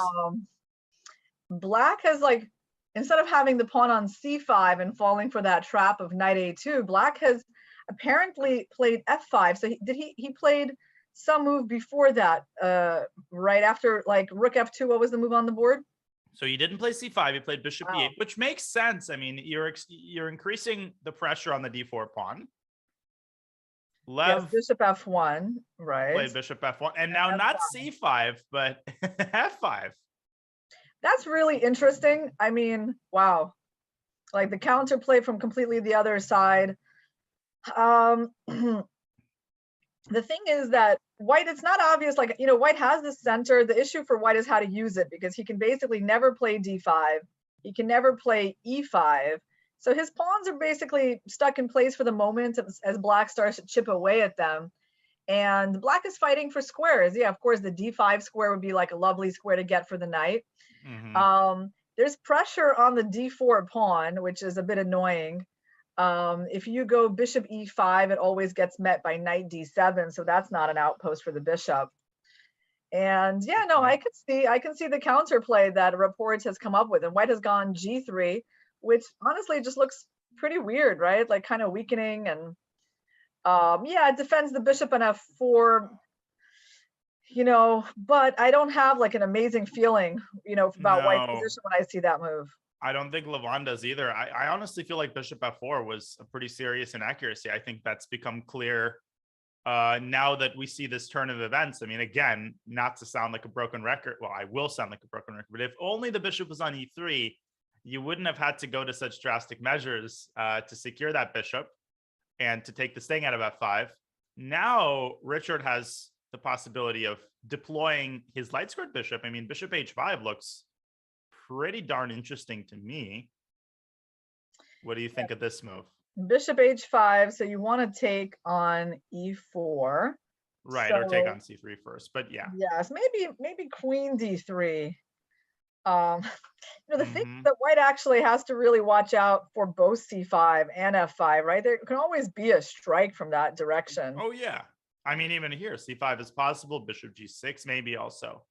Black has, like, instead of having the pawn on c5 and falling for that trap of knight a2, Black has apparently played f5. So he played some move before that, right after, like, rook f2. What was the move on the board? So he didn't play c5. He played bishop e8, which makes sense. I mean, you're increasing the pressure on the d4 pawn. Yes, bishop f1, right? Played bishop f1, and now F5. Not c5, but f5. That's really interesting. I mean, wow. Like the counterplay from completely the other side. The thing is that White, it's not obvious, like, you know, White has the center. The issue for White is how to use it because he can basically never play d5. He can never play e5. So his pawns are basically stuck in place for the moment as Black starts to chip away at them. And Black is fighting for squares. Yeah, of course, the d5 square would be like a lovely square to get for the knight. Mm-hmm. There's pressure on the d4 pawn, which is a bit annoying. If you go bishop e5, it always gets met by knight d7, so that's not an outpost for the bishop. And yeah, no, I can see the counterplay that Reports has come up with, and White has gone g3, which honestly just looks pretty weird, right? Like kind of weakening, and yeah, it defends the bishop on f4, you know, but I don't have like an amazing feeling, you know, about White's position when I see that move. I don't think Levon does either. I honestly feel like bishop f4 was a pretty serious inaccuracy. I think that's become clear now that we see this turn of events. I mean, again, not to sound like a broken record. Well, I will sound like a broken record, but if only the bishop was on e3, you wouldn't have had to go to such drastic measures to secure that bishop and to take the sting out of f5. Now, Richard has the possibility of deploying his light squared bishop. I mean, bishop h5 looks pretty darn interesting to me. What do you think of this move? Bishop h5, so you want to take on e4. Right, so, or take on c3 first, but yeah. Yes, maybe queen d3. You know, the thing that White actually has to really watch out for both c5 and f5, right? There can always be a strike from that direction. Oh yeah. I mean, even here, c5 is possible, bishop g6 maybe also.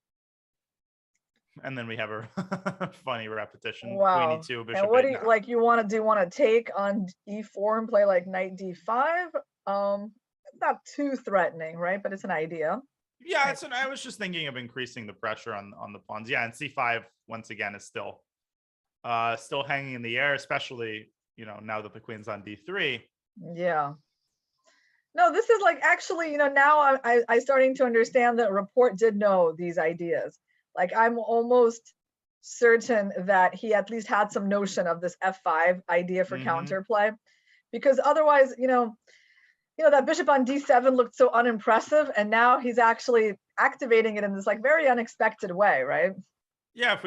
And then we have a funny repetition. Wow. Queen e2, bishop and what do you a9. like? You want to take on e4 and play like knight d5? It's not too threatening, right? But it's an idea. Yeah, I was just thinking of increasing the pressure on the pawns. Yeah, and c5 once again is still hanging in the air, especially, you know, now that the queen's on d3. Yeah. No, this is like actually, you know, now I starting to understand that Report did know these ideas. Like I'm almost certain that he at least had some notion of this f5 idea for counterplay, because otherwise, you know, that bishop on d7 looked so unimpressive, and now he's actually activating it in this like very unexpected way, right? Yeah, if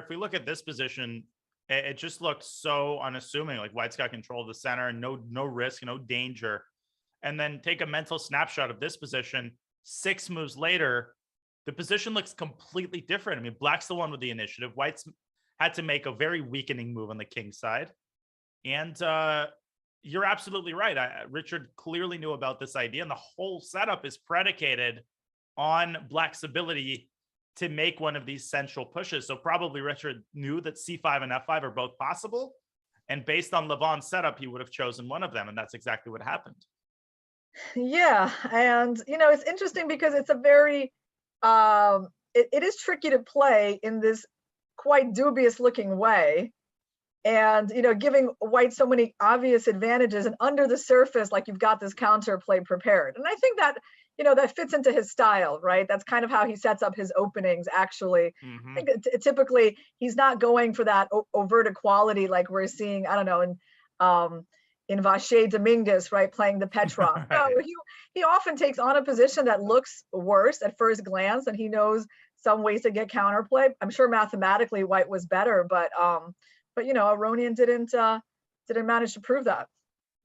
we look at this position, it just looks so unassuming. Like White's got control of the center, no risk, no danger. And then take a mental snapshot of this position. 6 moves later, the position looks completely different. I mean, Black's the one with the initiative. White's had to make a very weakening move on the king side. And you're absolutely right. Richard clearly knew about this idea, and the whole setup is predicated on Black's ability to make one of these central pushes. So probably Richard knew that c5 and f5 are both possible. And based on Levon's setup, he would have chosen one of them. And that's exactly what happened. Yeah, and it's interesting because it's a very it is tricky to play in this quite dubious looking way. And giving white so many obvious advantages, and under the surface, like you've got this counter play prepared. And I think that that fits into his style, right? That's kind of how he sets up his openings. Actually, I think typically he's not going for that overt equality like we're seeing. I don't know in Vache Dominguez, right, playing the Petrov. Right. No, he often takes on a position that looks worse at first glance, and he knows some ways to get counterplay. I'm sure mathematically white was better, but Aronian didn't manage to prove that.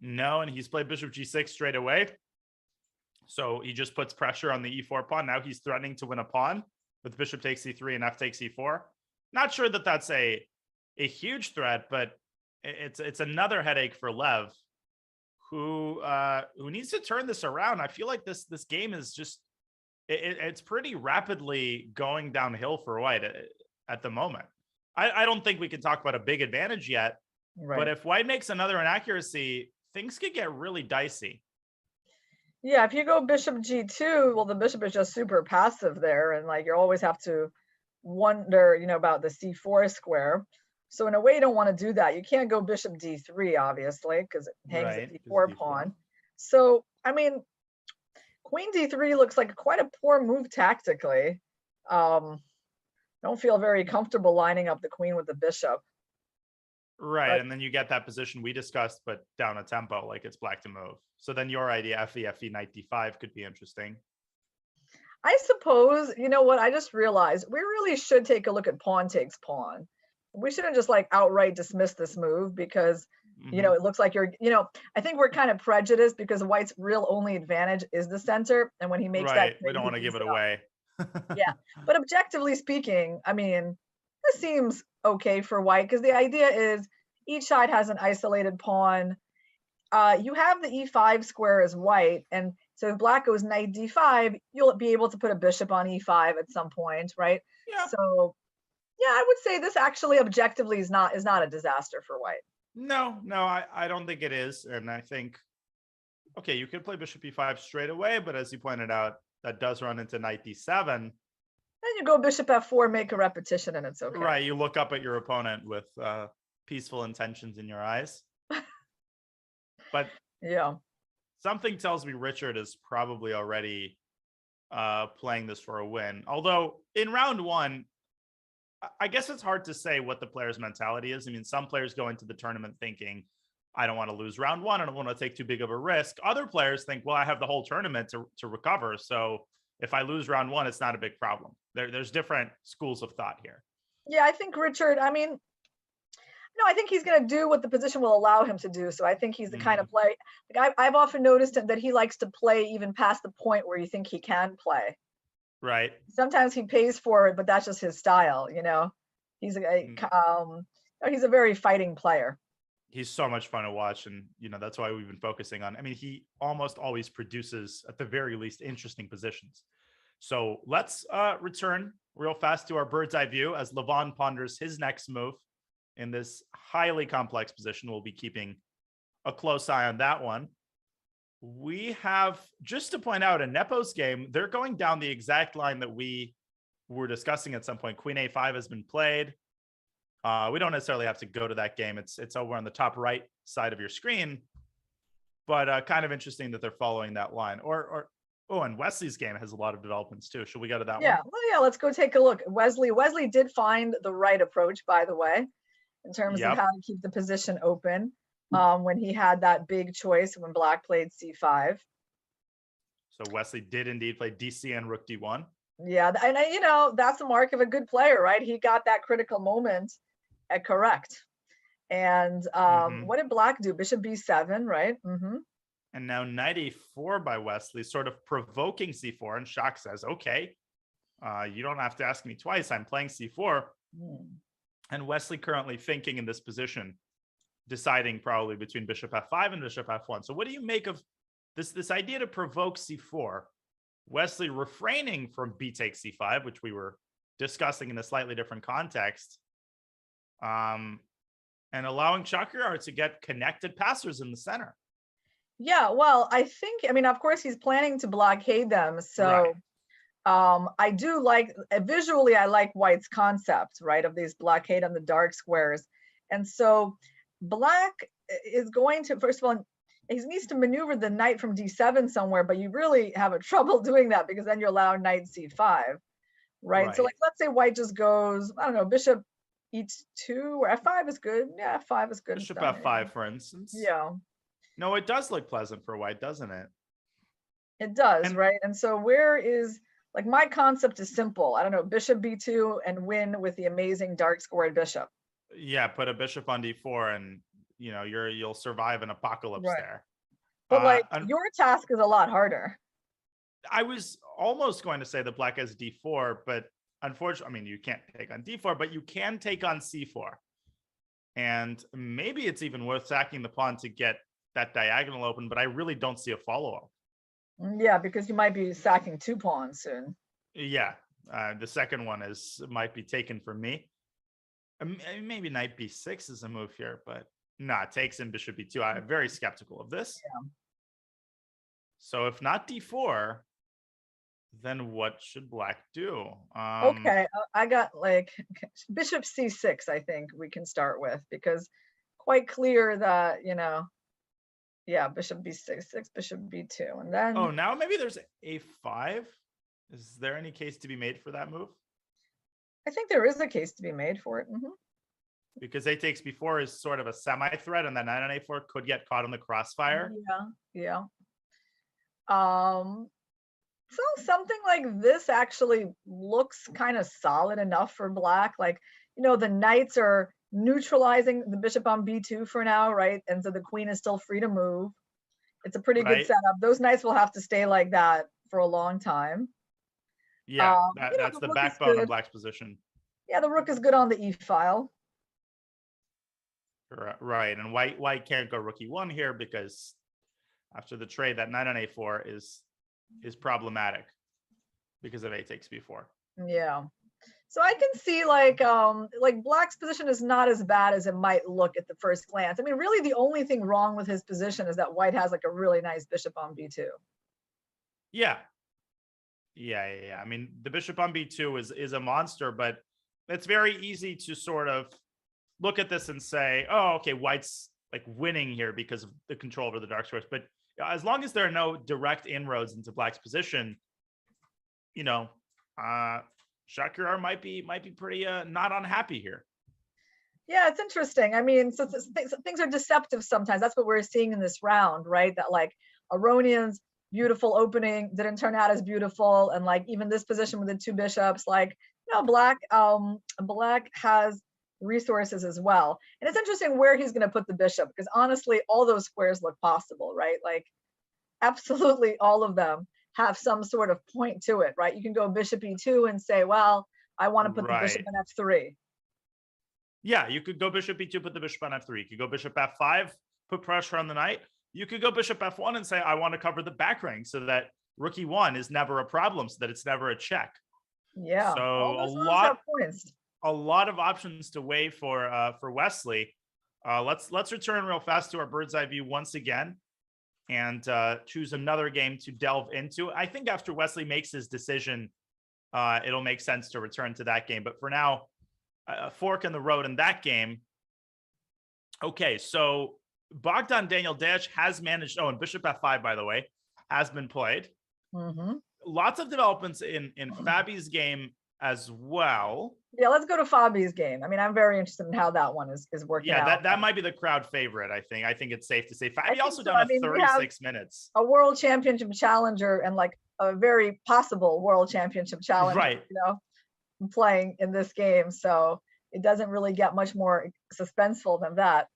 No, and he's played bishop g6 straight away. So he just puts pressure on the e4 pawn. Now he's threatening to win a pawn with bishop takes c3 and f takes e4. Not sure that that's a huge threat, but it's another headache for Lev, who needs to turn this around. I feel like this game is just it's pretty rapidly going downhill for white at the moment. I don't think we can talk about a big advantage yet, Right. but if white makes another inaccuracy, things could get really dicey. Yeah, if you go bishop g2, well, the bishop is just super passive there, and like you always have to wonder, about the c4 square. So in a way, you don't want to do that. You can't go bishop d3, obviously, because it hangs Right, the 'cause d4 pawn. So I mean, queen d3 looks like quite a poor move tactically. Don't feel very comfortable lining up the queen with the bishop. Right, But and then you get that position we discussed, but down a tempo, like it's black to move. So then your idea, fe, knight d5 could be interesting. I suppose, what I just realized, we really should take a look at pawn takes pawn. We shouldn't just like outright dismiss this move because, it looks like I think we're kind of prejudiced because white's real only advantage is the center. And when he makes Right, that, we don't want to give it away. Yeah, but objectively speaking, I mean, this seems okay for white because the idea is each side has an isolated pawn. You have the e5 square as white, and so if black goes knight d5, you'll be able to put a bishop on e5 at some point, right? Yeah. So yeah, I would say this actually objectively is not a disaster for white. No, I don't think it is. And I think, okay, you could play bishop e5 straight away, but as you pointed out, that does run into knight d7. Then you go bishop f4, make a repetition, and it's okay. Right, you look up at your opponent with peaceful intentions in your eyes. But yeah, something tells me Richard is probably already playing this for a win. Although in round one, I guess it's hard to say what the player's mentality is. I mean, some players go into the tournament thinking, I don't want to lose round one. I don't want to take too big of a risk. Other players think, well, I have the whole tournament to recover. So if I lose round one, it's not a big problem. There's different schools of thought here. Yeah, I think Richard, I mean, no, I think he's going to do what the position will allow him to do. So I think he's the kind of play. Like I've often noticed that he likes to play even past the point where you think he can play. Right. Sometimes he pays for it, but that's just his style. He's he's a very fighting player. He's so much fun to watch, and that's why we've been focusing on. I mean, he almost always produces, at the very least, interesting positions. So let's return real fast to our bird's eye view as Levon ponders his next move in this highly complex position. We'll be keeping a close eye on that one. We have, just to point out, in Nepo's game, they're going down the exact line that we were discussing at some point. Queen a5 has been played. We don't necessarily have to go to that game. It's over on the top right side of your screen, but kind of interesting that they're following that line. And Wesley's game has a lot of developments too. Should we go to that one? Well, yeah, let's go take a look. Wesley did find the right approach, by the way, in terms of how to keep the position open when he had that big choice when black played c5. So Wesley did indeed play DC and rook d1. Yeah, and that's the mark of a good player, right? He got that critical moment at correct. And what did black do? Bishop b7, right? And now knight a4 by Wesley, sort of provoking c4. And Shock says, okay, you don't have to ask me twice. I'm playing c4. And Wesley currently thinking in this position, deciding probably between bishop f5 and bishop f1. So what do you make of this idea to provoke c4? Wesley refraining from b takes c5, which we were discussing in a slightly different context, and allowing Chakriyar to get connected passers in the center. Yeah, well, I think, I mean, of course, he's planning to blockade them. So I do like, visually, I like White's concept, right, of these blockade on the dark squares. And so Black is going to, first of all, he needs to maneuver the knight from d7 somewhere, but you really have a trouble doing that because then you allow knight c5, right? So like, let's say White just goes, I don't know, bishop e2 or f5 is good. Yeah, f5 is good. Bishop f5, for instance. Yeah. No, it does look pleasant for White, doesn't it? It does, And- right? And so where is, like, my concept is simple. I don't know, bishop b2 and win with the amazing dark squared bishop. Yeah, put a bishop on d4 and you'll survive an apocalypse Right. there. But like and your task is a lot harder. I was almost going to say that Black has d4, but unfortunately, I mean, you can't take on d4, but you can take on c4. And maybe it's even worth sacking the pawn to get that diagonal open, but I really don't see a follow-up. Yeah, because you might be sacking 2 pawns soon. Yeah, the second one might be taken from me. Maybe knight b6 is a move here, but nah, it takes in bishop b2. I'm very skeptical of this. Yeah. So if not d4, then what should Black do? Okay, I got like bishop c6, I think we can start with, because quite clear that, yeah, bishop b6, bishop b2, and then... Oh, now maybe there's a5. Is there any case to be made for that move? I think there is a case to be made for it. Because a takes b4 is sort of a semi-threat, and then knight on a4 could get caught in the crossfire. Yeah. So something like this actually looks kind of solid enough for Black. Like, the knights are neutralizing the bishop on b2 for now, right? And so the queen is still free to move. It's a pretty good setup. Those knights will have to stay like that for a long time. Yeah, that's the backbone of Black's position. Yeah, the rook is good on the e file. Right, and White can't go rook e1 here because after the trade, that knight on a4 is problematic because of a takes b4. Yeah, so I can see like Black's position is not as bad as it might look at the first glance. I mean, really, the only thing wrong with his position is that White has like a really nice bishop on b2. Yeah. I mean, the bishop on b2 is a monster, but it's very easy to sort of look at this and say, oh, okay, White's like winning here because of the control over the dark squares. But as long as there are no direct inroads into Black's position, Shakurar might be pretty not unhappy here. Yeah, it's interesting. I mean, so things are deceptive sometimes. That's what we're seeing in this round, right? That like Aronian's beautiful opening didn't turn out as beautiful, and like even this position with the 2 bishops, like Black has resources as well. And it's interesting where he's going to put the bishop, because honestly, all those squares look possible, right? Like absolutely all of them have some sort of point to it, right? You can go bishop e2 and say, well, I want to put the bishop in f3. Yeah, you could go bishop e2, put the bishop on f3. You could go bishop f5, put pressure on the knight. You could go bishop f1 and say, I want to cover the back rank so that rook e1 is never a problem, so that it's never a check. Yeah. So a lot of options to weigh for Wesley. Let's return real fast to our bird's eye view once again and choose another game to delve into. I think after Wesley makes his decision, it'll make sense to return to that game. But for now, a fork in the road in that game. Okay, so Bogdan Daniel Desh has managed. Oh, and bishop f5, by the way, has been played. Lots of developments in Fabi's game as well. Yeah, let's go to Fabi's game. I mean, I'm very interested in how that one is working out. Yeah, that might be the crowd favorite, I think. I think it's safe to say. Fabi also done 36 minutes. A world championship challenger and like a very possible world championship challenger, right, playing in this game. So it doesn't really get much more suspenseful than that.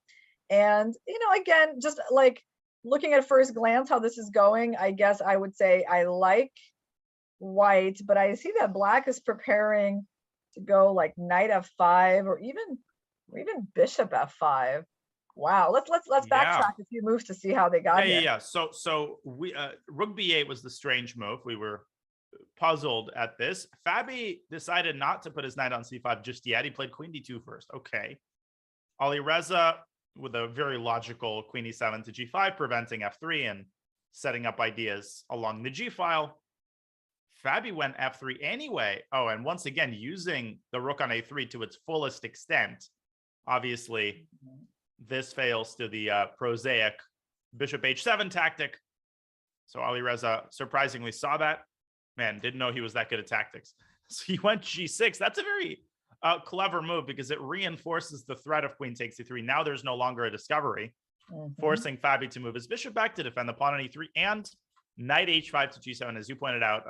And, again, just like looking at first glance how this is going, I guess I would say I like White, but I see that Black is preparing to go like knight f5 or even bishop f5. Wow, let's backtrack a few moves to see how they got here. Yeah. So we rook b8 was the strange move. We were puzzled at this. Fabi decided not to put his knight on c5 just yet. He played queen d2 first. Okay. Alireza with a very logical queen e7 to g5, preventing f3 and setting up ideas along the g file. Fabi went f3 anyway. Oh, and once again, using the rook on a3 to its fullest extent. Obviously, this fails to the prosaic bishop h7 tactic. So Alireza surprisingly saw that. Man, didn't know he was that good at tactics. So he went g6. That's a very clever move because it reinforces the threat of queen takes e3. Now there's no longer a discovery, forcing Fabi to move his bishop back to defend the pawn on e3 and knight h5 to g7, as you pointed out,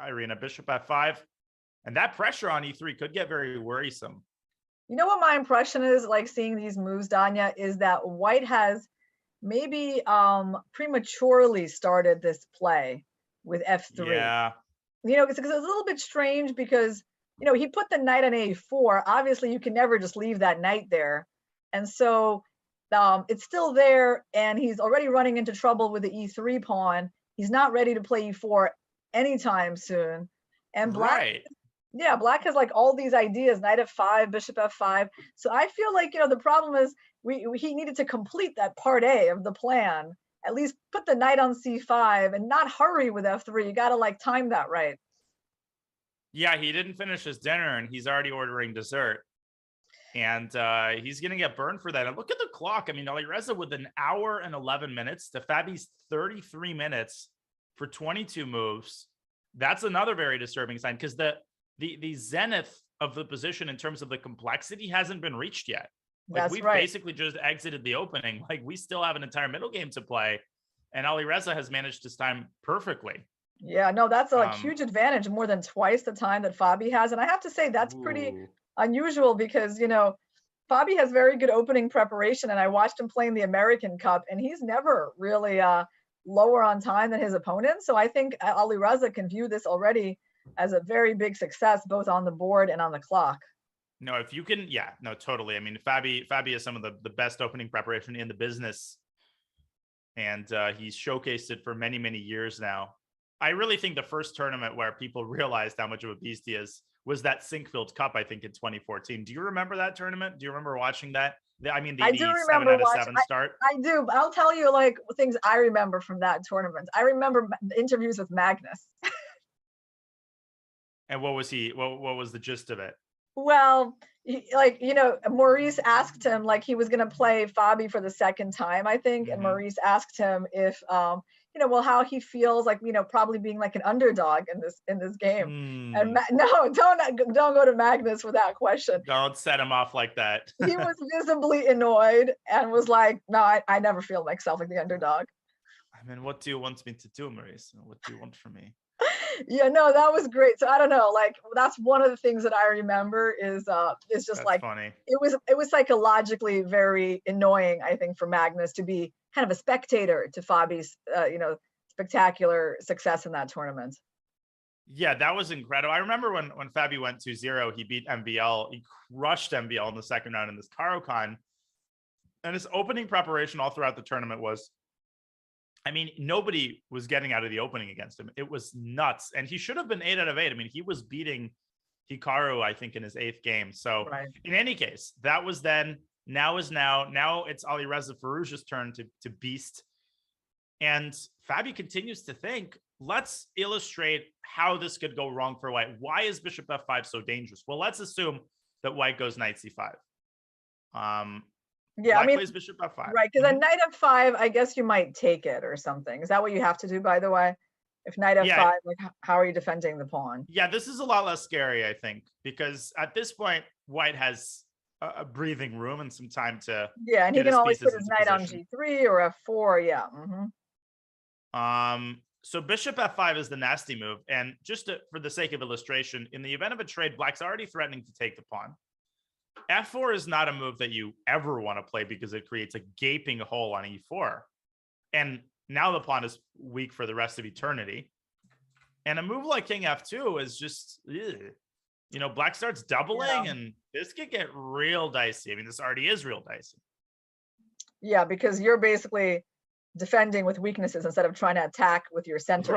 Irina, bishop f5. And that pressure on e3 could get very worrisome. You know what my impression is, like seeing these moves, Danya, is that White has maybe prematurely started this play with f3. Yeah. You know, it's a little bit strange because, you know, he put the knight on a4. Obviously, you can never just leave that knight there. And so it's still there, and he's already running into trouble with the e3 pawn. He's not ready to play e4 anytime soon. And Black, right. Yeah, Black has like all these ideas, knight f5, bishop f5. So I feel like, you know, the problem is he needed to complete that part A of the plan. At least put the knight on c5 and not hurry with f3. You got to like time that right. Yeah, he didn't finish his dinner and he's already ordering dessert. And he's going to get burned for that. And look at the clock. I mean, Alireza with an hour and 11 minutes to Fabi's 33 minutes for 22 moves. That's another very disturbing sign because the zenith of the position in terms of the complexity hasn't been reached yet. Like we've basically just exited the opening. Like we still have an entire middle game to play. And Alireza has managed his time perfectly. Yeah, no, that's a huge advantage, more than twice the time that Fabi has. And I have to say that's pretty unusual because, you know, Fabi has very good opening preparation. And I watched him play in the American Cup and he's never really lower on time than his opponent. So I think Alireza can view this already as a very big success, both on the board and on the clock. No, if you can, yeah, no, totally. I mean, Fabi is some of the best opening preparation in the business. And he's showcased it for many, many years now. I really think the first tournament where people realized how much of a beast he is was that Sinkfield Cup, I think, in 2014. Do you remember that tournament? Do you remember watching that? I mean, the 7 out of 7 start. I do. I'll tell you like things I remember from that tournament. I remember interviews with Magnus. And what was the gist of it? Well, like, you know, Maurice asked him, like, he was going to play Fabi for the second time, I think. And Maurice asked him if, you know, well, how he feels like, you know, probably being like an underdog in this game. And no, don't go to Magnus with that question. Don't set him off like that. He was visibly annoyed and was like, no, I never feel myself like the underdog. I mean, what do you want me to do, Maurice? What do you want from me? Yeah, no, that was great. So I don't know, like that's one of the things that I remember is just that's like funny. It was psychologically very annoying, I think, for Magnus to be kind of a spectator to Fabi's you know, spectacular success in that tournament. Yeah, that was incredible. I remember when Fabi went 2-0, he beat MBL. He crushed MBL in the second round in this Caro-Kann. And his opening preparation all throughout the tournament was, I mean, nobody was getting out of the opening against him. It was nuts. And he should have been 8 out of 8. I mean, he was beating Hikaru, I think, in his 8th game. So in any case, that was then. Now is now. Now it's Alireza Firouzja's turn to beast. And Fabi continues to think, let's illustrate how this could go wrong for White. Why is bishop f5 so dangerous? Well, let's assume that White goes knight c5. Yeah, Black I mean, plays bishop f5. Right, because a knight f5, I guess you might take it or something. Is that what you have to do, by the way? If knight f5, like how are you defending the pawn? Yeah, this is a lot less scary, I think, because at this point, White has a breathing room and some time to. Yeah, and he can always put his knight on g3 or f4. Yeah. So bishop f5 is the nasty move, and just for the sake of illustration, in the event of a trade, Black's already threatening to take the pawn. F4 is not a move that you ever want to play because it creates a gaping hole on e4. And now the pawn is weak for the rest of eternity. And a move like king f2 is just, you know, Black starts doubling and this could get real dicey. I mean, this already is real dicey. Yeah, because you're basically defending with weaknesses instead of trying to attack with your center.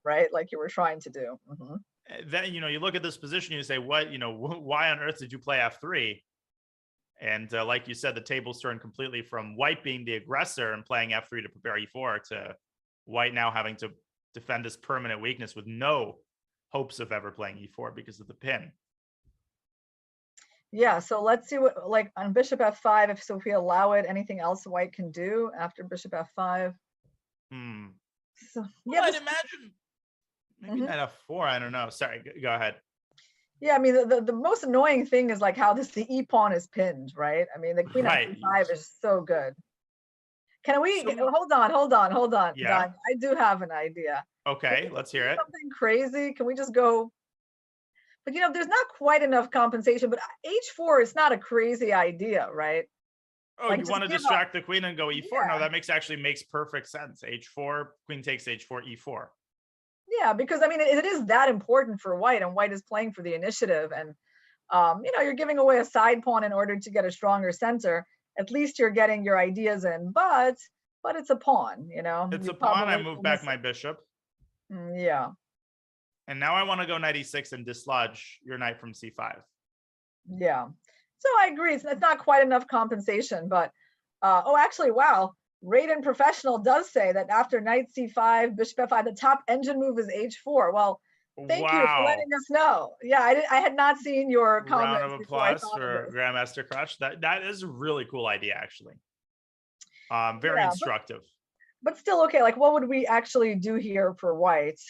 Right? Like you were trying to do. Then, you know, you look at this position, you say, what, you know, why on earth did you play f3? And like you said, the tables turned completely from white being the aggressor and playing f3 to prepare e4 to white now having to defend this permanent weakness with no hopes of ever playing e4 because of the pin. Yeah, so let's see what, like on bishop f5, if we allow it, anything else white can do after bishop f5. So, yeah, I'd imagine maybe knight f4. I don't know. Sorry, go ahead. Yeah, I mean, the most annoying thing is like how the e pawn is pinned, right? I mean, the queen on c5 is so good. Can we hold on, Yeah. Don, I do have an idea. Okay, let's hear it. Something crazy. Can we just go? But there's not quite enough compensation, but h4 is not a crazy idea, right? Oh, Like, you just want to give distract the queen and go e4? Yeah. No, that actually makes perfect sense. h4, queen takes h4, e4. Yeah, because I mean, it is that important for white, and white is playing for the initiative, and you're giving away a side pawn in order to get a stronger center. At least you're getting your ideas in, but it's a pawn, It's a pawn. I move back my bishop. Yeah. And now I want to go knight e6 and dislodge your knight from c5. Yeah. So I agree. It's not quite enough compensation, but actually, wow. Raiden Professional does say that after knight c5, bishop f5, the top engine move is h4. Well, thank you for letting us know. Yeah, I had not seen your comments. Round of applause for Grandmaster Crush. That is a really cool idea, actually. Very instructive. But still, okay, like what would we actually do here for white?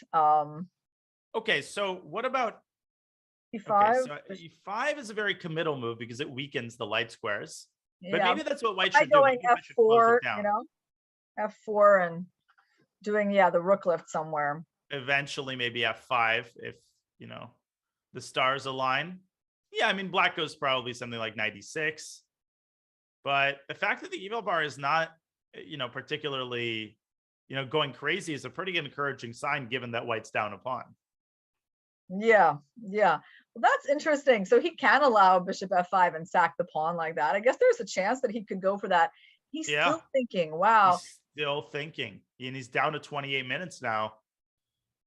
Okay, so what about e5? Okay, so e5 is a very committal move because it weakens the light squares. But Yeah. maybe that's what white should do. Going f4, f4 and doing the rook lift somewhere. Eventually, maybe f5 if the stars align. Yeah, I mean black goes probably something like knight e6. But the fact that the evil bar is not, particularly, going crazy is a pretty encouraging sign given that white's down a pawn. Yeah. Well, that's interesting. So he can allow bishop f5 and sack the pawn like that. I guess there's a chance that he could go for that. He's still thinking, wow. He's still thinking. And he's down to 28 minutes now.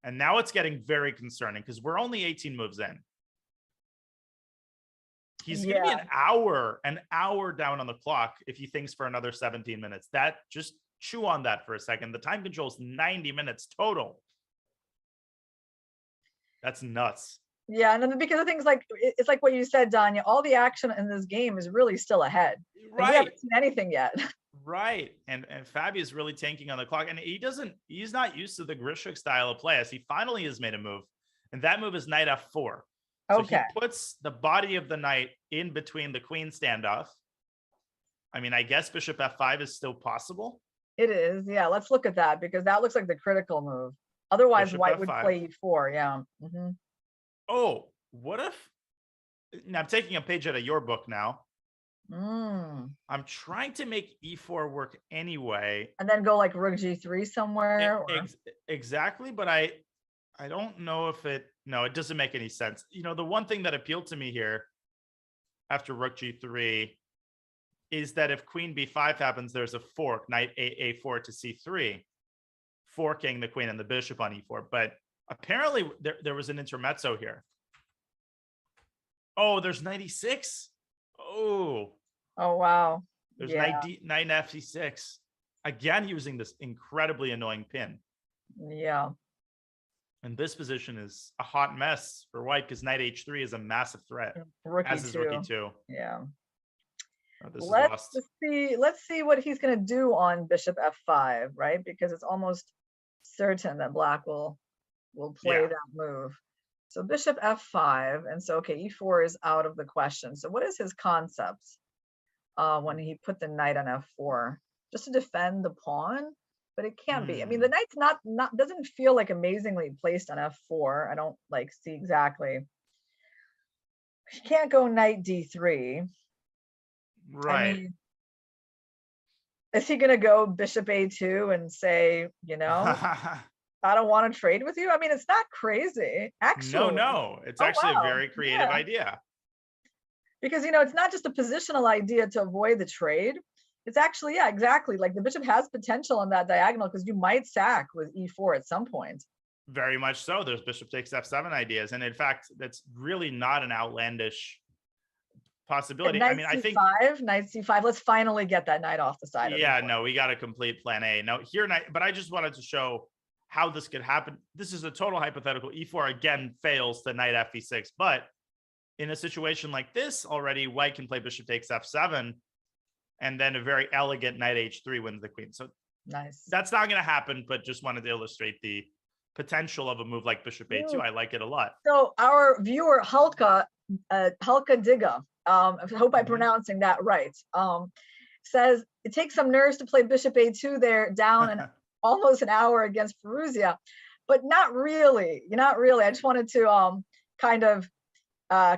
And now it's getting very concerning because we're only 18 moves in. He's going to be an hour down on the clock if he thinks for another 17 minutes. That, just chew on that for a second. The time control is 90 minutes total. That's nuts. Yeah, and then because of things like, it's like what you said, Danya, all the action in this game is really still ahead. Right. We haven't seen anything yet. Right. And Fabi is really tanking on the clock. And he's not used to the Grishuk style of play as he finally has made a move. And that move is knight f4. So he puts the body of the knight in between the queen standoff. I mean, I guess bishop f5 is still possible. It is. Yeah, let's look at that because that looks like the critical move. Otherwise, bishop white f5 would play e4. Yeah. Oh, what if? Now I'm taking a page out of your book now. I'm trying to make e4 work anyway. And then go like rook g3 somewhere. Exactly, but I don't know if it doesn't make any sense. The one thing that appealed to me here after rook g3 is that if queen b5 happens, there's a fork, knight a4 to c3, forking the queen and the bishop on e4. But apparently there was an intermezzo here. Oh, there's knight e6. Oh wow. There's knight f6. Again, using this incredibly annoying pin. Yeah. And this position is a hot mess for white because knight h3 is a massive threat. As is rookie 2. Yeah. Oh, let's see what he's going to do on bishop f5, right? Because it's almost certain that black will play that move. So bishop f5, and so e4 is out of the question. So what is his concept when he put the knight on f4? Just to defend the pawn? But it can't be. I mean, the knight's not doesn't feel like amazingly placed on f4. I don't see exactly. He can't go knight d3. Right. I mean, is he gonna go bishop a2 and say, I don't want to trade with you? I mean, it's not crazy. Actually, no, it's actually a very creative idea. Because it's not just a positional idea to avoid the trade. It's actually, exactly. Like the bishop has potential on that diagonal because you might sack with e4 at some point. Very much so. There's bishop takes f7 ideas. And in fact, that's really not an outlandish possibility. Knight I mean, I think Knight C5. Let's finally get that knight off the side. Yeah, no, we got a complete plan A. No, here, but I just wanted to show how this could happen. This is a total hypothetical. E4 again fails to knight fe6, but in a situation like this already, white can play bishop takes f7, and then a very elegant knight h3 wins the queen. So nice. That's not going to happen, but just wanted to illustrate the potential of a move like bishop a2. I like it a lot. So our viewer Halka Diga, I hope I'm pronouncing that right, says it takes some nerves to play bishop a2 there down and almost an hour against Firouzja, but not really. Not really. I just wanted to kind of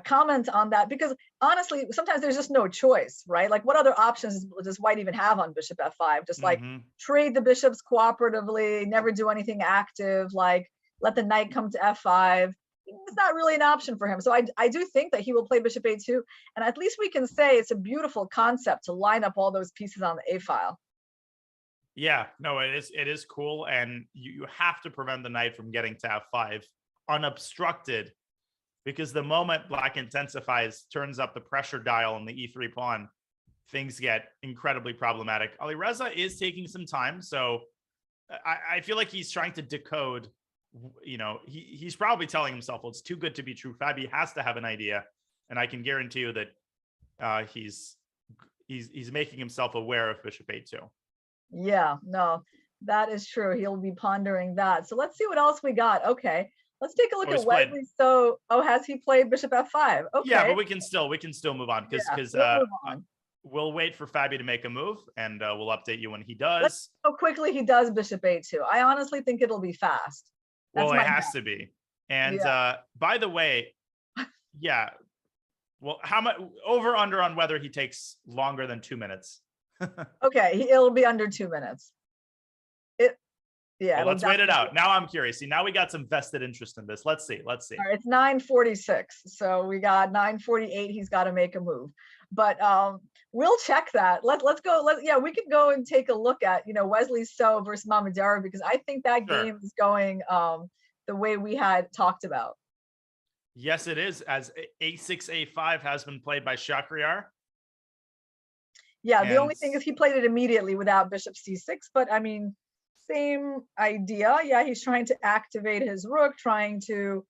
comment on that, because honestly, sometimes there's just no choice, right? Like, what other options does white even have on bishop f5? Just like trade the bishops cooperatively, never do anything active, like let the knight come to f5. It's not really an option for him. So I do think that he will play bishop a2, and at least we can say it's a beautiful concept to line up all those pieces on the a file. Yeah, no, it is cool, and you have to prevent the knight from getting to f5 unobstructed, because the moment black intensifies, turns up the pressure dial on the e3 pawn, things get incredibly problematic. Alireza is taking some time, so I feel like he's trying to decode. You know, he's probably telling himself, well, it's too good to be true. Fabi has to have an idea, and I can guarantee you that he's making himself aware of bishop a2. Yeah, no, that is true. He'll be pondering that. So let's see what else we got. Okay, let's take a look at Wesley. So, has he played bishop f5? Okay. Yeah, but we can still move on, because we'll wait for Fabi to make a move, and we'll update you when he does. Let's see how quickly he does bishop a2. I honestly think it'll be fast. Well, it has to be. And by the way, yeah. Well, how much over under on whether he takes longer than 2 minutes? Okay, it'll be under 2 minutes. Well, let's wait it out. Now I'm curious. See, now we got some vested interest in this. Let's see. All right, it's 9:46. So we got 9:48. He's got to make a move. But we'll check that. Let's go. We could go and take a look at, Wesley So versus Mamadou, because I think that game is going the way we had talked about. Yes, it is, as a6 a5 has been played by Shakhriyar. Yeah, the only thing is he played it immediately without bishop c6, but I mean, same idea. Yeah, he's trying to activate his rook, trying to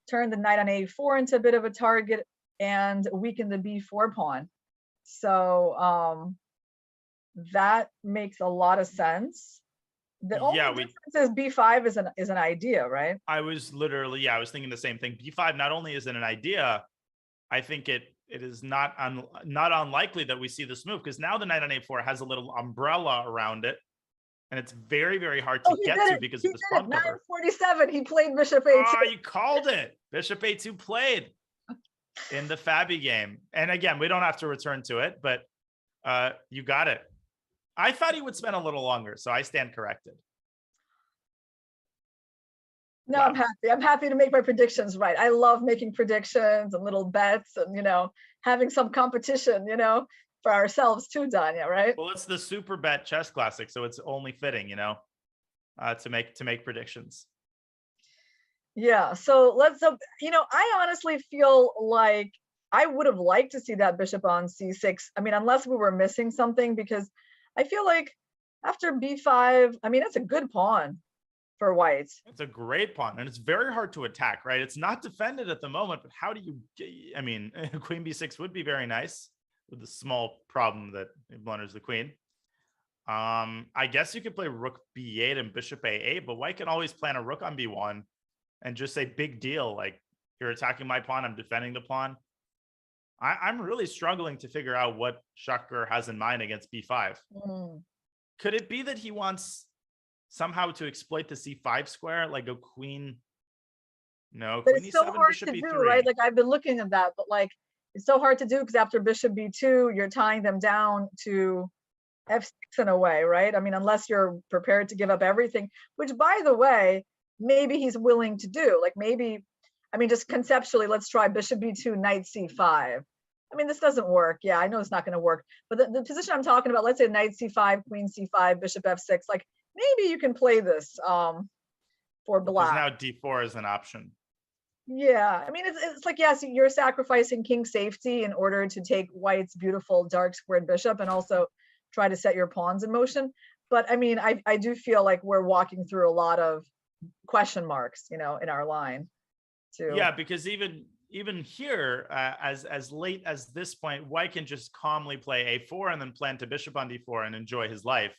turn the knight on a4 into a bit of a target and weaken the b4 pawn. So that makes a lot of sense. The only difference is b5 is an idea, right? I was thinking the same thing. b5 not only is it an idea, I think it is not unlikely that we see this move, because now the knight on a4 has a little umbrella around it, and it's very, very hard to get to because of this pawn cover. 9:47. He played bishop a2. Oh, you called it. Bishop a2 played in the Fabi game, and again, we don't have to return to it, but you got it. I thought he would spend a little longer, so I stand corrected. No, wow. I'm happy. I'm happy to make my predictions right. I love making predictions and little bets and, having some competition, for ourselves too, Danya, right? Well, it's the Superbet Chess Classic, so it's only fitting, to make predictions. Yeah, so let's, I honestly feel like I would have liked to see that bishop on c6. I mean, unless we were missing something, because I feel like after b5, I mean, it's a good pawn for white. It's a great pawn, and it's very hard to attack, right? It's not defended at the moment, but how do you, I mean, queen b6 would be very nice, with the small problem that it blunders the queen. I guess you could play rook b8 and bishop a8, but white can always plan a rook on b1 and just say, big deal, like, you're attacking my pawn, I'm defending the pawn. I'm really struggling to figure out what Shakhriyar has in mind against b5. Could it be that he wants somehow to exploit the c5 square, like a queen? No, but queen it's so e7, hard bishop to e3. do, right? Like, I've been looking at that, but like, it's so hard to do, because after bishop b2, you're tying them down to f6 in a way, right? I mean, unless you're prepared to give up everything, which, by the way, maybe he's willing to do. Like, maybe, I mean, just conceptually, let's try bishop b2, knight c5. I mean, this doesn't work. Yeah, I know it's not going to work. But the position I'm talking about, let's say knight c5, queen c5, bishop f6, like, maybe you can play this for black. Because now d4 is an option. Yeah, I mean, it's like, yes, you're sacrificing king safety in order to take white's beautiful dark squared bishop and also try to set your pawns in motion. But I mean, I do feel like we're walking through a lot of question marks, in our line too. Yeah, because even here, as late as this point, white can just calmly play a4 and then plant a bishop on d4 and enjoy his life.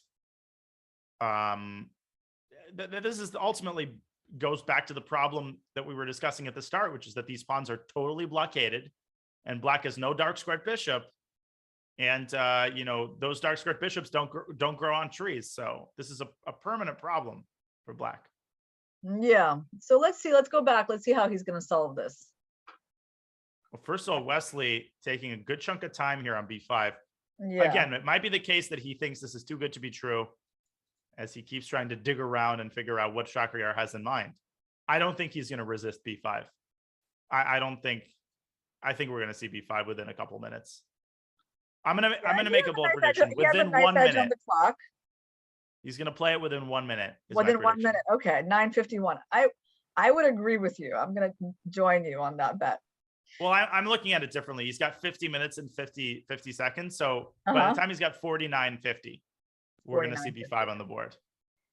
This is ultimately goes back to the problem that we were discussing at the start, which is that these pawns are totally blockaded and black has no dark squared bishop. And, those dark squared bishops don't grow on trees. So this is a permanent problem for black. Yeah. So let's go back. Let's see how he's going to solve this. Well, first of all, Wesley taking a good chunk of time here on b5. Yeah. Again, it might be the case that he thinks this is too good to be true as he keeps trying to dig around and figure out what Shakhriyar has in mind. I don't think he's going to resist b5. I think we're going to see b5 within a couple minutes. I'm gonna make a bold prediction within 1 minute. On the clock. He's gonna play it within 1 minute. Within 1 minute. Okay, 9:51. I would agree with you. I'm gonna join you on that bet. Well, I'm looking at it differently. He's got 50 minutes and 50 seconds. So by the time he's got 49:50, we're gonna see b5 on the board.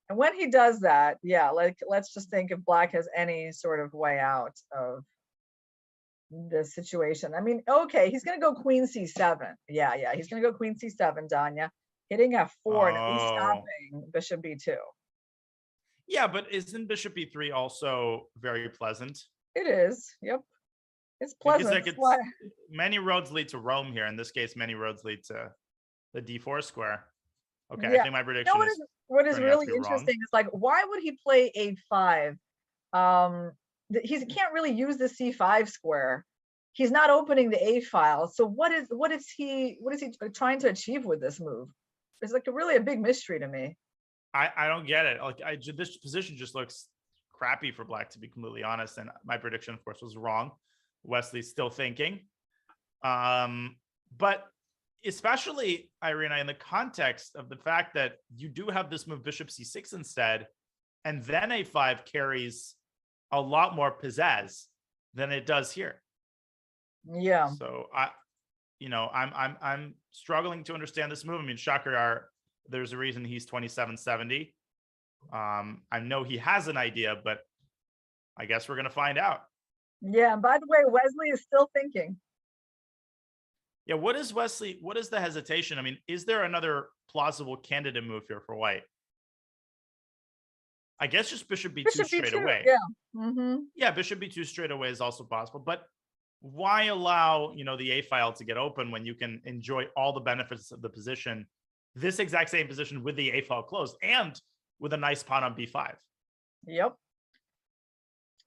And when he does that, yeah, let's just think if black has any sort of way out of the situation. I mean, okay, he's gonna go queen c7. Yeah, he's gonna go queen c7, Danya, hitting f4 and at least stopping bishop b2. Yeah, but isn't bishop b3 also very pleasant? It is. Yep, it's pleasant. Many roads lead to Rome here. In this case, many roads lead to the d4 square. Okay, yeah. I think my prediction what is really interesting is like, why would he play a5? He can't really use the c5 square. He's not opening the a file. So what is he trying to achieve with this move? It's like really a big mystery to me. I don't get it. Like this position just looks crappy for black, to be completely honest. And my prediction, of course, was wrong. Wesley's still thinking. But especially, Irina, in the context of the fact that you do have this move bishop c6 instead, and then a5 carries a lot more pizzazz than it does here. Yeah. So I'm struggling to understand this move. I mean, Shakhriyar, there's a reason he's 2770. I know he has an idea, but I guess we're gonna find out. Yeah. And by the way, Wesley is still thinking. Yeah. What is the hesitation? I mean, is there another plausible candidate move here for white? I guess just bishop b2 straight away. Yeah. Yeah, bishop b2 straight away is also possible. But why allow the a file to get open when you can enjoy all the benefits of the position, this exact same position with the a file closed and with a nice pawn on b5? Yep.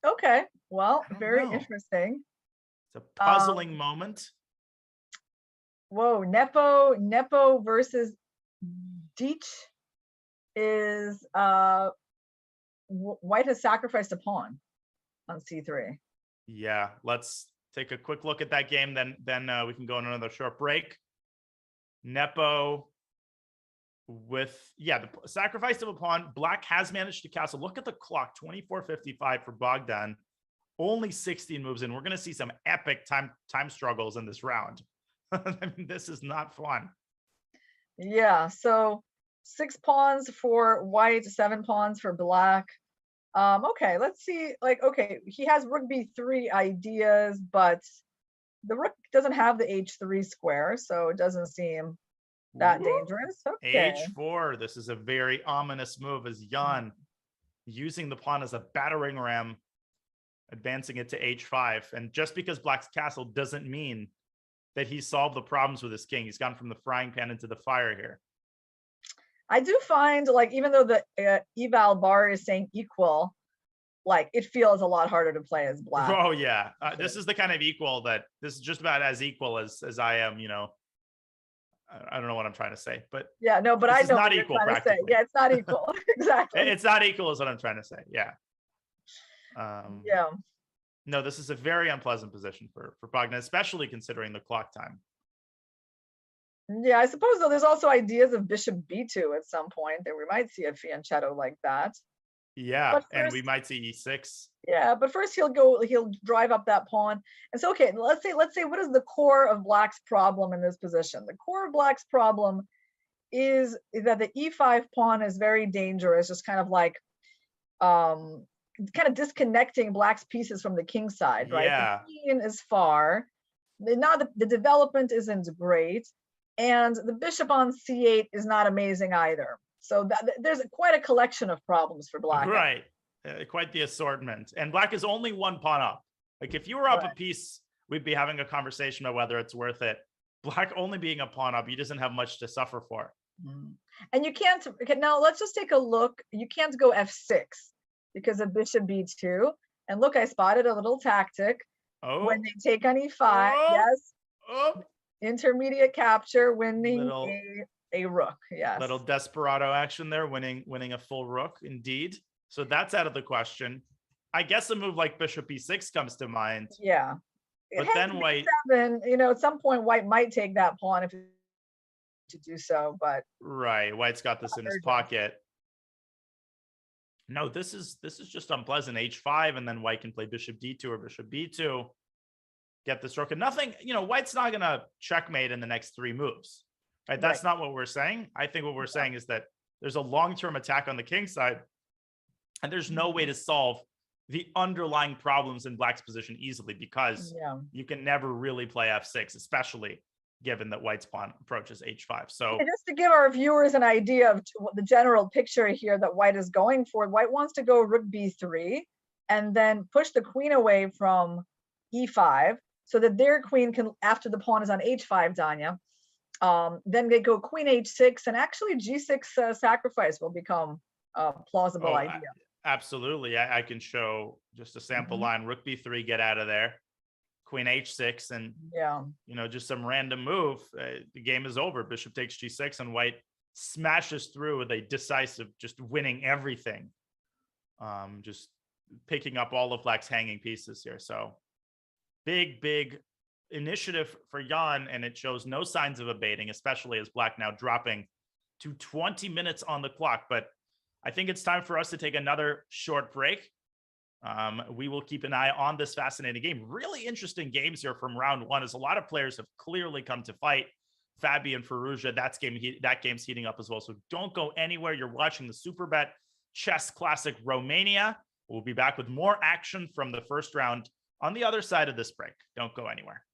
Okay. Well, very interesting. It's a puzzling moment. Whoa, Nepo versus Deitch is white has sacrificed a pawn on c3. Yeah, let's take a quick look at that game. Then we can go on another short break. Nepo with the sacrifice of a pawn. Black has managed to castle. Look at the clock, 24:55 for Bogdan. Only 16 moves in. We're going to see some epic time struggles in this round. I mean, this is not fun. Yeah, so 6 pawns for white, 7 pawns for black. Okay, let's see. Okay, he has rook b3 ideas, but the rook doesn't have the h3 square, so it doesn't seem that dangerous. Okay. h4. This is a very ominous move as Jan using the pawn as a battering ram, advancing it to h5. And just because black's castle doesn't mean that he solved the problems with his king. He's gone from the frying pan into the fire here. I do find, even though the eval bar is saying equal, it feels a lot harder to play as black. Oh yeah, this is the kind of equal that this is just about as equal as I am. I don't know what I'm trying to say, but yeah, no, but I know not what equal. You're trying to say. Yeah, it's not equal. Exactly. It's not equal is what I'm trying to say. Yeah. Yeah. No, this is a very unpleasant position for Bogdan, especially considering the clock time. Yeah, I suppose though there's also ideas of bishop b2 at some point that we might see a fianchetto like that. Yeah, But and first, we might see e6. yeah, but first he'll drive up that pawn. And so, okay, let's say what is the core of Black's problem in this position? The core of Black's problem is that the e5 pawn is very dangerous, just kind of like kind of disconnecting Black's pieces from the king side, right? Yeah. The queen is far. Now the development isn't great, and the bishop on c8 is not amazing either. So there's quite a collection of problems for Black. Right. Quite the assortment. And Black is only one pawn up. Like if you were up a piece, we'd be having a conversation about whether it's worth it. Black only being a pawn up, he doesn't have much to suffer for. And you can't, okay, now let's just take a look. You can't go f6 because of bishop b2. And look, I spotted a little tactic. Oh. When they take on e5, yes. Oh. Intermediate capture, winning Little, a rook. Yes. Little desperado action there, winning a full rook, indeed. So that's out of the question. I guess a move like bishop e6 comes to mind. Yeah. But then white, at some point white might take that pawn if to do so, but right, white's got this in his pocket. No, this is just unpleasant. h5, and then white can play bishop d2 or bishop b2, get this rook. And nothing, white's not gonna checkmate in the next 3 moves. Right? That's not what we're saying. I think what we're saying is that there's a long-term attack on the king side, and there's no way to solve the underlying problems in Black's position easily, because you can never really play f6, especially given that white's pawn approaches h5. So just to give our viewers an idea of the general picture here that white is going for, white wants to go rook b3 and then push the queen away from e5 so that their queen can, after the pawn is on h5, Danya, then they go queen h6, and actually g6 sacrifice will become a plausible idea. Absolutely. I can show just a sample line. Rook b3, get out of there. Queen h6, and just some random move. The game is over. Bishop takes g6, and white smashes through with a decisive, just winning everything. Just picking up all of Black's hanging pieces here. So big initiative for Jan, and it shows no signs of abating, especially as Black now dropping to 20 minutes on the clock. But I think it's time for us to take another short break. We will keep an eye on this fascinating game. Really interesting games here from round 1, as a lot of players have clearly come to fight. Fabiano Caruana, that game's heating up as well. So don't go anywhere. You're watching the Superbet Chess Classic Romania. We'll be back with more action from the first round on the other side of this break. Don't go anywhere.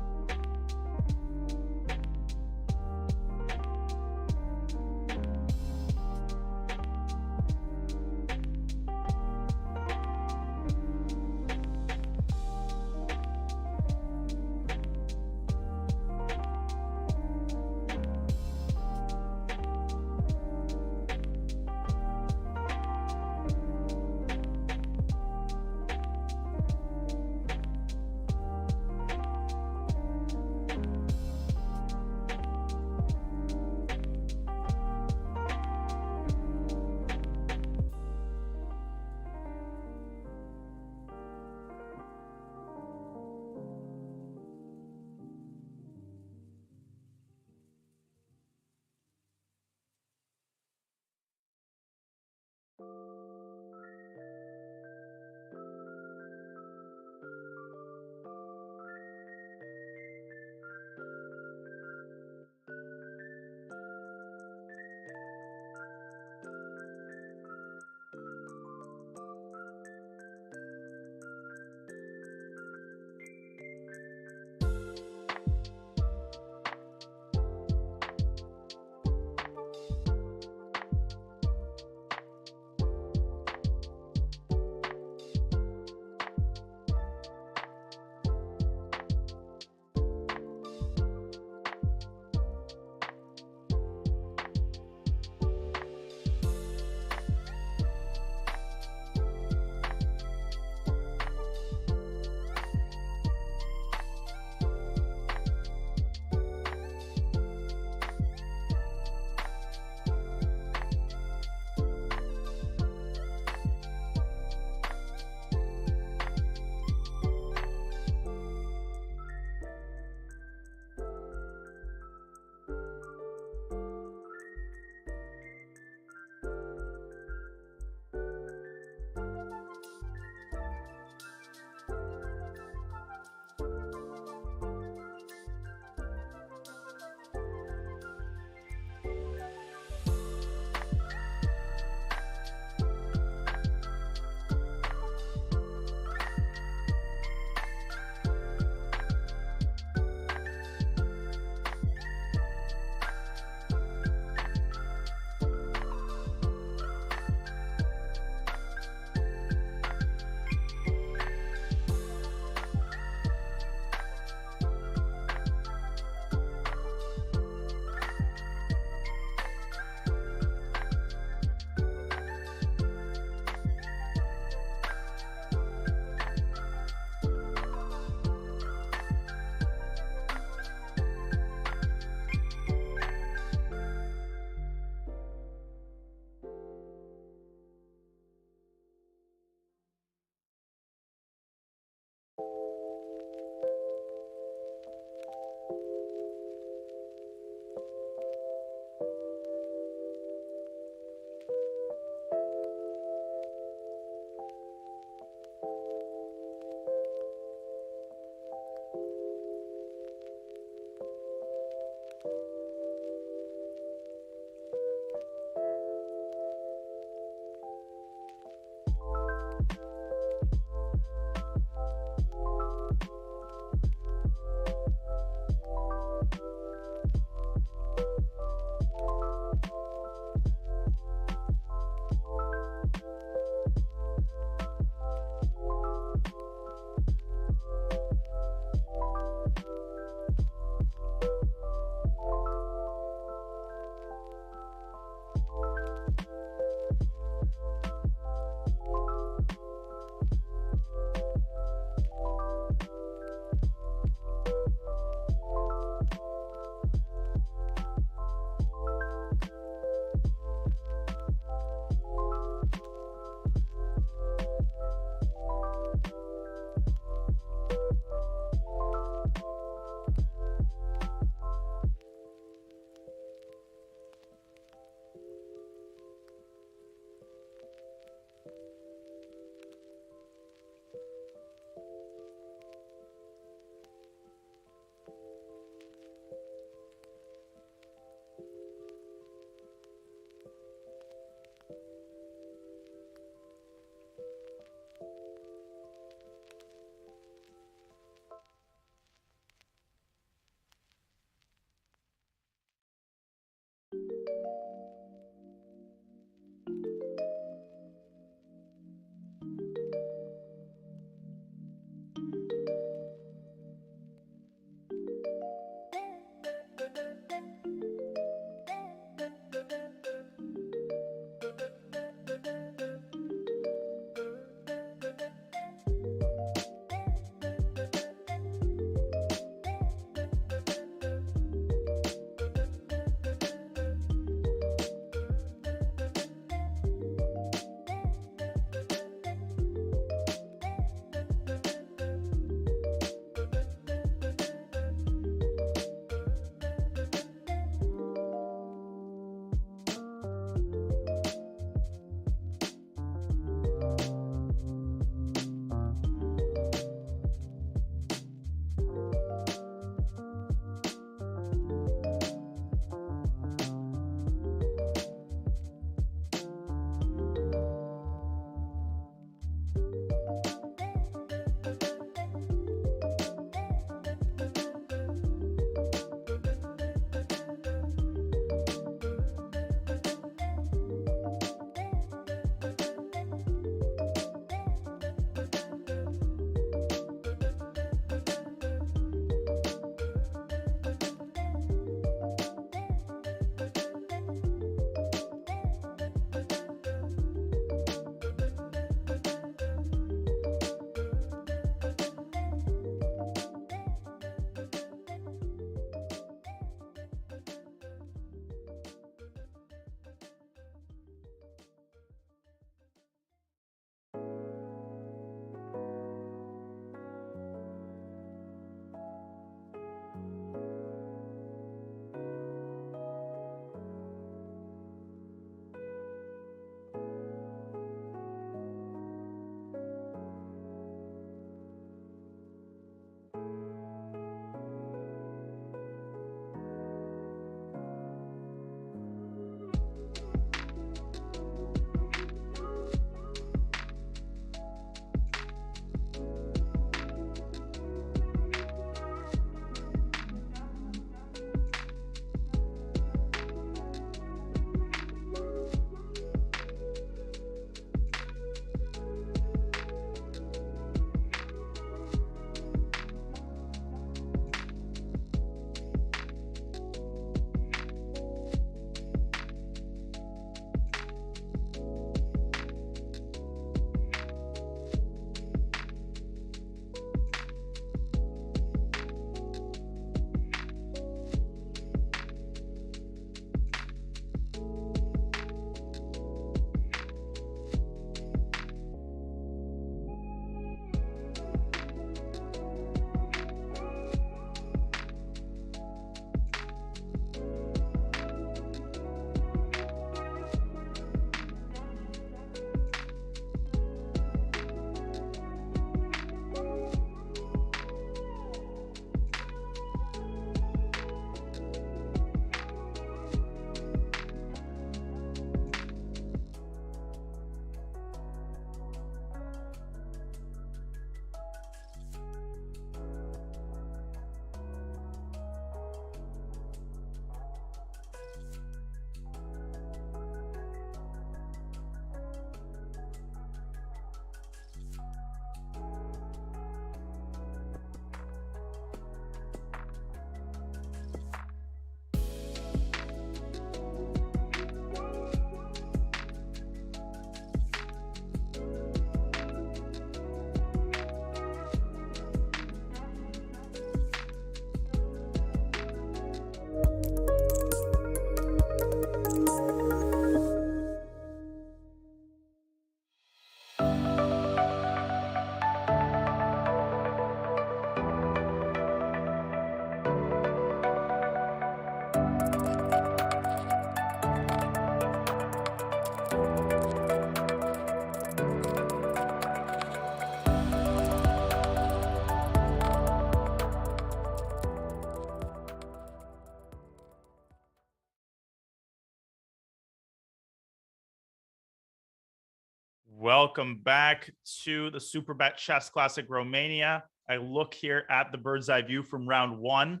Welcome back to the Superbet Chess Classic Romania. I look here at the bird's eye view from round one.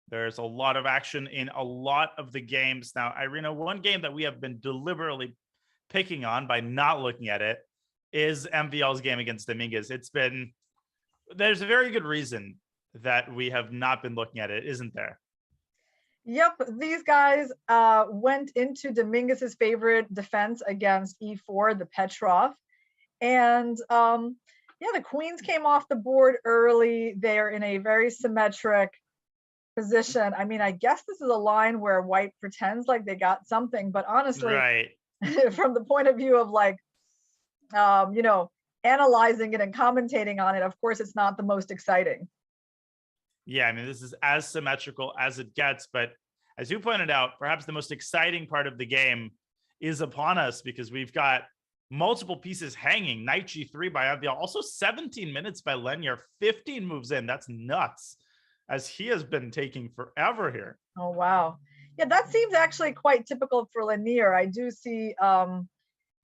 There's a lot of action in a lot of the games. Now, Irina, one game that we have been deliberately picking on by not looking at it is MVL's game against Dominguez. There's a very good reason that we have not been looking at it, isn't there? Yep, these guys went into Dominguez's favorite defense against E4, the Petrov. And the queens came off the board early. They're in a very symmetric position. I mean, I guess this is a line where white pretends like they got something, but honestly, right. From the point of view of like, analyzing it and commentating on it, of course, it's not the most exciting. Yeah, I mean, this is as symmetrical as it gets. But as you pointed out, perhaps the most exciting part of the game is upon us because we've got multiple pieces hanging. Knight G3 by MVL, also 17 minutes by Lenier, 15 moves in. That's nuts, as he has been taking forever here. Oh, wow. Yeah, that seems actually quite typical for Lenier. I do see in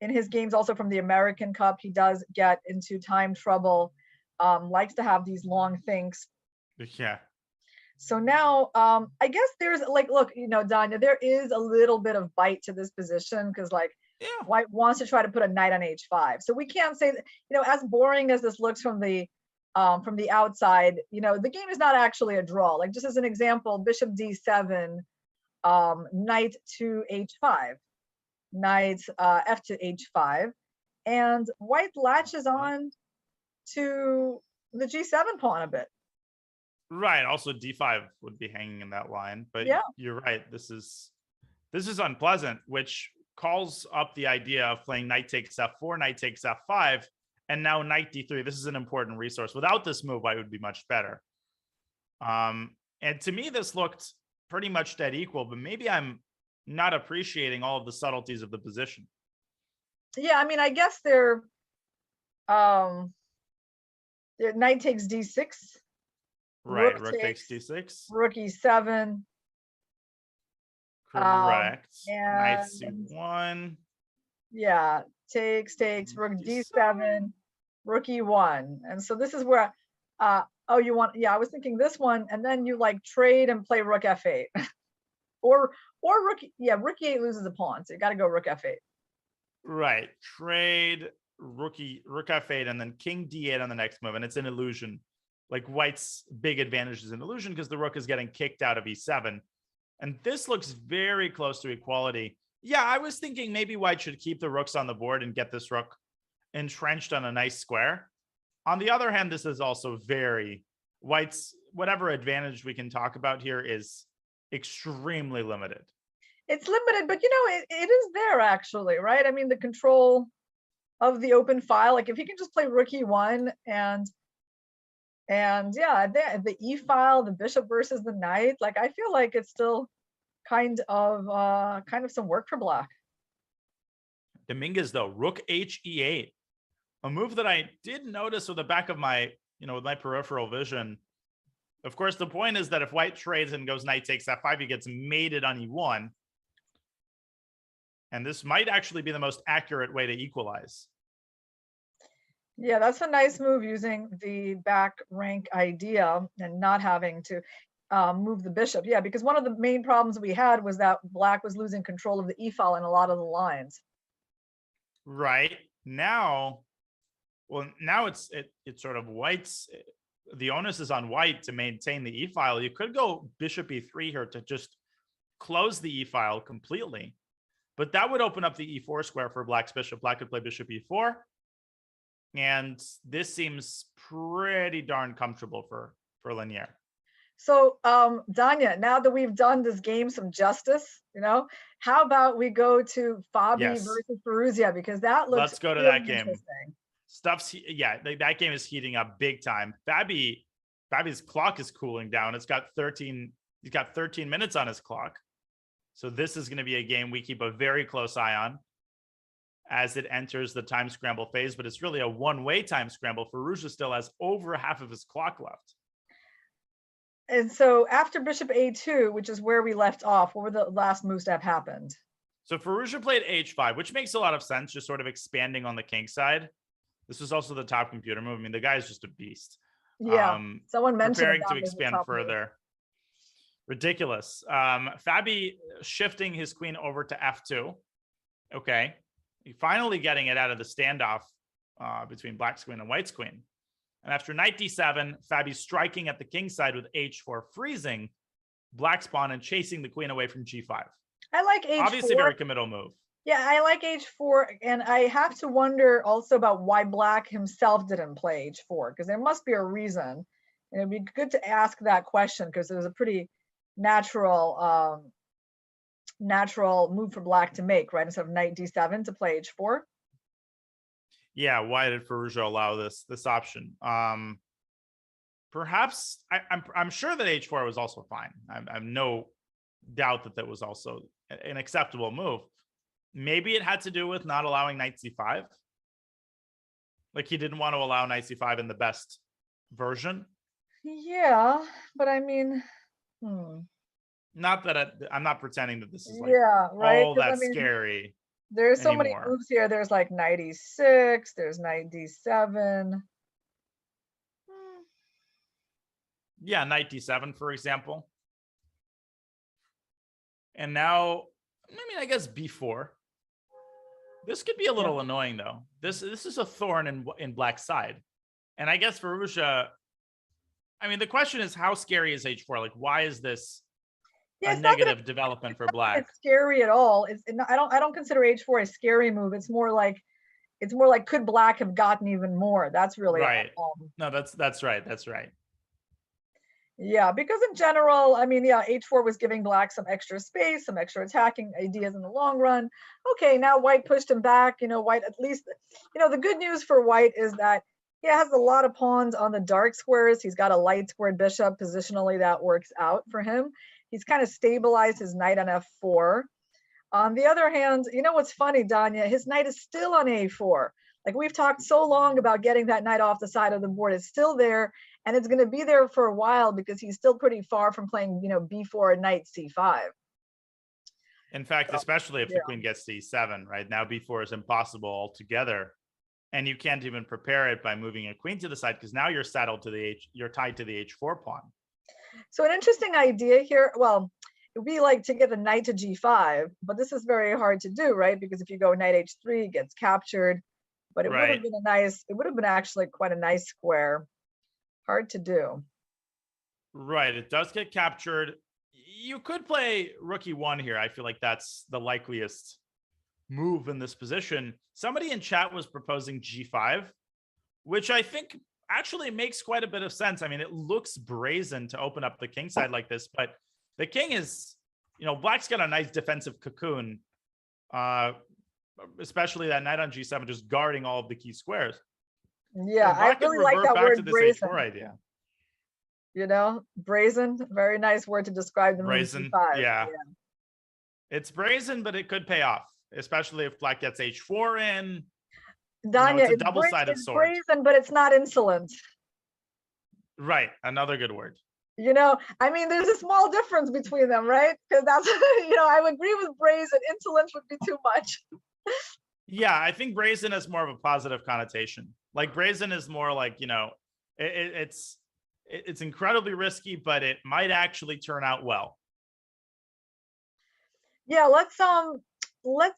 his games also from the American Cup, he does get into time trouble, likes to have these long thinks. Yeah. So now, I guess there's like, look, Danya, there is a little bit of bite to this position because white wants to try to put a knight on H5. So we can't say that, as boring as this looks from the outside, the game is not actually a draw. Like just as an example, bishop D7, knight to H5, knight F to H5, and white latches on to the G7 pawn a bit. Right. Also, D5 would be hanging in that line, but yeah, you're right. This is unpleasant, which calls up the idea of playing knight takes F4, knight takes F5, and now knight D3. This is an important resource. Without this move, white would be much better. And to me, this looked pretty much dead equal, but maybe I'm not appreciating all of the subtleties of the position. Yeah, I mean, I guess they're knight takes D6. Right, rook takes D6. Rook E7. Correct. Knight C1. Yeah, takes, rook D7, rook E1. And so this is where, I was thinking this one, and then you like trade and play rook F8. or rook E8 loses a pawn, so you got to go rook F8. Right, trade, rook F8, and then king D8 on the next move, and it's an illusion. Like white's big advantage is an illusion because the rook is getting kicked out of E7. And this looks very close to equality. Yeah, I was thinking maybe white should keep the rooks on the board and get this rook entrenched on a nice square. On the other hand, this is also white's whatever advantage we can talk about here is extremely limited. It's limited, but it is there actually, right? I mean, the control of the open file, like if he can just play rook E1 and yeah, the E file, the bishop versus the knight, like I feel like it's still kind of some work for black. Dominguez though, rook H E8, a move that I did notice with the back of my, with my peripheral vision. Of course, the point is that if white trades and goes knight takes F5, he gets mated on E1. And this might actually be the most accurate way to equalize. Yeah, that's a nice move using the back rank idea and not having to move the bishop. Yeah, because one of the main problems we had was that black was losing control of the E file in a lot of the lines. Right. Now it's sort of white's, the onus is on white to maintain the E file. You could go bishop E3 here to just close the E file completely, but that would open up the E4 square for black's bishop. Black could play bishop E4. And this seems pretty darn comfortable for Lenier. So, Danya, now that we've done this game some justice, how about we go to Fabi versus Firouzja, because that looks. Let's go to that game. That game is heating up big time. Fabi's clock is cooling down. He's got 13 minutes on his clock. So this is going to be a game we keep a very close eye on as it enters the time scramble phase, but it's really a one-way time scramble. Firouzja still has over half of his clock left. And so after bishop A2, which is where we left off, what were the last moves that have happened? So Firouzja played h5, which makes a lot of sense, just sort of expanding on the king side. This was also the top computer move. I mean, the guy is just a beast. Yeah, someone mentioned Preparing that to was the expand top move. further. Ridiculous. Fabi shifting his queen over to f2. Okay. Finally getting it out of the standoff between black's queen and white's queen. And after knight d7, Fabi striking at the king side with h4, freezing black's pawn and chasing the queen away from g5. I like h4. Obviously, very committal move. Yeah, I like h4, and I have to wonder also about why black himself didn't play h4, because there must be a reason. And it'd be good to ask that question, because it was a pretty natural move for black to make, right? Instead of knight d7 to play h4. Yeah, why did Firouzja allow this option? Perhaps I'm sure that h4 was also fine. I have no doubt that that was also an acceptable move. Maybe it had to do with not allowing knight c5. Like he didn't want to allow knight c5 in the best version. Yeah, but I mean, not that I'm not pretending that this is like right. all that scary. There's so many anymore. moves here. There's like knight e6, there's knight d7. Yeah, knight d7, for example. And now, I mean, I guess b4. This could be a little annoying, though. This is a thorn in black's side. And I guess Firouzja, I mean, the question is, how scary is h4? Like, why is this a negative development for black? It's scary at all. I don't consider h4 a scary move. It's more like could black have gotten even more? That's really right. No, that's right. That's right. Yeah, because in general, I mean, yeah, h4 was giving black some extra space, some extra attacking ideas in the long run. Okay, now white pushed him back. White, at least, the good news for white is that he has a lot of pawns on the dark squares. He's got a light squared bishop. Positionally, that works out for him. He's kind of stabilized his knight on f4. On the other hand, what's funny, Danya? His knight is still on a4. Like, we've talked so long about getting that knight off the side of the board. It's still there, and it's going to be there for a while because he's still pretty far from playing, b4 and knight c5. In fact, especially if the queen gets to e7, right? Now b4 is impossible altogether, and you can't even prepare it by moving a queen to the side because now you're saddled to you're tied to the h4 pawn. So an interesting idea here. Well, it would be like to get the knight to g5, but this is very hard to do, right? Because if you go knight h3, it gets captured. But it would have been it would have been actually quite a nice square. Hard to do. Right, it does get captured. You could play rook e1 here. I feel like that's the likeliest move in this position. Somebody in chat was proposing g5, which I think actually makes quite a bit of sense. I mean, it looks brazen to open up the king side like this, but the king is, black's got a nice defensive cocoon, especially that knight on g7, just guarding all of the key squares. Yeah, I really like that word brazen. H4 idea. Brazen, very nice word to describe the brazen. Yeah. It's brazen, but it could pay off, especially if black gets h4 in. Danya, it's a double-sided sword. Brazen, but it's not insolent. Right, another good word. I mean, there's a small difference between them, right? Because that's, I would agree with brazen. Insolence would be too much. Yeah, I think brazen has more of a positive connotation. Like brazen is more like, it's incredibly risky, but it might actually turn out well. Yeah, let's take a look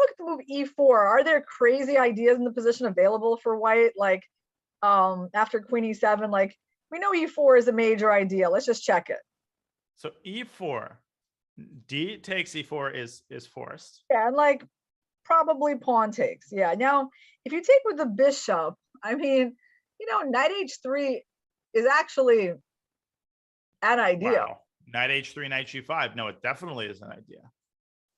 at the move e4. Are there crazy ideas in the position available for white? Like after queen e7, like we know e4 is a major idea. Let's just check it. So e4, d takes e4 is forced. Yeah, and like probably pawn takes. Yeah. Now, if you take with the bishop, I mean, knight h3 is actually an idea. Wow. Knight h3, knight g5. No, it definitely is an idea.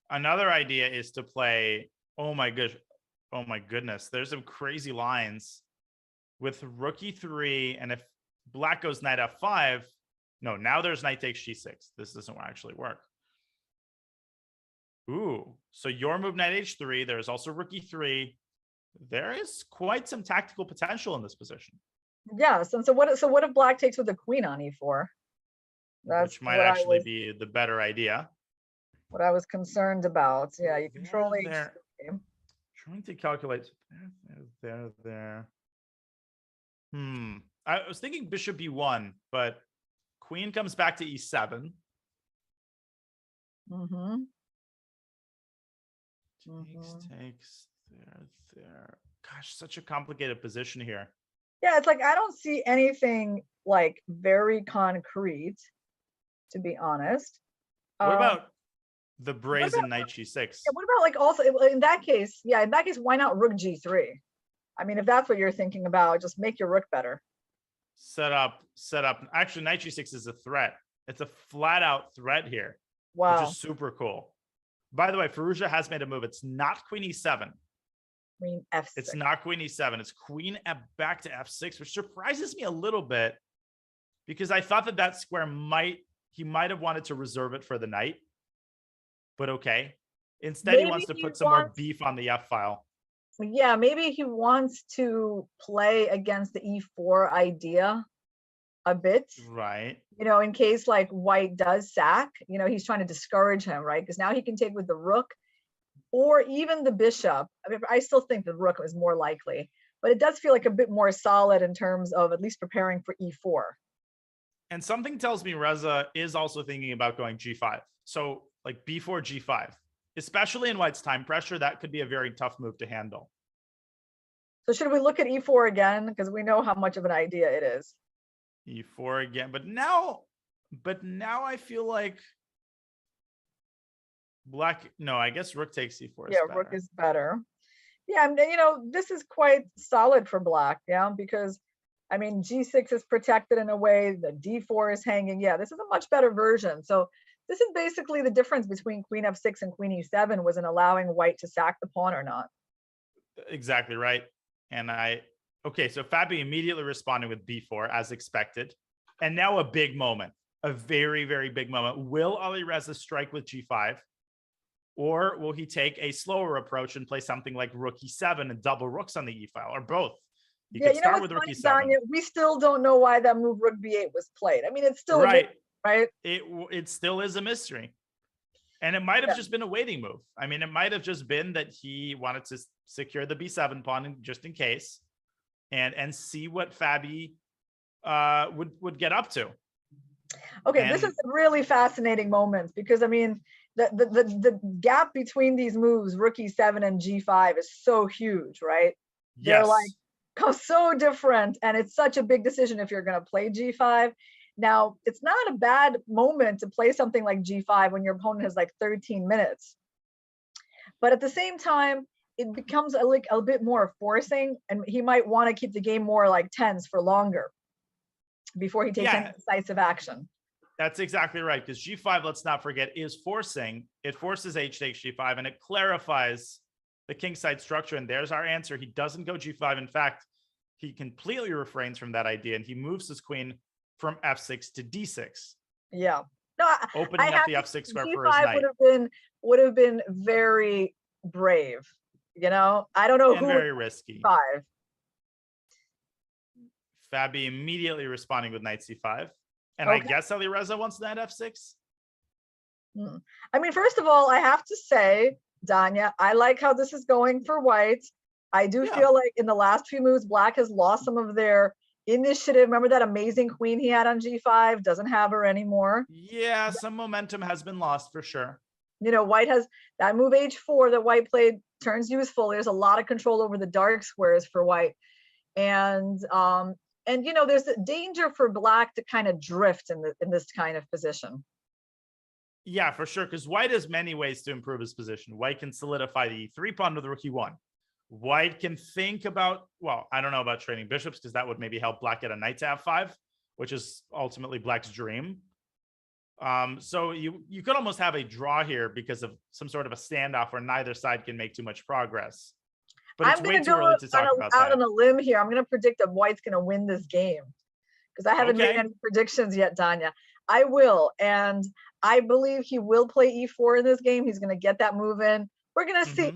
Another idea is to play, oh my goodness, there's some crazy lines with rook e3, and if black goes knight f5, no, now there's knight takes g6. This doesn't actually work. Ooh, so your move knight h3, there's also rook e3. There is quite some tactical potential in this position. Yes, and so what if black takes with the queen on e4? Which might actually be the better idea. what I was concerned about. Yeah, you control There. H3. Trying to calculate. There. I was thinking bishop e1, but queen comes back to e7. Takes there. Gosh, such a complicated position here. Yeah, it's like I don't see anything like very concrete, to be honest. What about the brazen knight g6? Yeah, what about like also in that case? Yeah, in that case, why not rook g3? I mean, if that's what you're thinking about, just make your rook better. Set up. Actually, knight g6 is a threat. It's a flat out threat here. Wow. Which is super cool. By the way, Firouzja has made a move. It's not queen e7. Queen f6. It's not queen e7. It's queen back to f6, which surprises me a little bit because I thought that square he might have wanted to reserve it for the knight. But okay. Instead, he wants to put some more beef on the f file. Yeah, maybe he wants to play against the e4 idea a bit. Right. You know, in case like white does sack, you know, he's trying to discourage him, right? Because now he can take with the rook or even the bishop. I mean, I still think the rook is more likely, but it does feel like a bit more solid in terms of at least preparing for e4. And something tells me Reza is also thinking about going g5. So like b4, g5, especially in white's time pressure, that could be a very tough move to handle. So should we look at e4 again? Because we know how much of an idea it is. E4 again, but now I feel like black. No, I guess rook takes e4. Yeah, rook is better. Yeah, and you know, this is quite solid for black. Yeah, because I mean, g6 is protected in a way. The d4 is hanging. Yeah, this is a much better version. So this is basically the difference between queen f6 and queen e7 was in allowing white to sack the pawn or not. Exactly right. And okay, so Fabi immediately responded with b4 as expected. And now a big moment, a very, very big moment. Will Alireza strike with g5? Or will he take a slower approach and play something like rook e7 and double rooks on the e file, or both? You could start with rook e7. Danya, we still don't know why that move rook b8 was played. I mean, it's still right. Right? It still is a mystery. And it might have just been a waiting move. I mean, it might have just been that he wanted to secure the b7 pawn just in case and see what Fabi would get up to. Okay, this is a really fascinating moment because I mean the gap between these moves, rook e7 and g5, is so huge, right? Yes. They're like so different, and it's such a big decision if you're going to play g5. Now, it's not a bad moment to play something like g5 when your opponent has like 13 minutes. But at the same time, it becomes a bit more forcing, and he might want to keep the game more like tense for longer before he takes any decisive action. That's exactly right, because g5, let's not forget, is forcing. It forces h takes g5, and it clarifies the kingside structure. And there's our answer. He doesn't go g5. In fact, he completely refrains from that idea, and he moves his queen from f6 to d6. Yeah. No, opening up the f6 square for his knight. Would have been very brave. You know, I don't know and very risky. Five. Fabi immediately responding with knight c5. And I guess Alireza wants knight f6. I mean, first of all, I have to say, Danya, I like how this is going for white. I do feel like in the last few moves, black has lost some of their initiative. Remember that amazing queen he had on g5? Doesn't have her anymore. Yeah, some momentum has been lost for sure. You know, white has that move h4 that white played turns useful. There's a lot of control over the dark squares for white. And you know, there's a danger for black to kind of drift in this kind of position. Yeah, for sure, because white has many ways to improve his position. White can solidify the e3 pawn with rook e1. White can think about, well, I don't know about trading bishops, because that would maybe help black get a knight to f5, which is ultimately black's dream. So you could almost have a draw here because of some sort of a standoff where neither side can make too much progress. But it's way too early to talk about that. Out on a limb here, I'm going to predict that white's going to win this game because I haven't made any predictions yet, Danya. I will, and I believe he will play e4 in this game. He's going to get that move in. We're going to see.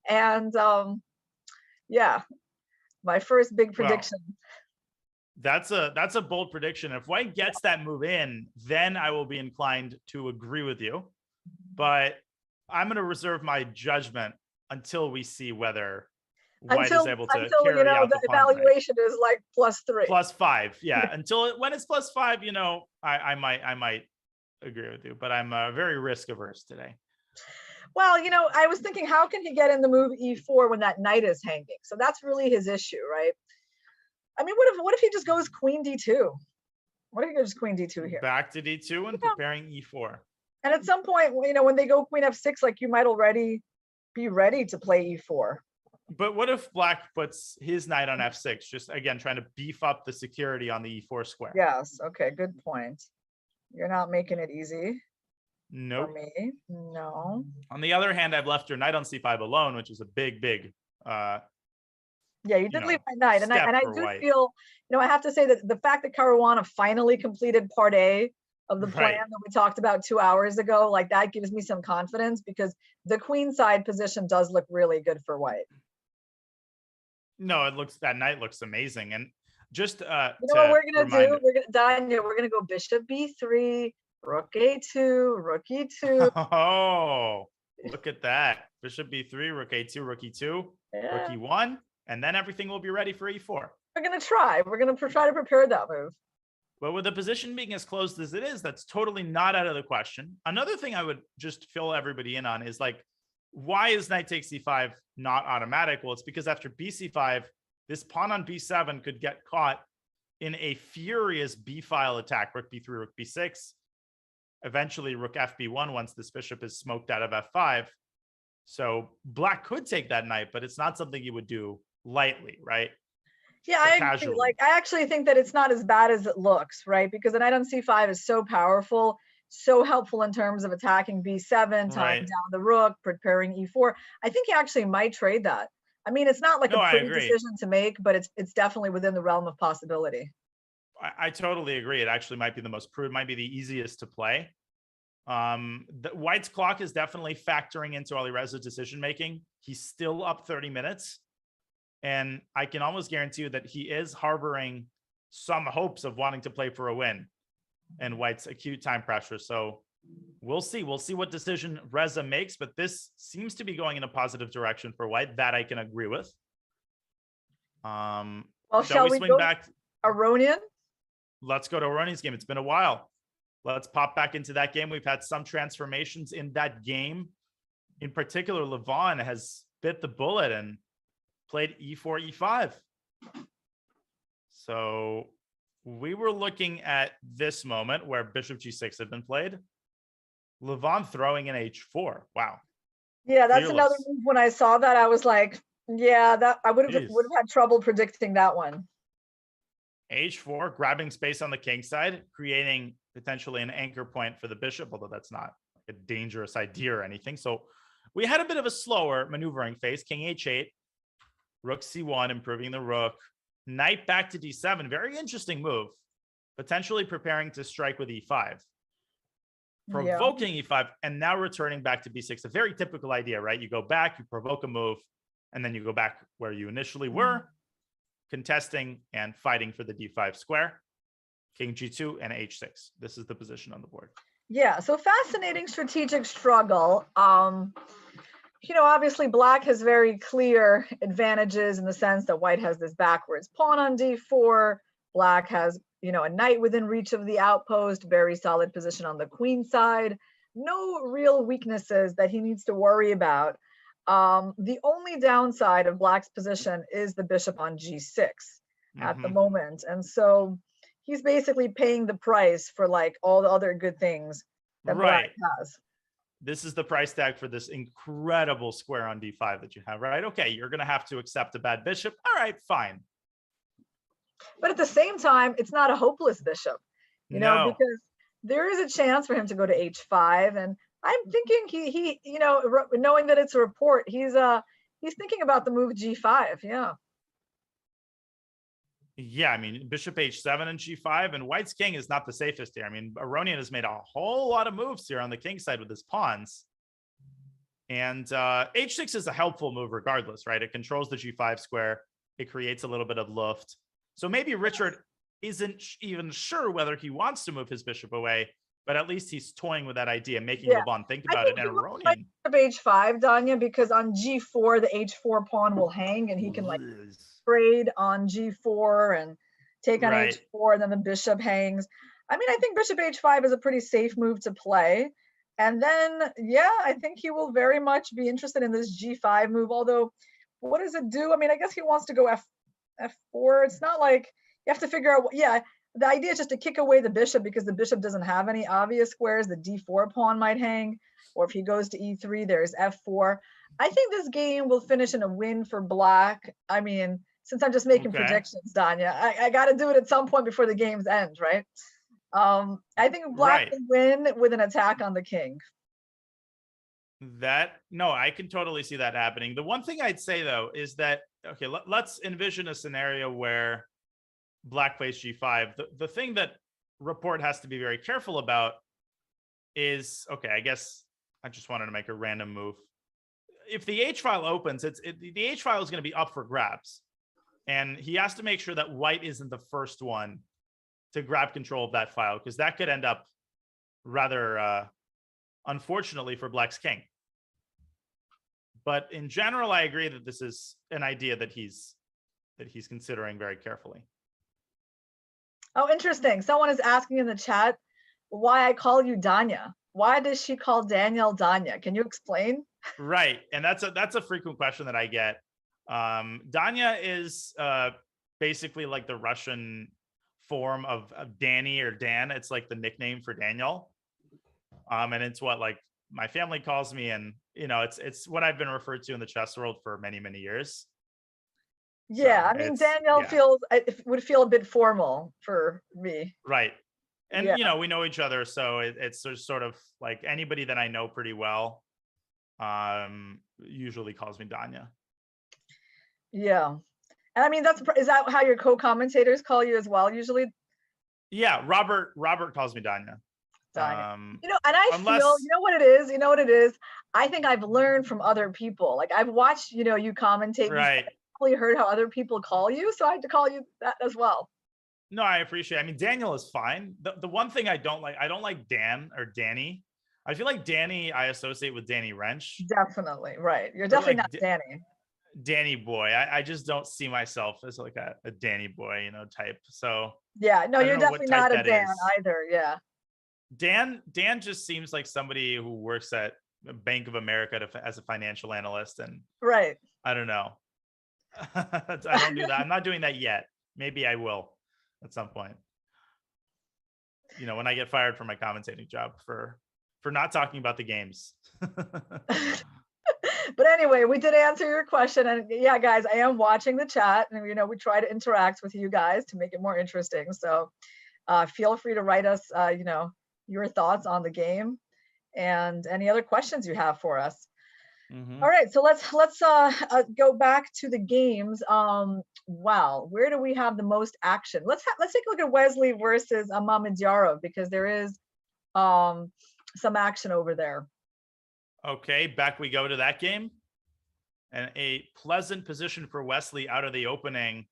And yeah, my first big prediction. Well, that's a bold prediction. If white gets that move in, then I will be inclined to agree with you. But I'm going to reserve my judgment until we see whether White is able to until carry out the pawn play. evaluation is like +3. +5, yeah. When it's +5, I might agree with you, but I'm very risk averse today. Well, I was thinking, how can he get in the move e4 when that knight is hanging? So that's really his issue, right? I mean, what if he just goes queen d2? What if he goes queen d2 here? Back to d2 and preparing e4. And at some point, when they go queen f6, like you might already be ready to play e4. But what if Black puts his knight on f6, just again trying to beef up the security on the e4 square? Yes. Okay. Good point. You're not making it easy. Nope. For me, no. On the other hand, I've left your knight on c5 alone, which is a big yeah, you did leave my knight, and I do White. feel, I have to say that the fact that Caruana finally completed part A of the plan that we talked about 2 hours ago, like that gives me some confidence, because the queen side position does look really good for White. No, that knight looks amazing, and just what we're gonna do? We're gonna go bishop b3. Rook a2, rook e2. Oh, look at that. Bishop b3, rook a2, rook e2, rook e1, and then everything will be ready for e4. We're going to try. We're going to try to prepare that move. But with the position being as closed as it is, that's totally not out of the question. Another thing I would just fill everybody in on is like, why is knight takes c5 not automatic? Well, it's because after bc5, this pawn on b7 could get caught in a furious b-file attack, rook b3, rook b6. Eventually rook fb1 once this bishop is smoked out of f5. So Black could take that knight, but it's not something you would do lightly, right? Yeah, I agree. Like, I actually think that it's not as bad as it looks, right? Because the knight on c5 is so powerful, so helpful in terms of attacking b7, tying down the rook, preparing e4. I think he actually might trade that. I mean, it's not like a pretty decision to make, but it's definitely within the realm of possibility. I totally agree. It actually might be the most prudent, might be the easiest to play. White's clock is definitely factoring into Alireza's decision making. He's still up 30 minutes. And I can almost guarantee you that he is harboring some hopes of wanting to play for a win and White's acute time pressure. So we'll see. We'll see what decision Reza makes, but this seems to be going in a positive direction for White. That I can agree with. Well, shall we go back? Aronian? Let's go to Aronian's game. It's been a while. Let's pop back into that game. We've had some transformations in that game. In particular, Levon has bit the bullet and played e4, e5. So we were looking at this moment where bishop g6 had been played. Levon throwing in h4. Wow. Yeah, that's another move. When I saw that, I was like, yeah, that I would have had trouble predicting that one. h4, grabbing space on the king side, creating potentially an anchor point for the bishop, although that's not a dangerous idea or anything. So we had a bit of a slower maneuvering phase. King h8, rook c1, improving the rook, knight back to d7. Very interesting move. Potentially preparing to strike with e5. Provoking e5, and now returning back to b6. A very typical idea, right? You go back, you provoke a move, and then you go back where you initially were, contesting and fighting for the d5 square. King g2 and h6. This is the position on the board. Yeah, so fascinating strategic struggle. Obviously Black has very clear advantages in the sense that White has this backwards pawn on d4. Black has, a knight within reach of the outpost, very solid position on the queen side. No real weaknesses that he needs to worry about. The only downside of Black's position is the bishop on g6 at the moment. And so he's basically paying the price for like all the other good things that Black has. This is the price tag for this incredible square on d5 that you have, right? Okay, you're going to have to accept a bad bishop. All right, fine. But at the same time, it's not a hopeless bishop, because there is a chance for him to go to h5. And I'm thinking he knowing that it's a report, he's thinking about the move g5. Yeah, I mean, bishop h7 and g5, and White's king is not the safest here. I mean, Aronian has made a whole lot of moves here on the king side with his pawns. And h6 is a helpful move regardless, right? It controls the g5 square. It creates a little bit of luft. So maybe Richard isn't even sure whether he wants to move his bishop away, but at least he's toying with that idea, making Yeah. Levon think I about think it. he And looks like Aronian, h5, Danya, because on g4 the h4 pawn will hang, and he can like trade on g4 and take on right. h4, and then the bishop hangs. I mean, I think bishop h5 is a pretty safe move to play. And then, yeah, I think he will very much be interested in this g5 move. Although, what does it do? I mean, I guess he wants to go f4. It's not like you have to figure out. Yeah, the idea is just to kick away the bishop because the bishop doesn't have any obvious squares. The d4 pawn might hang, or if he goes to e3, there's f4. I think this game will finish in a win for Black. I mean, since I'm just making predictions, Danya, I got to do it at some point before the game's end, right? I think Black can win with an attack on the king. No, I can totally see that happening. The one thing I'd say though is that, okay, let's envision a scenario where Black plays g5. The thing that Report has to be very careful about is, okay, I guess I just wanted to make a random move. If the H file opens, the H file is going to be up for grabs. And he has to make sure that White isn't the first one to grab control of that file, because that could end up rather unfortunately for Black's king. But in general, I agree that this is an idea that he's considering very carefully. Oh, interesting. Someone is asking in the chat why I call you Danya. Why does she call Daniel Danya? Can you explain? Right, and that's a frequent question that I get. Danya is basically like the Russian form of Danny or Dan. It's like the nickname for Daniel, and it's what like my family calls me, and you know, it's what I've been referred to in the chess world for many years. Yeah, So I mean, Daniel would feel a bit formal for me. Right. And, you know, we know each other. So it's sort of like anybody that I know pretty well usually calls me Danya. Yeah. And I mean, is that how your co-commentators call you as well, usually? Yeah, Robert calls me Danya. You know, and I feel, you know what it is? I think I've learned from other people. Like I've watched, you know, you commentate. Right. Heard how other people call you, so I had to call you that as well. No, I appreciate it. I mean, Daniel is fine. The one thing I don't like Dan or Danny. I feel like Danny I associate with Danny Wrench. Definitely, right. You're definitely like not Danny. Danny boy. I just don't see myself as like a Danny boy, you know, type. So yeah, no, you're definitely not a Dan either. Yeah. Dan just seems like somebody who works at Bank of America as a financial analyst, and right. I don't know. I don't do that. I'm not doing that yet. Maybe I will at some point. You know, when I get fired from my commentating job for not talking about the games. But anyway, we did answer your question, and yeah, guys, I am watching the chat, and you know, we try to interact with you guys to make it more interesting. So feel free to write us, you know, your thoughts on the game and any other questions you have for us. Mm-hmm. All right, so let's go back to the games. Wow, where do we have the most action? Let's take a look at Wesley versus Mamedyarov, because there is some action over there. Okay, back we go to that game, and a pleasant position for Wesley out of the opening,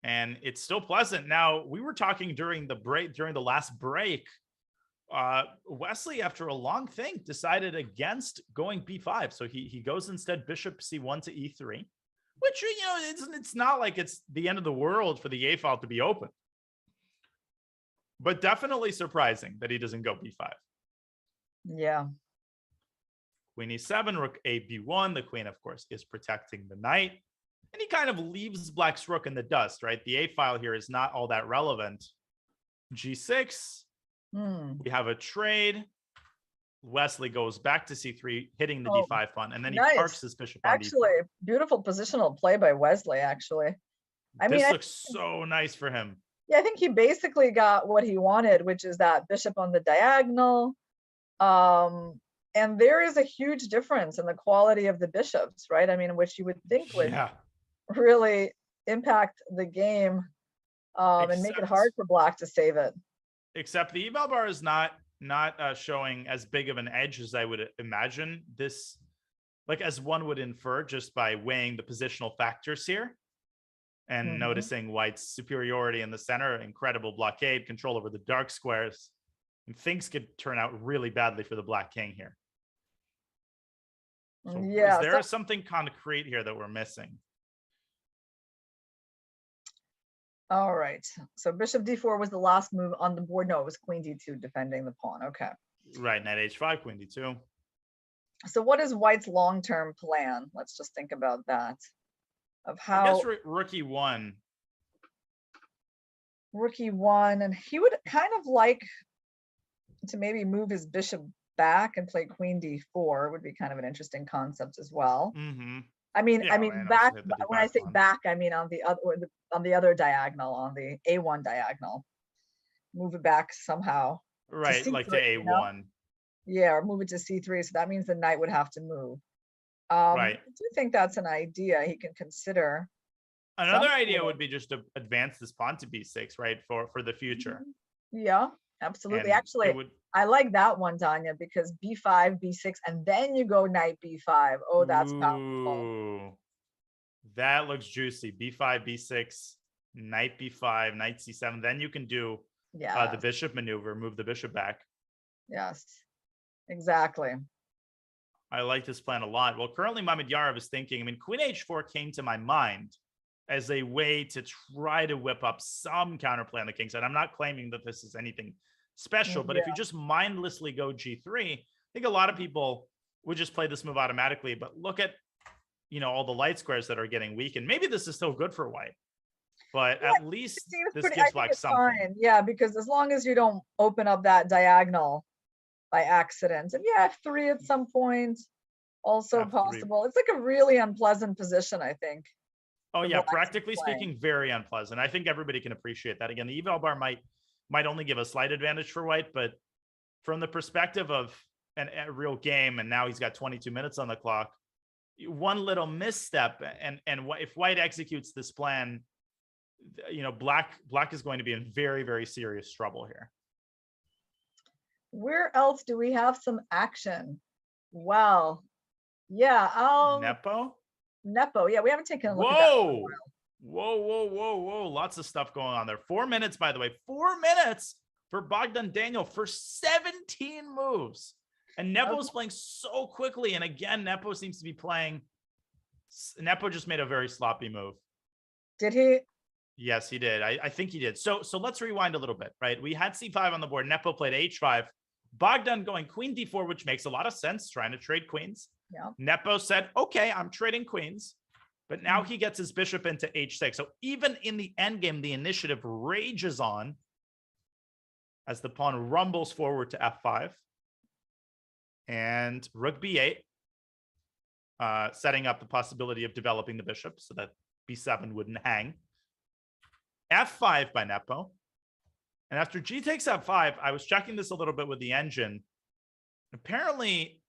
and it's still pleasant. Now, we were talking during the last break. Wesley, after a long think, decided against going b5. So he goes instead bishop c1 to e3, which, you know, it's not like it's the end of the world for the a file to be open, but definitely surprising that he doesn't go b5. Yeah. Queen e7, rook a b1. The queen, of course, is protecting the knight, and he kind of leaves Black's rook in the dust, right? The a file here is not all that relevant. g6. We have a trade. Wesley goes back to c3, hitting the d5 pawn, and then he parks his bishop on actually d4. Beautiful positional play by Wesley. Actually, this looks so nice for him. Yeah, I think he basically got what he wanted, which is that bishop on the diagonal. And there is a huge difference in the quality of the bishops, right? I mean, which you would think would really impact the game and make it hard for Black to save it. Except the eval bar is not showing as big of an edge as I would imagine this, like as one would infer just by weighing the positional factors here and noticing White's superiority in the center, incredible blockade, control over the dark squares, things could turn out really badly for the black king here. So Yeah. is there something concrete here that we're missing? All right. So bishop d4 was the last move on the board. No, it was queen d2 defending the pawn. Okay. Right, knight h5, queen d2. So what is white's long-term plan? Let's just think about that. Of how I guess rook e1. Rook e1, and he would kind of like to maybe move his bishop back and play queen d4 would be kind of an interesting concept as well. Mm-hmm. I mean, Yeah, back. and When I say pawn. back, I mean on the other diagonal, on the a1 diagonal. Move it back somehow. Right, like to C3, a1. you know? Yeah, or move it to c3. So that means the knight would have to move. Right. I do think that's an idea he can consider. Another Some idea sort would be just to advance this pawn to b6, right, for the future. Yeah, absolutely. And Actually, it would, I like that one, Danya, because b5, b6, and then you go knight b5. Oh, that's powerful. ooh, that looks juicy. b5, b6, knight b5, knight c7. Then you can do Yeah. the bishop maneuver, move the bishop back. Yes, exactly. I like this plan a lot. Well, currently Mamad Yarov is thinking, I mean, queen h4 came to my mind as a way to try to whip up some counterplay on the king side. I'm not claiming that this is anything special, but if you just mindlessly go g3, I think a lot of people would just play this move automatically. But look at, all the light squares that are getting weak, and maybe this is still good for white, but at least this gives black something. Fine. Yeah, because as long as you don't open up that diagonal by accident, and yeah, f3 at some point, also F3. possible. It's like a really unpleasant position, I think. Oh for yeah, black to practically play. speaking, very unpleasant. I think everybody can appreciate that. Again, the eval bar might only give a slight advantage for white, but from the perspective of a real game, and now he's got 22 minutes on the clock, one little misstep, and if white executes this plan, black is going to be in very, very serious trouble here. Where else do we have some action? Well, yeah, Nepo. Yeah, we haven't taken a look at that. Whoa. Lots of stuff going on there. 4 minutes, by the way. 4 minutes for Bogdan Daniel for 17 moves. And Nepo is playing so quickly. And again, Nepo seems to be playing. Nepo just made a very sloppy move. Did he? Yes, he did. I think he did. So let's rewind a little bit, right? We had c5 on the board. Nepo played h5. Bogdan going queen d4, which makes a lot of sense, trying to trade queens. Yeah. Nepo said, okay, I'm trading queens. But now he gets his bishop into h6. So even in the endgame, the initiative rages on as the pawn rumbles forward to f5. And rook b8, setting up the possibility of developing the bishop so that b7 wouldn't hang. f5 by Nepo. And after g takes f5, I was checking this a little bit with the engine. Apparently,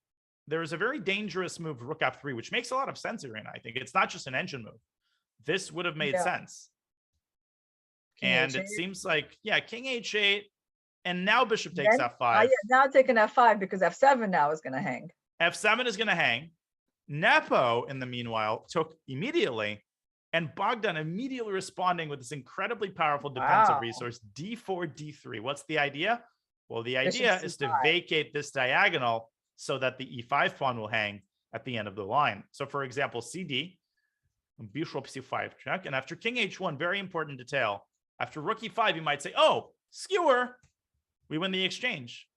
there is a very dangerous move, rook f3, which makes a lot of sense, Irina. I think it's not just an engine move. This would have made sense. King H8. It seems like, king h8. And now bishop takes f5. Now taking f5 because f7 now is going to hang. f7 is going to hang. Nepo, in the meanwhile, took immediately. And Bogdan immediately responding with this incredibly powerful defensive resource, d4, d3. What's the idea? Well, the idea is to vacate this diagonal so that the e5 pawn will hang at the end of the line. So, for example, cd, bishop c5 check. And after king h1, very important detail. After rook e5, you might say, oh, skewer, we win the exchange.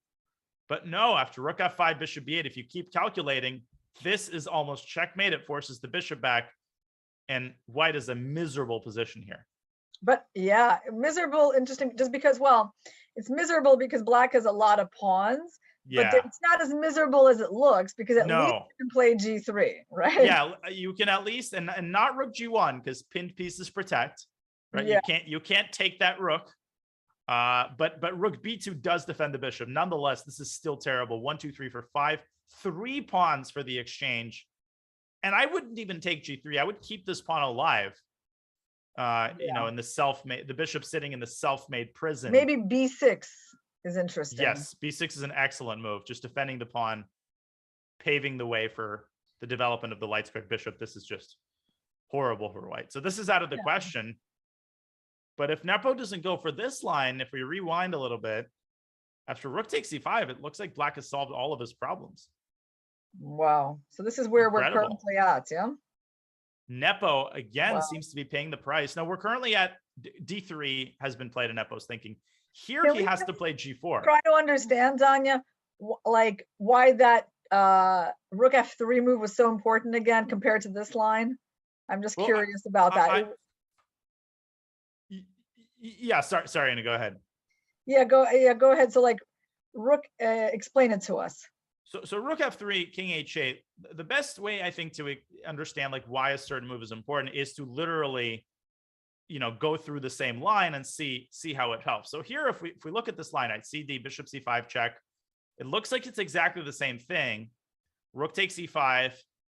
But no, after rook f5, bishop b8, if you keep calculating, this is almost checkmate. It forces the bishop back. And white is a miserable position here. But yeah, miserable, interesting, just because, well, it's miserable because black has a lot of pawns, but it's not as miserable as it looks because at least you can play g3, right? Yeah, you can at least, and not rook g1 because pinned pieces protect, right? Yeah. You can't take that rook. But rook b2 does defend the bishop. Nonetheless, this is still terrible. 1, 2, 3 for 5, 3 pawns for the exchange. And I wouldn't even take g3. I would keep this pawn alive. In the bishop sitting in the self-made prison. Maybe b6 is interesting. Yes, b6 is an excellent move. Just defending the pawn, paving the way for the development of the light squared bishop. This is just horrible for white. So this is out of the question. But if Nepo doesn't go for this line, if we rewind a little bit, After rook takes c5, it looks like black has solved all of his problems. Wow. So this is where Incredible. we're currently at, yeah? Nepo, again, Wow. seems to be paying the price. Now, we're currently at d3 has been played in Nepo's thinking. Here, Can he we has just to play g4. Try to understand, Danya, like why that rook f3 move was so important again compared to this line. I'm just Well, curious about that. Yeah, sorry, Anna, go ahead. Yeah, go ahead. So like rook, explain it to us. So rook f3, king h8. The best way, I think, to understand like why a certain move is important is to literally, go through the same line and see how it helps. So here, if we look at this line, I'd cd, bishop c5 check. It looks like it's exactly the same thing. Rook takes e5,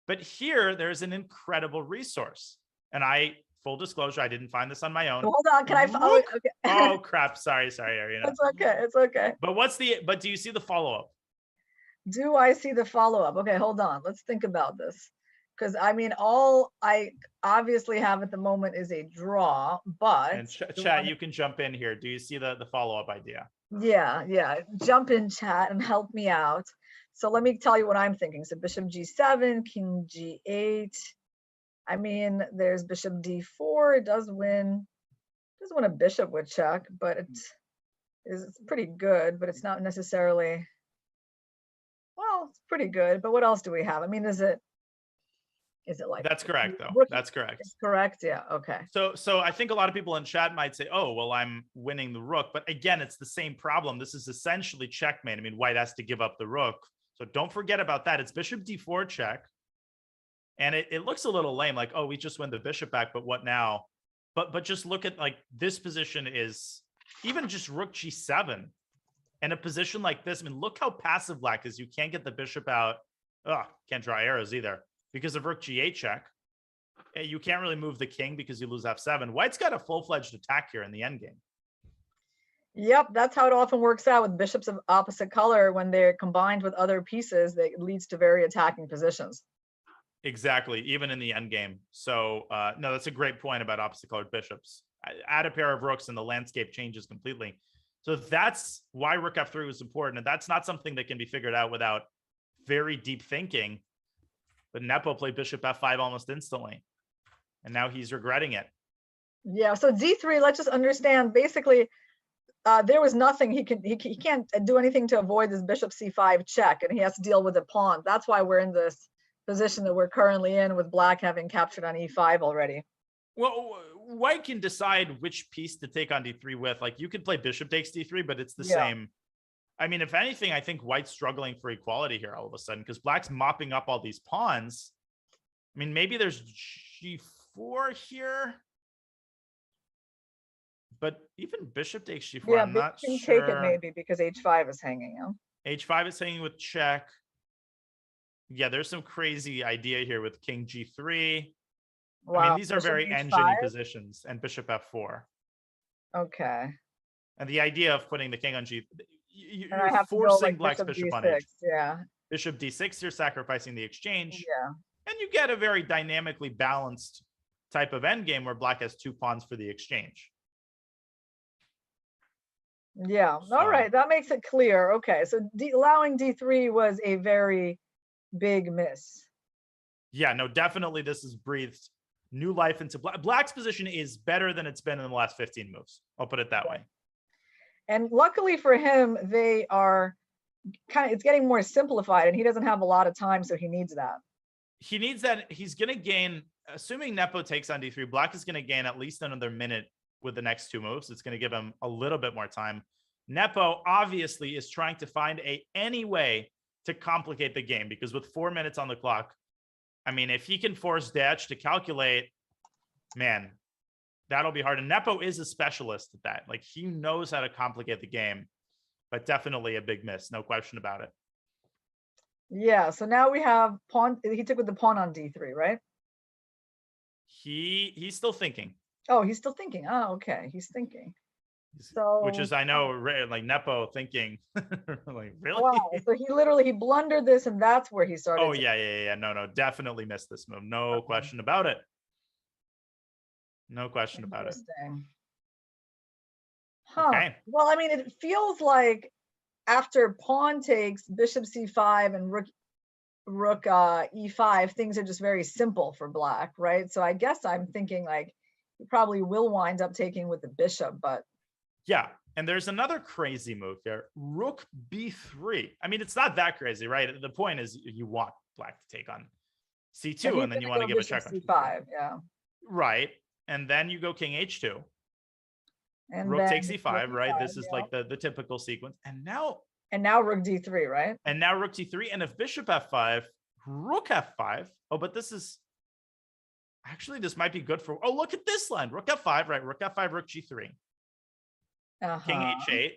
but here there's an incredible resource. And full disclosure, I didn't find this on my own. Hold on, can I? Oh, okay. Oh crap! Sorry, Ariana. It's okay. It's okay. But do you see the follow-up? Do I see the follow-up? Okay, hold on. Let's think about this. Because I mean, all I obviously have at the moment is a draw, but and chat, you can jump in here. Do you see the follow-up idea? Yeah. Jump in, chat, and help me out. So let me tell you what I'm thinking. So bishop g7, king g8. I mean, there's bishop d4. It does win. Does win a bishop with check, but it's pretty good. But it's not necessarily. Well, it's pretty good. But what else do we have? I mean, is it like that's correct though? That's correct. It's correct. Yeah. Okay. So I think a lot of people in chat might say, "Oh, well, I'm winning the rook," but again, it's the same problem. This is essentially checkmate. I mean, white has to give up the rook, so don't forget about that. It's bishop d4 check, and it looks a little lame, like, oh, we just win the bishop back, but what now? But just look at like this position is even just rook g7, and a position like this. I mean, look how passive black is. You can't get the bishop out. Can't draw arrows either. Because of rook g8 check, you can't really move the king because you lose f7. White's got a full-fledged attack here in the endgame. Yep, that's how it often works out with bishops of opposite color. When they're combined with other pieces, that leads to very attacking positions. Exactly, even in the endgame. So, no, that's a great point about opposite-colored bishops. Add a pair of rooks and the landscape changes completely. So that's why rook f3 was important, and that's not something that can be figured out without very deep thinking. But Nepo played bishop f5 almost instantly, and now he's regretting it. Yeah. So d3. Let's just understand. Basically, there was nothing he can't do anything to avoid this bishop c5 check, and he has to deal with the pawn. That's why we're in this position that we're currently in, with black having captured on e5 already. Well, white can decide which piece to take on d3 with. Like, you could play bishop takes d3, but it's the same. I mean, if anything, I think white's struggling for equality here all of a sudden, because black's mopping up all these pawns. I mean, maybe there's g4 here, but even bishop takes g4, Yeah, I'm not can sure. take it maybe because h5 is hanging. h5 is hanging with check. Yeah, there's some crazy idea here with king g3. Wow. I mean, these are very engine-y positions, and bishop f4. Okay. And the idea of putting the king on g, you're forcing black's bishop on h. Yeah. Bishop d6, you're sacrificing the exchange. Yeah. And you get a very dynamically balanced type of endgame where black has two pawns for the exchange. Yeah. All right. That makes it clear. Okay. So allowing d3 was a very big miss. Yeah, no, definitely this has breathed new life into black. Black's position is better than it's been in the last 15 moves. I'll put it that way. And luckily for him, they are it's getting more simplified, and he doesn't have a lot of time, so he needs that. He needs that. He's going to gain, assuming Nepo takes on d3, black is going to gain at least another minute with the next two moves. It's going to give him a little bit more time. Nepo obviously is trying to find any way to complicate the game, because with 4 minutes on the clock, I mean, if he can force Dach to calculate, man, that'll be hard. And Nepo is a specialist at that. Like, he knows how to complicate the game, but definitely a big miss. No question about it. Yeah. So now we have pawn. He took with the pawn on d3, right? He's still thinking. Oh, he's still thinking. Oh, okay. He's thinking. So, which is, I know, like Nepo thinking, like, really? Wow. So he blundered this, and that's where he started. Oh, yeah. No, definitely missed this move. No question about it. No question about it. Huh. Okay. Well, I mean, it feels like after pawn takes bishop c5 and rook e5, things are just very simple for black, right? So I guess I'm thinking like he probably will wind up taking with the bishop, but yeah. And there's another crazy move here. Rook b3. I mean, it's not that crazy, right? The point is you want black to take on c2, and then you want to give a check on c5. Yeah. Right. And then you go king h2. And rook then takes e5, right? e5, This is like the typical sequence. And now rook d3, right? And now rook d3. And if bishop f5, rook f5. Oh, but this is actually, this might be good for, oh, look at this line. Rook f5, right? Rook f5, rook g3. King h8.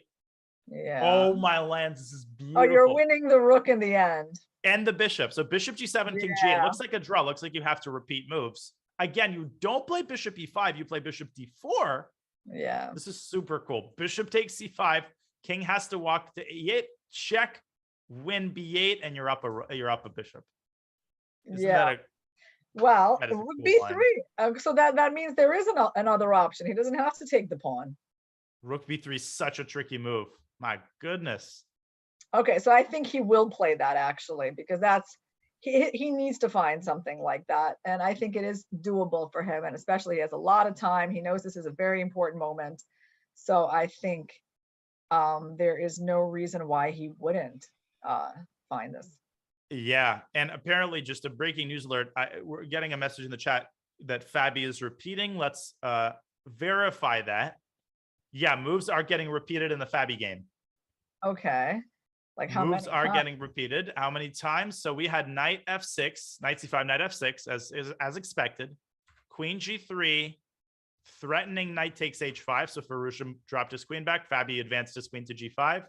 Yeah. Oh, my lands. This is beautiful. Oh, you're winning the rook in the end. And the bishop. So bishop g7, king g8. It looks like a draw. Looks like you have to repeat moves. Again, you don't play bishop e5. You play bishop d4. Yeah. This is super cool. Bishop takes c5. King has to walk to e8. Check. Win b8, and you're up a bishop. Isn't that a, well, that is a rook cool b3. So that means there is another option. He doesn't have to take the pawn. Rook b3 is such a tricky move. My goodness. Okay, so I think he will play that actually, because that's he needs to find something like that, and I think it is doable for him, and especially he has a lot of time. He knows this is a very important moment, so I think there is no reason why he wouldn't find this. Yeah, and apparently, just a breaking news alert. We're getting a message in the chat that Fabi is repeating. Let's verify that. Yeah, moves are getting repeated in the Fabi game. Okay. Like how moves many are times? getting repeated. How many times? So we had knight f6, knight c5, knight f6 as expected. Queen g3, threatening knight takes h5. So Firouzja dropped his queen back. Fabi advanced his queen to g5.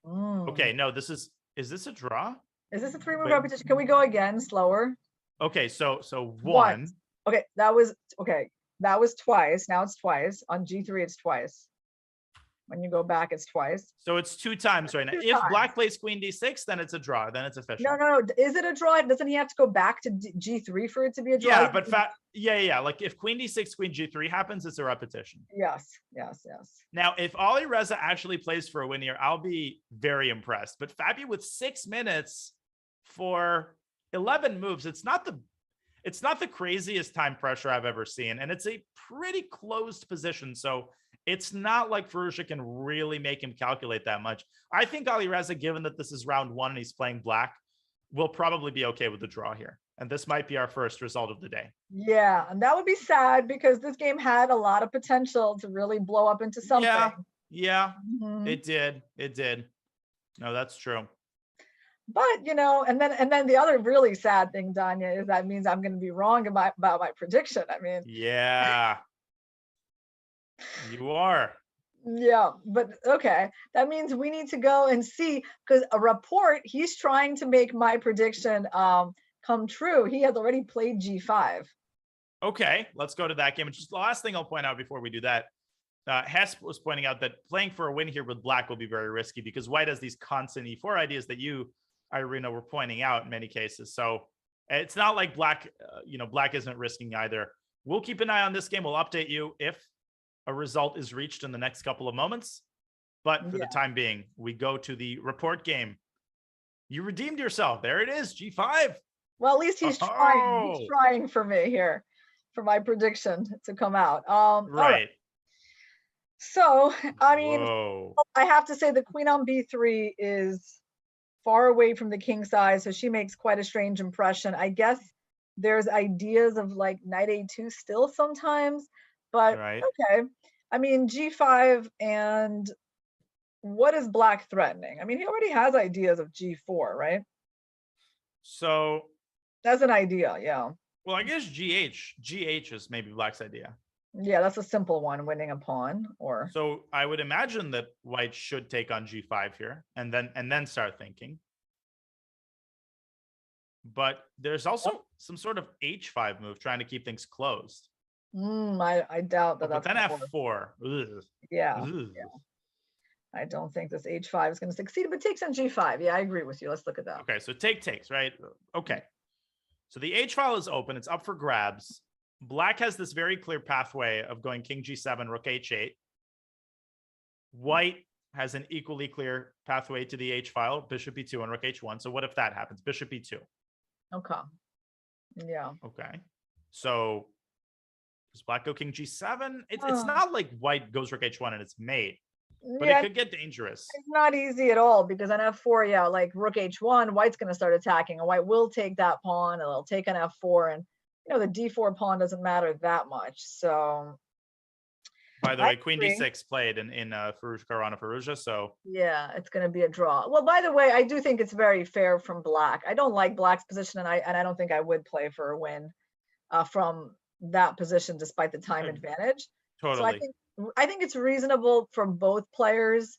Okay, no, is this a draw? Is this a 3-move repetition? Can we go again slower? Okay, so one. Once. Okay, that was twice. Now it's twice. On g3, it's twice. When you go back, it's twice. So it's 2 times right now. If black plays queen d6, then it's a draw. Then it's official. No. Is it a draw? Doesn't he have to go back to g3 for it to be a draw? Yeah, but yeah. Like if queen d6, queen g3 happens, it's a repetition. Yes. Now, if Alireza actually plays for a win here, I'll be very impressed. But Fabi with 6 minutes for 11 moves, it's not the craziest time pressure I've ever seen, and it's a pretty closed position. So it's not like Firouzja can really make him calculate that much. I think Alireza, given that this is round 1 and he's playing black, will probably be okay with the draw here. And this might be our first result of the day. Yeah, and that would be sad because this game had a lot of potential to really blow up into something. Yeah, It did. No, that's true. But, and then the other really sad thing, Danya, is that means I'm going to be wrong about my prediction. I mean, yeah. You are. Yeah, but okay. That means we need to go and see, because a report, he's trying to make my prediction come true. He has already played g5. Okay, let's go to that game. Just the last thing I'll point out before we do that. Hess was pointing out that playing for a win here with black will be very risky because white has these constant e4 ideas that you, Irina, were pointing out in many cases. So it's not like black, black isn't risking either. We'll keep an eye on this game. We'll update you if a result is reached in the next couple of moments. But for the time being, we go to the report game. You redeemed yourself. There it is, G5. Well, at least he's trying. He's trying for me here, for my prediction to come out. Right. So, I mean, I have to say the queen on b3 is far away from the king side, so she makes quite a strange impression. I guess there's ideas of like knight a2 still sometimes. But okay, I mean, g5, and what is black threatening? I mean, he already has ideas of g4, right? So that's an idea, yeah. Well, I guess GH is maybe black's idea. Yeah, that's a simple one, winning a pawn. Or so I would imagine that white should take on g5 here and then start thinking. But there's also some sort of h5 move trying to keep things closed. I doubt that. But then f4. Yeah. I don't think this h5 is going to succeed, but takes on g5. Yeah, I agree with you. Let's look at that. Okay, so takes, right? Okay. So the h file is open. It's up for grabs. Black has this very clear pathway of going king g7, rook h8. White has an equally clear pathway to the H file, bishop E2 and rook H1. So what if that happens? Bishop E2. Okay. Yeah. Okay. So does black go king G7? It's Oh. not like white goes rook H1 and it's mate, but Yeah, it could get dangerous. it's not easy at all because on F4, yeah, like rook H1, white's going to start attacking, and white will take that pawn, and they'll take an F4, and the D4 pawn doesn't matter that much. So By the I way, queen agree. D6 played in Caruana Firouzja, so Yeah, it's going to be a draw. Well, by the way, I do think it's very fair from black. I don't like black's position, and I don't think I would play for a win from that position despite the time advantage. totally. So I think it's reasonable from both players.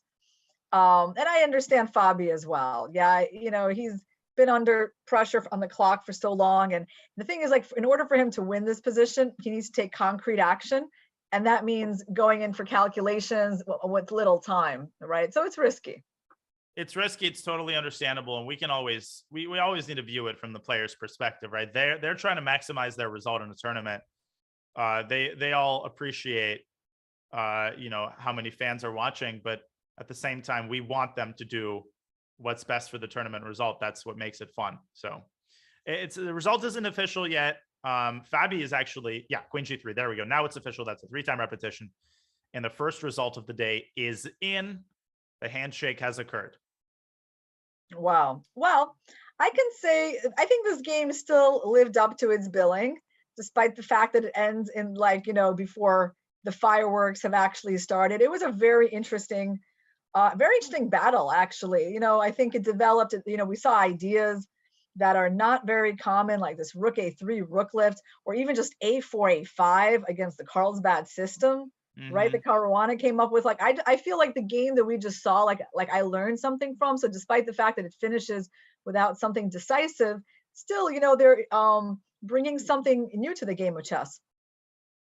And I understand Fabi as well. Yeah, he's been under pressure on the clock for so long. And the thing is, like, in order for him to win this position, he needs to take concrete action. And that means going in for calculations with little time, right? So it's risky. It's risky. It's totally understandable. And we can always, we always need to view it from the player's perspective, right? They're trying to maximize their result in a tournament. They all appreciate, how many fans are watching, but at the same time, we want them to do what's best for the tournament result. That's what makes it fun. So the result isn't official yet. Fabi is actually, queen G3. There we go. Now it's official. That's a 3-time repetition. And the first result of the day is in. The handshake has occurred. Wow. Well, I can say, I think this game still lived up to its billing, despite the fact that it ends in before the fireworks have actually started. It was a very interesting battle, actually. I think it developed, we saw ideas that are not very common, like this rook A3, rook lift, or even just A4, A5 against the Carlsbad system, right? The Caruana came up with. Like, I feel like the game that we just saw, like I learned something from. So despite the fact that it finishes without something decisive, still, they're bringing something new to the game of chess.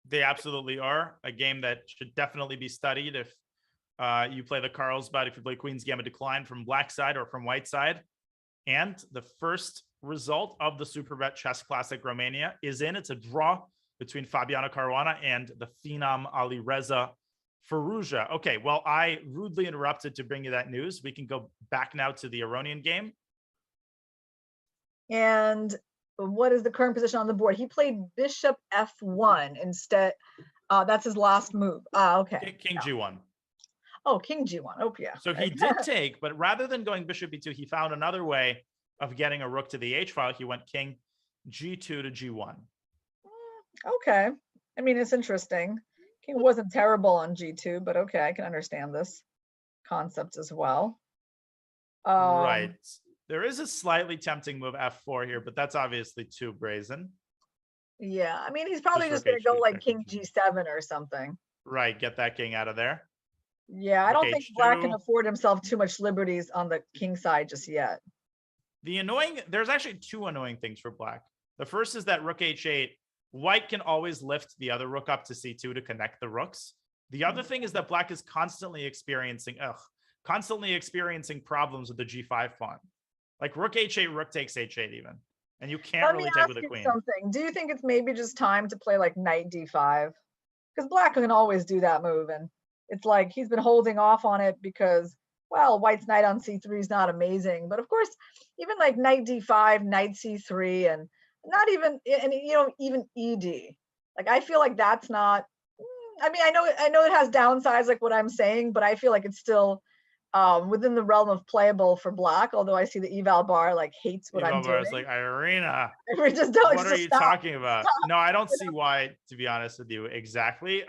They absolutely are. A game that should definitely be studied if you play the Carlsbad, if you play Queen's Gambit Decline from black side or from white side. And the first result of the Superbet Chess Classic Romania is in. It's a draw between Fabiano Caruana and the phenom Alireza Firouzja. Okay, well, I rudely interrupted to bring you that news. We can go back now to the Aronian game. And what is the current position on the board? He played bishop F1 instead. That's his last move. Okay. King G1. Oh, king G1. Oh, yeah. So he did take, but rather than going bishop B2, he found another way of getting a rook to the H file. He went king G2 to G1. Okay. I mean, it's interesting. King wasn't terrible on G2, but okay, I can understand this concept as well. Right. There is a slightly tempting move F4 here, but that's obviously too brazen. Yeah. I mean, he's probably just Just going to go rook like H2, king G7 or something. Right. Get that king out of there. Yeah, I don't think black can H2. afford himself too much liberties on the king side just yet. There's actually two annoying things for black. The first is that rook H8, white can always lift the other rook up to C2 to connect the rooks. The other thing is that black is constantly experiencing problems with the G5 pawn. Like rook H8, rook takes H8 even. And you can't really take with a queen. Something. Do you think it's maybe just time to play like knight D5? Because black can always do that move, and it's like he's been holding off on it because, well, white's knight on C3 is not amazing. But of course, even like knight D5, knight C3, and not even, and even ED. Like, I feel like that's not, I mean, I know it has downsides like what I'm saying, but I feel like it's still within the realm of playable for black, although I see the eval bar like hates what I'm doing. It's like, Irina, we just don't, what are you talking about? No, I don't see why, to be honest with you, exactly.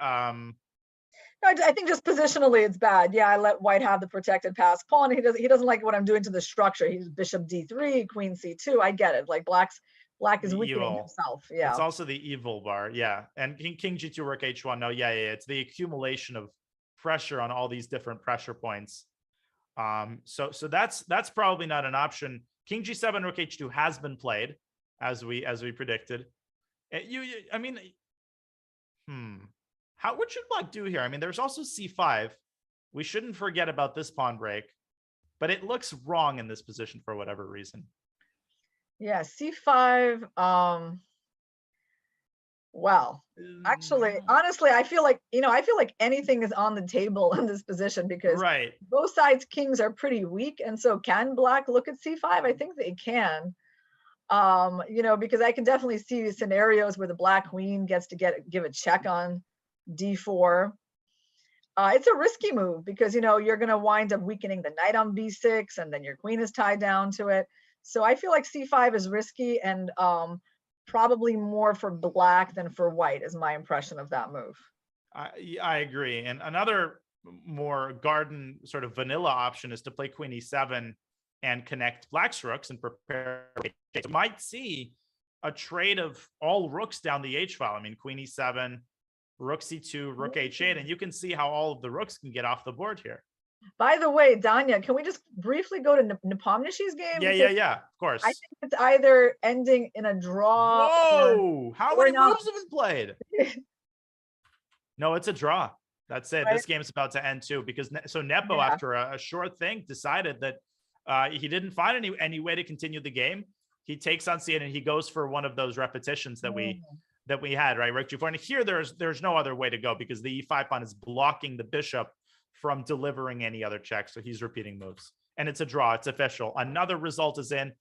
No, I think just positionally it's bad. Yeah, I let white have the protected pass pawn. He doesn't like what I'm doing to the structure. He's bishop D3, queen C2. I get it. Like black is weakening himself. Yeah. It's also the evil bar. Yeah. And king G2, rook H1. No, yeah. It's the accumulation of pressure on all these different pressure points. So that's probably not an option. King G7, rook H2 has been played as we predicted. What should black do here? I mean, there's also C5. We shouldn't forget about this pawn break, but it looks wrong in this position for whatever reason. Yeah, C5. Well, actually, honestly, I feel like, I feel like anything is on the table in this position because Right. both sides' kings are pretty weak. And so can black look at c5? I think they can. Because I can definitely see scenarios where the black queen gets to give a check on d4. It's a risky move because, you're going to wind up weakening the knight on b6 and then your queen is tied down to it. So I feel like c5 is risky and probably more for black than for white is my impression of that move. I agree. And another more garden sort of vanilla option is to play queen e7 and connect black's rooks and prepare. You might see a trade of all rooks down the h file. I mean, queen e7, rook c2, rook h8, and you can see how all of the rooks can get off the board here. By the way, Danya, can we just briefly go to Nepomniachtchi's game? Yeah, of course. I think it's either ending in a draw. Whoa! How many not. moves have been played? No, it's a draw. That's it. Right. This game's about to end too because Nepo, after a short thing, decided that he didn't find any way to continue the game. He takes on c8 and he goes for one of those repetitions that we had, right? Rook g4. And here there's no other way to go because the e5 pawn is blocking the bishop from delivering any other check. So he's repeating moves. And it's a draw. It's official. Another result is in.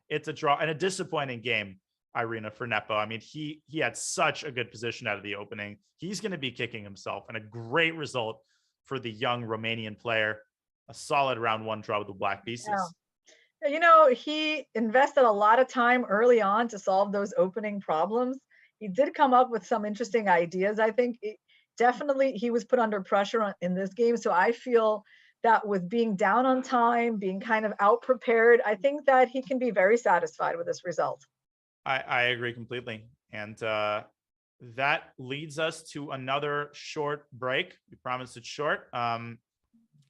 It's a draw and a disappointing game, Irina, for Nepo. I mean, he had such a good position out of the opening. He's going to be kicking himself, and a great result for the young Romanian player. A solid round one draw with the black pieces. Yeah. He invested a lot of time early on to solve those opening problems. He did come up with some interesting ideas. I think definitely he was put under pressure in this game. So I feel that with being down on time, being kind of out prepared, I think that he can be very satisfied with this result. I agree completely. And that leads us to another short break. We promised it's short.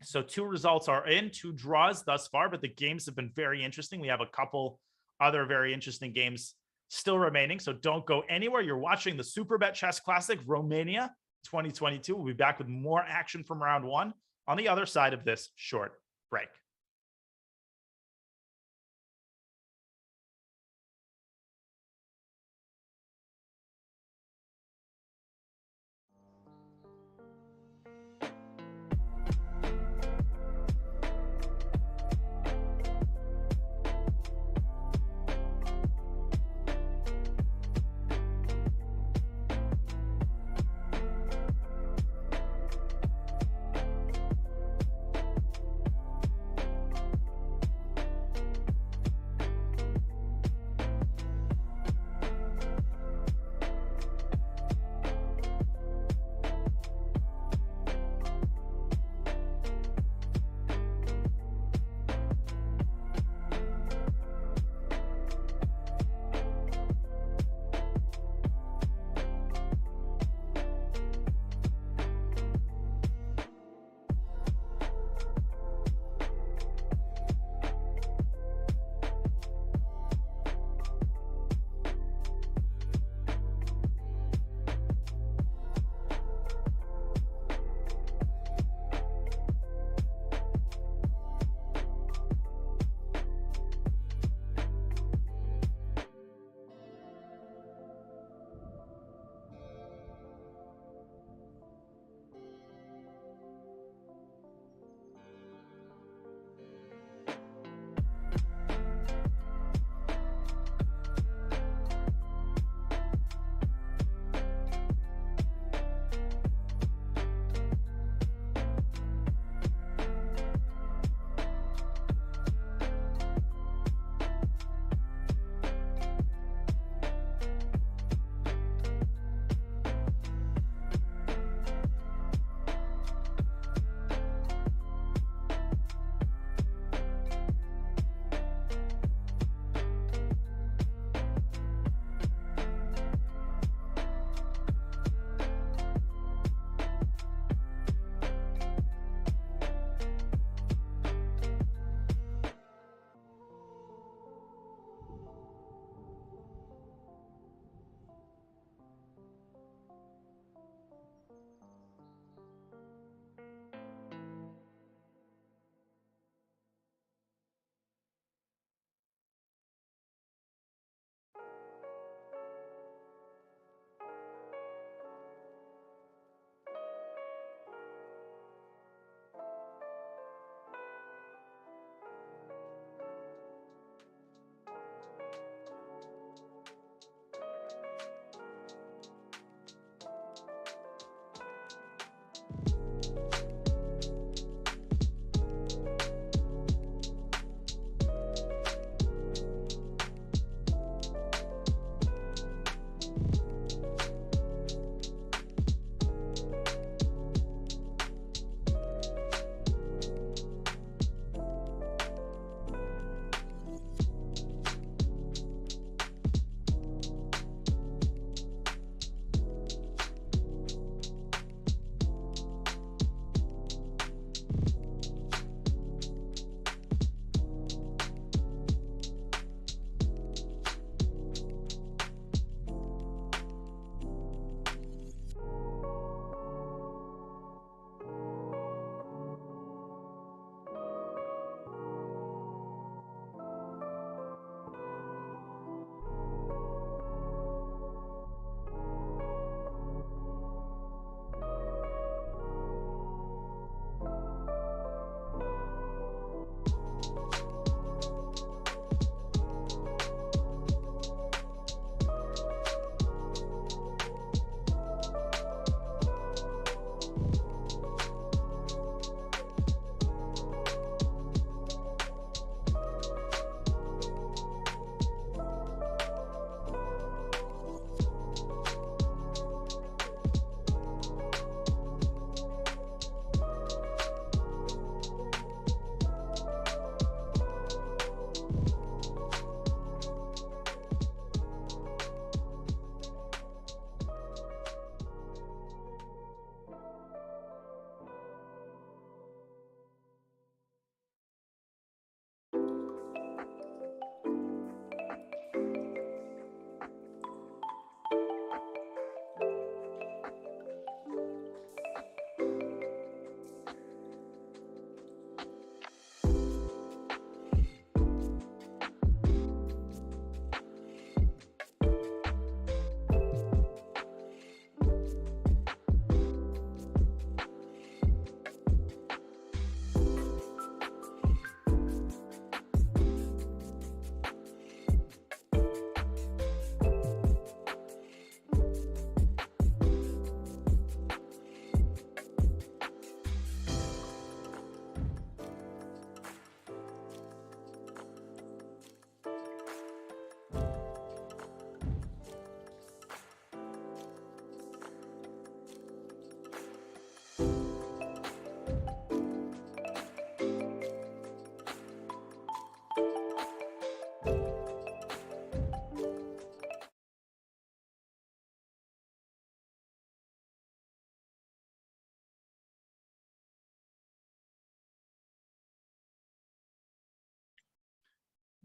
So 2 results are in, 2 draws thus far, but the games have been very interesting. We have a couple other very interesting games still remaining. So don't go anywhere. You're watching the Superbet Chess Classic Romania 2022. We'll be back with more action from round 1 on the other side of this short break.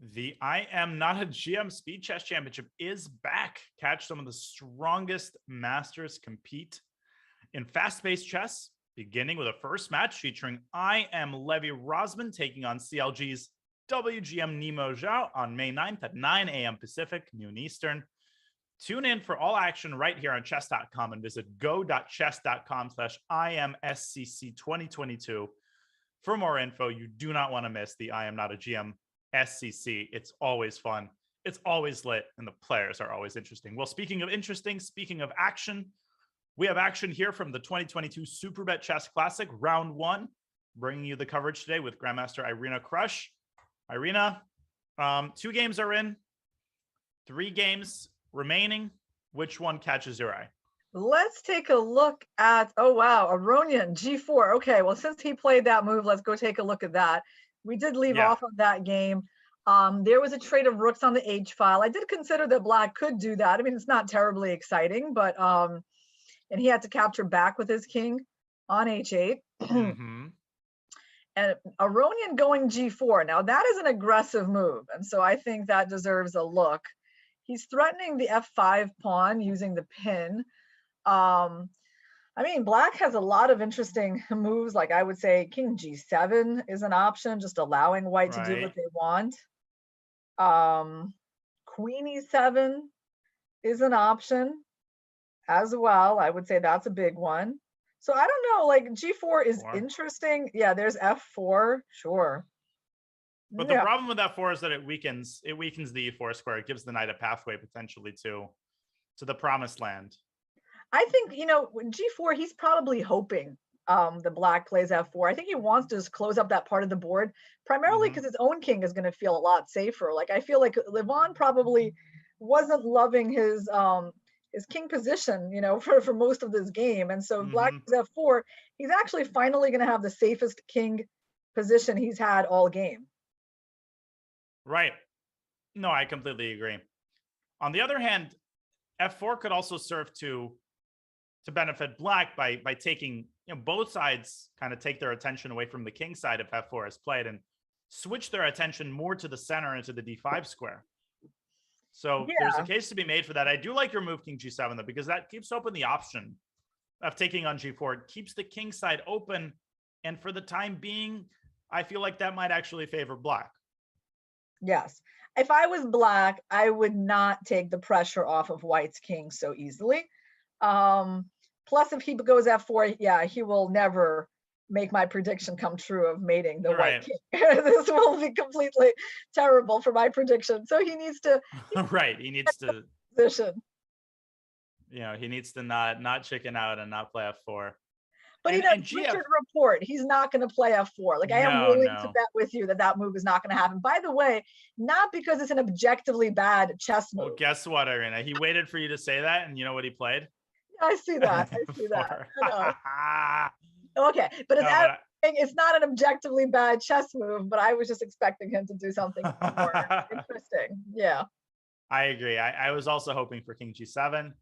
The I Am Not a GM Speed Chess Championship is back. Catch some of the strongest masters compete in fast-paced chess, beginning with a first match featuring I Am Levi Rosman taking on CLG's WGM Nemo Zhao on May 9th at 9 a.m. Pacific, noon Eastern. Tune in for all action right here on chess.com and visit go.chess.com/IMSCC 2022 for more info. You do not want to miss the I Am Not a GM SCC. It's always fun. It's always lit, and the players are always interesting. Well, speaking of interesting, speaking of action, we have action here from the 2022 Superbet Chess Classic, round 1, bringing you the coverage today with Grandmaster Irina Krush. Irina, 2 games are in, 3 games remaining. Which one catches your eye? Let's take a look at, oh wow, Aronian, G4. Okay, well, since he played that move, let's go take a look at that. We did leave off of that game. There was a trade of rooks on the H file. I did consider that Black could do that. I mean, it's not terribly exciting, but and he had to capture back with his king on H8. And Aronian going G4. Now that is an aggressive move, and so I think that deserves a look. He's threatening the F5 pawn using the pin. I mean, Black has a lot of interesting moves. Like I would say King G7 is an option, just allowing White to do what they want. Queen E7 is an option as well. I would say that's a big one. So I don't know, like G4 is interesting. Yeah, there's F4, sure. But the problem with F4 is that it weakens the E4 square. It gives the knight a pathway potentially to the promised land. I think, you know, G4, he's probably hoping the Black plays F4. I think he wants to just close up that part of the board, primarily because his own king is going to feel a lot safer. Like I feel like Levon probably wasn't loving his king position, you know, for most of this game. And so Black plays F4, he's actually finally going to have the safest king position he's had all game. Right. No, I completely agree. On the other hand, F4 could also serve to benefit Black by taking, you know, both sides kind of take their attention away from the king side if F4 is played and switch their attention more to the center and to the D5 square. So there's a case to be made for that. I do like your move King G7 though, because that keeps open the option of taking on G4. It keeps the king side open, and for the time being, I feel like that might actually favor Black. Yes. If I was Black, I would not take the pressure off of White's king so easily. Plus, if he goes F4, yeah, he will never make my prediction come true of mating the White king. This will be completely terrible for my prediction. So he needs to he needs to position. You know, he needs to not chicken out and not play F4. But he does Richard report. He's not going to play F4. Like I am willing to bet with you that move is not going to happen. By the way, not because it's an objectively bad chess move. Well, guess what, Irina? He waited for you to say that, and you know what he played? I see that. I see that. Okay, but it's not an objectively bad chess move. But I was just expecting him to do something more interesting. Yeah, I agree. I was also hoping for King G7.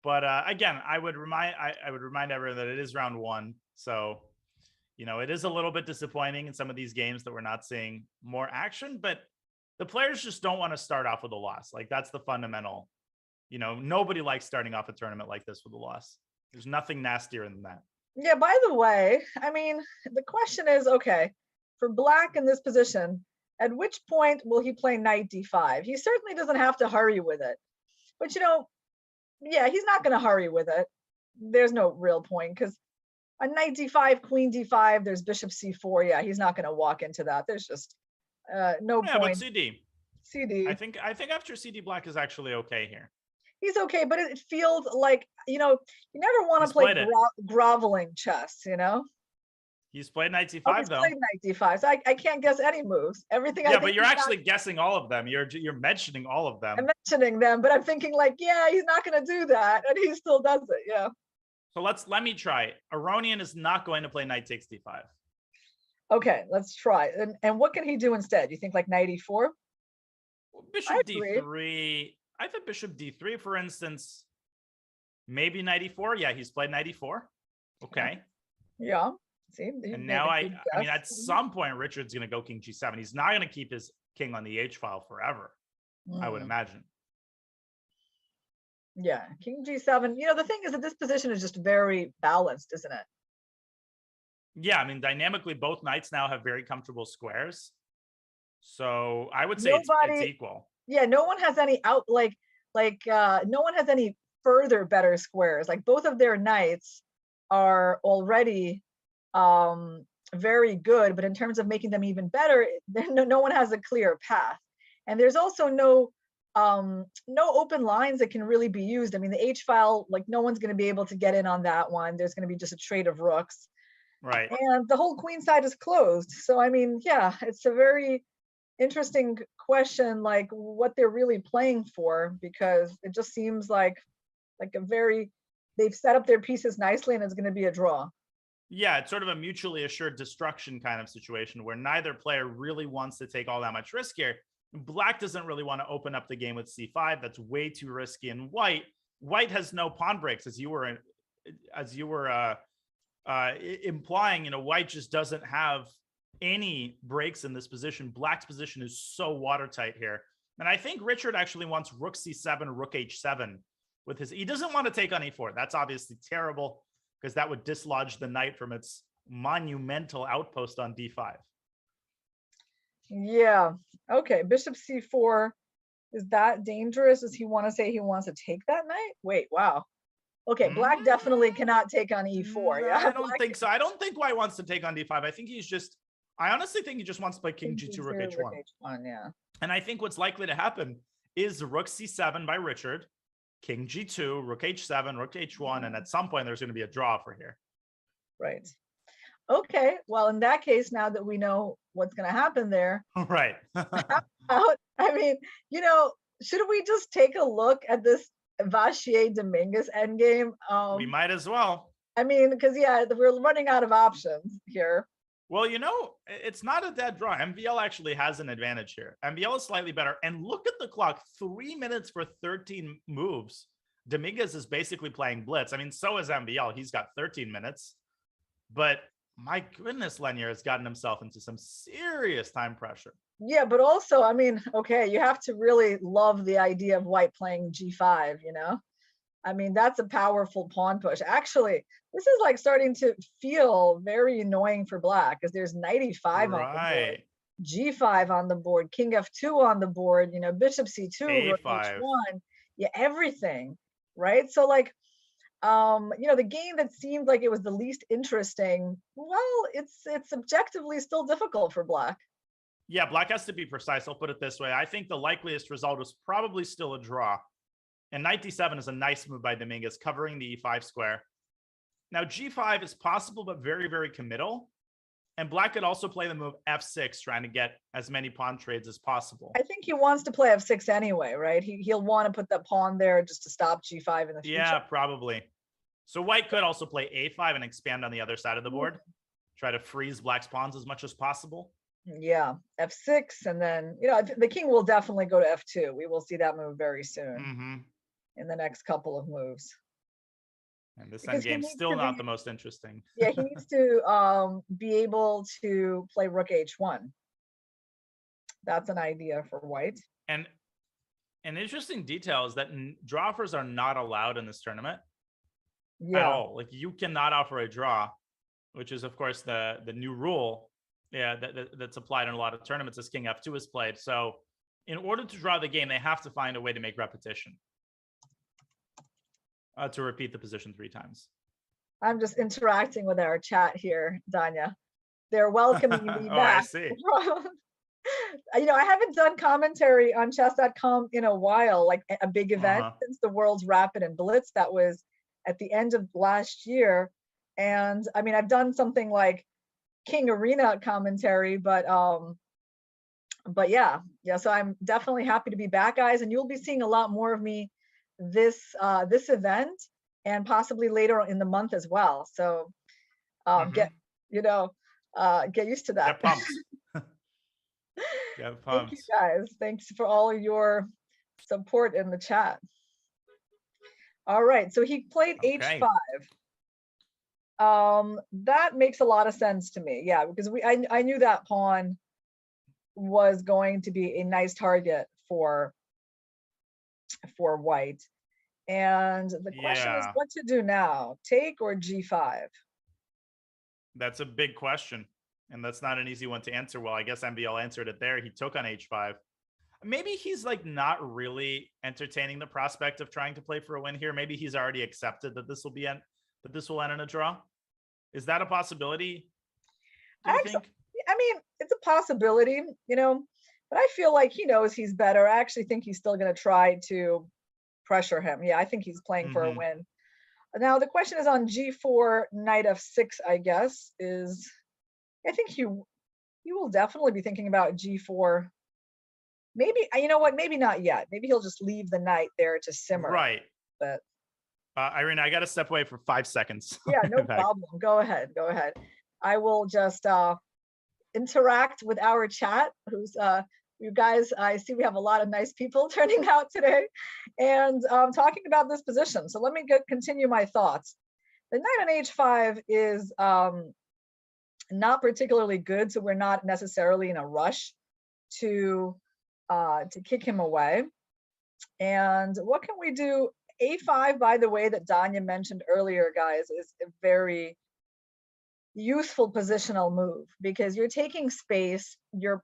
But again, I would remind everyone that it is round 1. So, you know, it is a little bit disappointing in some of these games that we're not seeing more action, but the players just don't want to start off with a loss. Like that's the fundamental, you know, nobody likes starting off a tournament like this with a loss. There's nothing nastier than that. Yeah, by the way, I mean, the question is, okay, for Black in this position, at which point will he play knight D5? He certainly doesn't have to hurry with it. But, you know, yeah, he's not going to hurry with it. There's no real point because a knight D5, queen D5, there's bishop C4. Yeah, he's not going to walk into that. There's just no point. Yeah, but CD. I think after CD, Black is actually okay here. He's okay, but it feels like, you know, you never want to play groveling chess, you know? He's played knight D5 he's though. Played knight D5, so I can't guess any moves. Everything. Yeah, but you're actually guessing all of them. You're mentioning all of them. I'm mentioning them, but I'm thinking like, yeah, he's not going to do that, and he still does it. Yeah. So let me try. Aronian is not going to play knight takes D5. Okay, let's try. And what can he do instead? You think like knight E4? Bishop D3. I think bishop D3, for instance. Maybe knight E4. Yeah, he's played knight E4. Okay. Yeah. See, and now I mean, at some point, Richard's going to go King G7. He's not going to keep his king on the H file forever, I would imagine. Yeah, king G7. You know, the thing is that this position is just very balanced, isn't it? Yeah, I mean, dynamically, both knights now have very comfortable squares. So I would say it's equal. Yeah, no one has any no one has any further better squares. Like both of their knights are already very good, but in terms of making them even better, no one has a clear path. And there's also no open lines that can really be used. I mean, the H file, like no one's going to be able to get in on that one. There's going to be just a trade of rooks. Right. And the whole queen side is closed. So, I mean, yeah, it's a very interesting question, like what they're really playing for, because it just seems like they've set up their pieces nicely and it's going to be a draw. Yeah, it's sort of a mutually assured destruction kind of situation where neither player really wants to take all that much risk here. Black doesn't really want to open up the game with c5. That's way too risky. And white has no pawn breaks, as you were implying. You know, white just doesn't have any breaks in this position. Black's position is so watertight here. And I think Richard actually wants rook c7, rook h7 with his, he doesn't want to take on e4. That's obviously terrible because that would dislodge the knight from its monumental outpost on d5. Yeah. Okay. Bishop c4. Is that dangerous? Does he want to say he wants to take that knight? Wait, wow. Okay, black definitely cannot take on e4. Yeah, I don't think so. I don't think white wants to take on d5. I honestly think he just wants to play king g2, rook h1. Yeah. And I think what's likely to happen is rook c7 by Richard, king g2, rook h7, rook h1, and at some point there's going to be a draw for here. Right. Okay. Well, in that case, now that we know what's going to happen there, right? I mean, you know, should we just take a look at this Vachier Dominguez endgame? We might as well. I mean, because yeah, we're running out of options here. Well, you know, it's not a dead draw. MVL actually has an advantage here. MVL is slightly better. And look at the clock, 3 minutes for 13 moves. Dominguez is basically playing blitz. I mean, so is MVL. He's got 13 minutes. But my goodness, Lenier has gotten himself into some serious time pressure. Yeah, but also, I mean, okay, you have to really love the idea of white playing g5, you know? I mean, that's a powerful pawn push. Actually, this is like starting to feel very annoying for black because there's knight e5 on the board, g5 on the board, king f2 on the board, you know, bishop c2, rook h1, yeah, everything, right? So like, you know, the game that seemed like it was the least interesting, well, it's objectively still difficult for black. Yeah, black has to be precise. I'll put it this way. I think the likeliest result was probably still a draw. And knight d7 is a nice move by Dominguez, covering the e5 square. Now, g5 is possible, but very, very committal. And black could also play the move f6, trying to get as many pawn trades as possible. I think he wants to play f6 anyway, right? He'll want to put that pawn there just to stop g5 in the future. Yeah, probably. So white could also play a5 and expand on the other side of the board. Try to freeze black's pawns as much as possible. Yeah, f6, and then, you know, the king will definitely go to f2. We will see that move very soon in the next couple of moves. And this endgame's still not the most interesting. Yeah, he needs to be able to play rook h1. That's an idea for white. And an interesting detail is that draw offers are not allowed in this tournament at all. Like, you cannot offer a draw, which is, of course, the new rule. Yeah, that's applied in a lot of tournaments as king f2 is played. So in order to draw the game, they have to find a way to make repetition. To repeat the position 3 times. I'm just interacting with our chat here, Danya. They're welcoming me back. I see. You know, I haven't done commentary on chess.com in a while, like a big event since the World's Rapid and Blitz. That was at the end of last year. And I mean, I've done something like King Arena commentary, but yeah. So I'm definitely happy to be back, guys. And you'll be seeing a lot more of me this event and possibly later in the month as well. So get used to that. Get pumped. Get pumped. Thank you, guys. Thanks for all your support in the chat. All right, so he played h5. That makes a lot of sense to me. Yeah, because I knew that pawn was going to be a nice target for white. And the question is Yeah, what to do now, take or g5? that's a big question. And that's not an easy one to answer. Well, I guess MBL answered it there. He took on h5. Maybe he's like not really entertaining the prospect of trying to play for a win here. Maybe he's already accepted that this will end in a draw. Is that a possibility? Do you think? I mean, it's a possibility, but I feel like he knows he's better. I actually think he's still going to try to pressure him. Yeah, I think he's playing for a win. Now the question is on g4, knight f6, I guess, I think he will definitely be thinking about g4. Maybe, you know what, maybe not yet. Maybe he'll just leave the knight there to simmer. Right. But Irina, I got to step away for 5 seconds. Yeah, no problem. Go ahead. I will just interact with our chat, you guys, I see we have a lot of nice people turning out today and talking about this position. So let me continue my thoughts. The knight on h5 is not particularly good, so we're not necessarily in a rush to kick him away. And what can we do? a5, by the way, that Danya mentioned earlier, guys, is a very useful positional move because you're taking space. You're,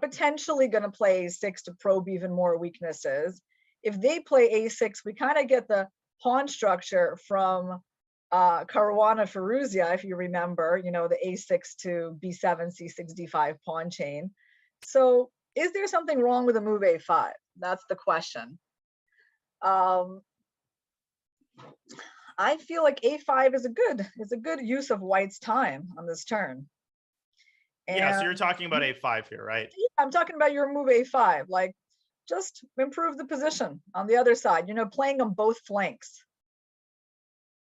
potentially going to play a6 to probe even more weaknesses. If they play a6, we kind of get the pawn structure from Caruana Firouzja, if you remember, the a6 to b7, c6, d5 pawn chain. So is there something wrong with the move a5? That's the question. I feel like a5 is a good use of white's time on this turn. Yeah, so you're talking about a5 here, right? Yeah, I'm talking about your move a5, like just improve the position on the other side, playing on both flanks.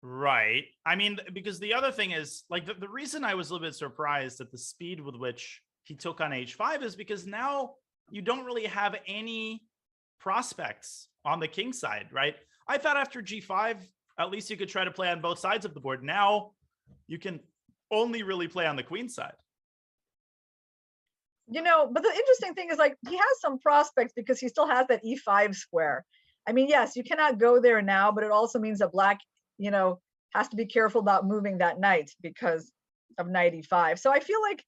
Right. I mean, because the other thing is, like, the reason I was a little bit surprised at the speed with which he took on h5 is because now you don't really have any prospects on the king side, right? I thought after g5, at least you could try to play on both sides of the board. Now you can only really play on the queen side. But the interesting thing is, like, he has some prospects because he still has that e5 square. I mean, yes, you cannot go there now, but it also means that black, has to be careful about moving that knight because of knight e5. So I feel like,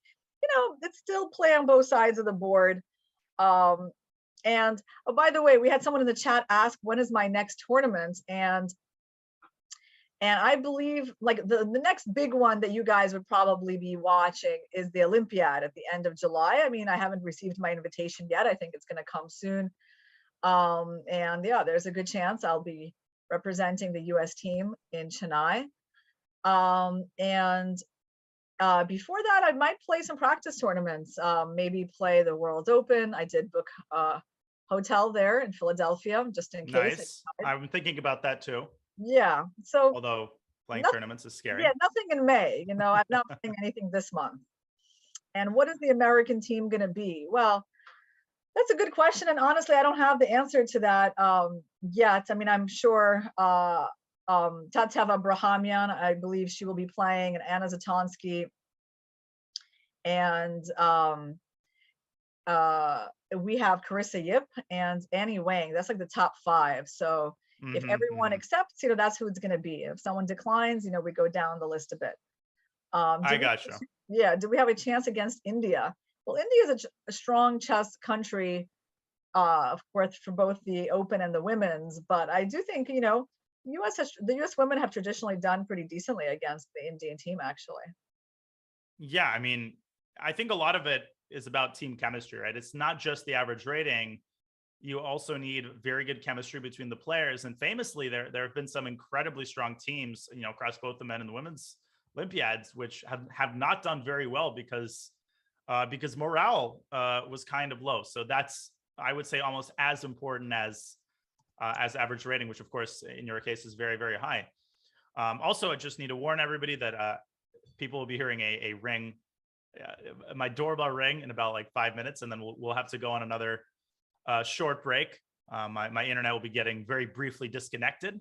it's still play on both sides of the board. And oh, by the way, we had someone in the chat ask, when is my next tournament? And I believe like the next big one that you guys would probably be watching is the Olympiad at the end of July. I mean, I haven't received my invitation yet. I think it's going to come soon. And yeah, there's a good chance I'll be representing the US team in Chennai. Before that, I might play some practice tournaments, maybe play the World Open. I did book a hotel there in Philadelphia, just in case. Nice. I'm thinking about that too. Yeah. So although playing tournaments is scary. Yeah, nothing in May. I'm not playing anything this month. And what is the American team going to be? Well, that's a good question. And honestly, I don't have the answer to that yet. I mean, I'm sure Tatev Abrahamian, I believe she will be playing, and Anna Zatonsky. And we have Carissa Yip and Annie Wang. That's like the top 5. So if everyone accepts, that's who it's going to be. If someone declines, we go down the list a bit. I gotcha. Yeah. Do we have a chance against India? Well, India is a strong chess country, of course, for both the Open and the women's. But I do think, the U.S. women have traditionally done pretty decently against the Indian team, actually. Yeah, I mean, I think a lot of it is about team chemistry, right? It's not just the average rating. You also need very good chemistry between the players. And famously, there have been some incredibly strong teams, across both the men and the women's Olympiads, which have not done very well because morale was kind of low. So that's, I would say, almost as important as average rating, which of course in your case is very, very high. Also, I just need to warn everybody that people will be hearing a ring, my doorbell ring in about like 5 minutes, and then we'll have to go on another short break. My internet will be getting very briefly disconnected,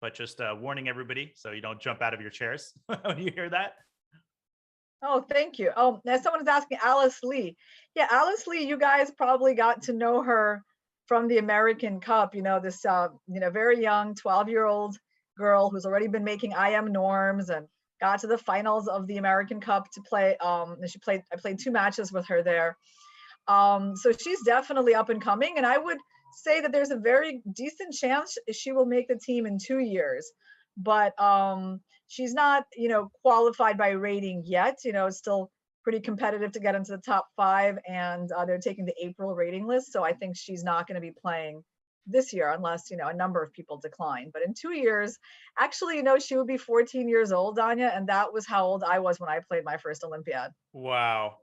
but just warning everybody so you don't jump out of your chairs when you hear that. Oh, thank you. Oh, now someone is asking Alice Lee. Yeah, Alice Lee, you guys probably got to know her from the American Cup. This very young 12-year-old girl who's already been making IM norms and got to the finals of the American Cup to play. And I played 2 matches with her there. So she's definitely up and coming, and I would say that there's a very decent chance she will make the team in 2 years. But she's not, qualified by rating yet. It's still pretty competitive to get into the top 5, and they're taking the April rating list. So I think she's not going to be playing this year unless, a number of people decline. But in 2 years, actually, she would be 14 years old, Danya, and that was how old I was when I played my first Olympiad. Wow.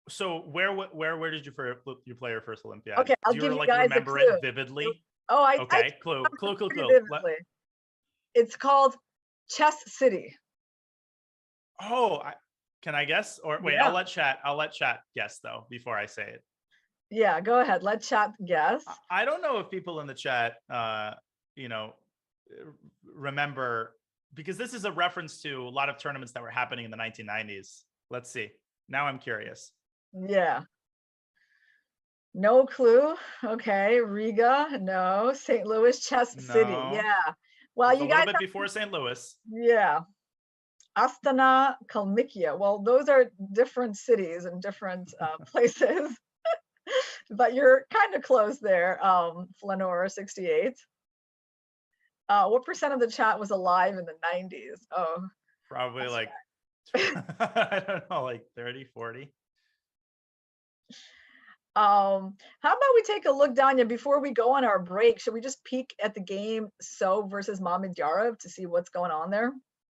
So where did you play your first Olympiad? Okay, I'll Do give you you guys remember a clue. it vividly? Oh, Okay, clue. Vividly. It's called Chess City. Oh, can I guess? Or wait, Yeah. I'll let chat guess though before I say it. Yeah, go ahead. Let chat guess. I don't know if people in the chat, remember, because this is a reference to a lot of tournaments that were happening in the 1990s. Let's see. Now I'm curious. Yeah. No clue. Okay. Riga. No. St. Louis, Chess City. No. Yeah. Well, It's you a guys. little bit before St. Louis. Yeah. Astana, Kalmykia. Well, those are different cities and different places, but you're kind of close there. Flanor 68. What percent of the chat was alive in the 90s? Oh, Probably like, I don't know, like 30, 40. How about we take a look, Danya, before we go on our break? Should we just peek at the game So versus Mamedyarov to see what's going on there?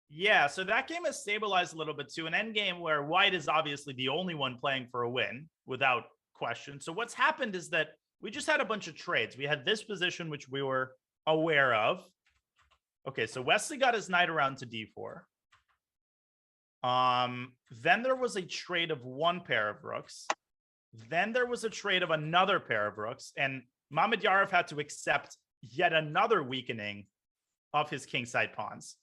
Yeah, so that game has stabilized a little bit to an end game where White is obviously the only one playing for a win without question. So what's happened is that we just had a bunch of trades. We had this position, which we were aware of. Okay, so Wesley got his knight around to d4. Then there was a trade of 1 pair of rooks. Then there was a trade of another pair of rooks, and Mamedyarov had to accept yet another weakening of his kingside pawns.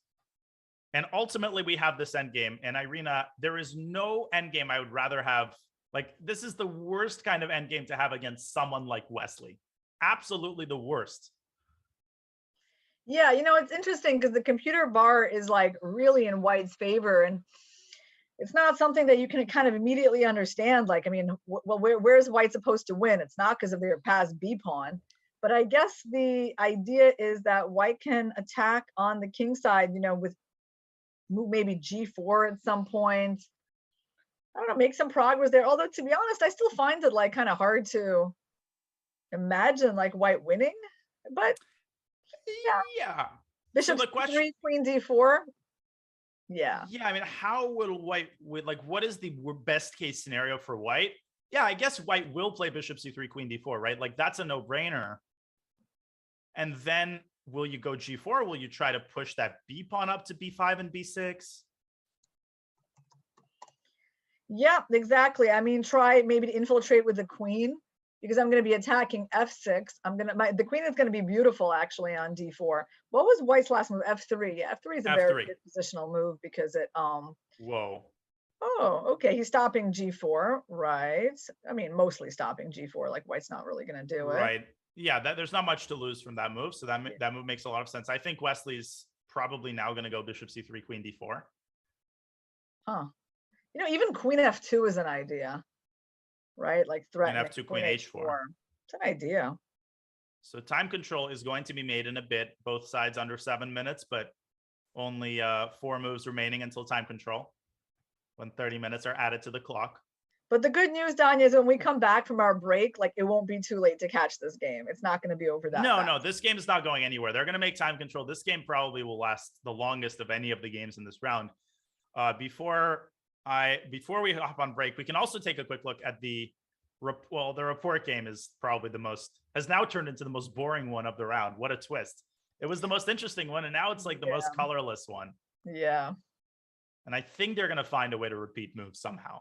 And ultimately, we have this endgame. And Irina, there is no endgame I would rather have. Like, this is the worst kind of endgame to have against someone like Wesley. Absolutely the worst. Yeah, it's interesting because the computer bar is like really in White's favor, and it's not something that you can kind of immediately understand. Like, I mean, well, where's White supposed to win? It's not because of their past B pawn. But I guess the idea is that White can attack on the king side, with maybe G4 at some point. I don't know, make some progress there. Although, to be honest, I still find it like kind of hard to imagine like White winning. But yeah. Bishop C3, Queen D4. Yeah. Yeah, I mean, how will White what is the best case scenario for White? Yeah, I guess White will play Bishop C3, Queen D4, right? Like, that's a no-brainer. And then will you go G4? Will you try to push that B pawn up to B5 and B6? Yeah, exactly. I mean, try maybe to infiltrate with the queen, because I'm going to be attacking F6. The queen is going to be beautiful actually on D4. What was White's last move? F3. Yeah, F3 is a very good positional move because it Whoa. Oh, okay. He's stopping G4, right? I mean, mostly stopping G4. Like, White's not really going to do it. Right. Yeah, there's not much to lose from that move. So that move makes a lot of sense. I think Wesley's probably now going to go Bishop C3, Queen D4. Huh. Even Queen F2 is an idea, right? Like threatening Queen F2, Queen H4. It's an idea. So time control is going to be made in a bit, both sides under 7 minutes, but only 4 moves remaining until time control, when 30 minutes are added to the clock. But the good news, Danya, is when we come back from our break, like, it won't be too late to catch this game. It's not going to be over that fast. No, this game is not going anywhere. They're going to make time control. This game probably will last the longest of any of the games in this round. Before we hop on break, we can also take a quick look at the report game is probably has now turned into the most boring one of the round. What a twist. It was the most interesting one, and now it's like the most colorless one. Yeah. And I think they're going to find a way to repeat moves somehow.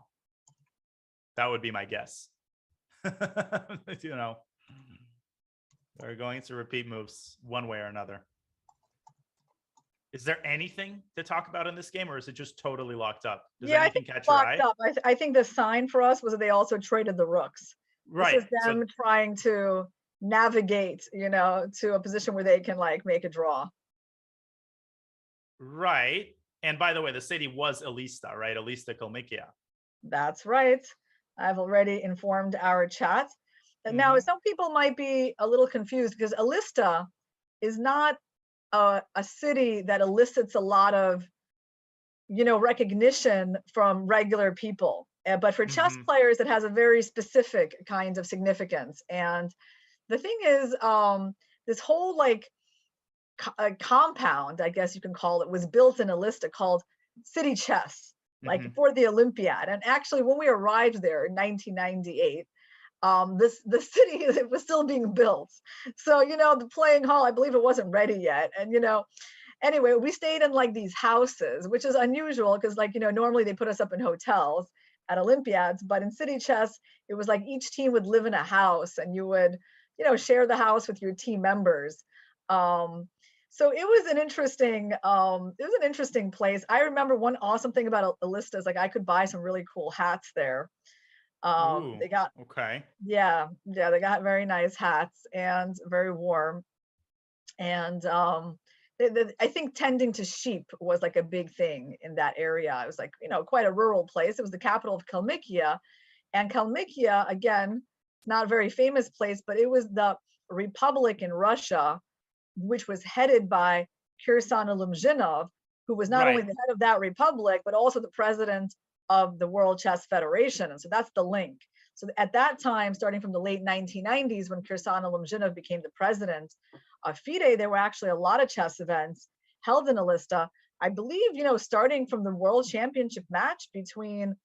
That would be my guess. They're going to repeat moves one way or another. Is there anything to talk about in this game, or is it just totally locked up? Does Yeah, I anything think catch your eye? locked up. I think the sign for us was that they also traded the rooks. Right. This is them trying to navigate, to a position where they can like make a draw. Right. And by the way, the city was Elista, right? Elista Kalmykia. That's right. I've already informed our chat. And now some people might be a little confused because Elista is not a city that elicits a lot of, recognition from regular people. But for chess players, it has a very specific kind of significance. And the thing is, this whole like compound, I guess you can call it, was built in Elista called City Chess, like for the Olympiad. And actually, when we arrived there in 1998, the city was still being built. So, the playing hall, I believe it wasn't ready yet. And, anyway, we stayed in like these houses, which is unusual because like, normally they put us up in hotels at Olympiads, but in City Chess, it was like each team would live in a house and you would, share the house with your team members. So it was an interesting place. I remember one awesome thing about Elista is like I could buy some really cool hats there. They got yeah, they got very nice hats and very warm. And I think tending to sheep was like a big thing in that area. It was like, quite a rural place. It was the capital of Kalmykia. And Kalmykia, again, not a very famous place, but it was the republic in Russia, which was headed by Kirsan Alumzhinov, who was not only the head of that republic, but also the president of the World Chess Federation. And so that's the link. So at that time, starting from the late 1990s, when Kirsan Alumzhinov became the president of FIDE, there were actually a lot of chess events held in Elista. I believe, starting from the World Championship match between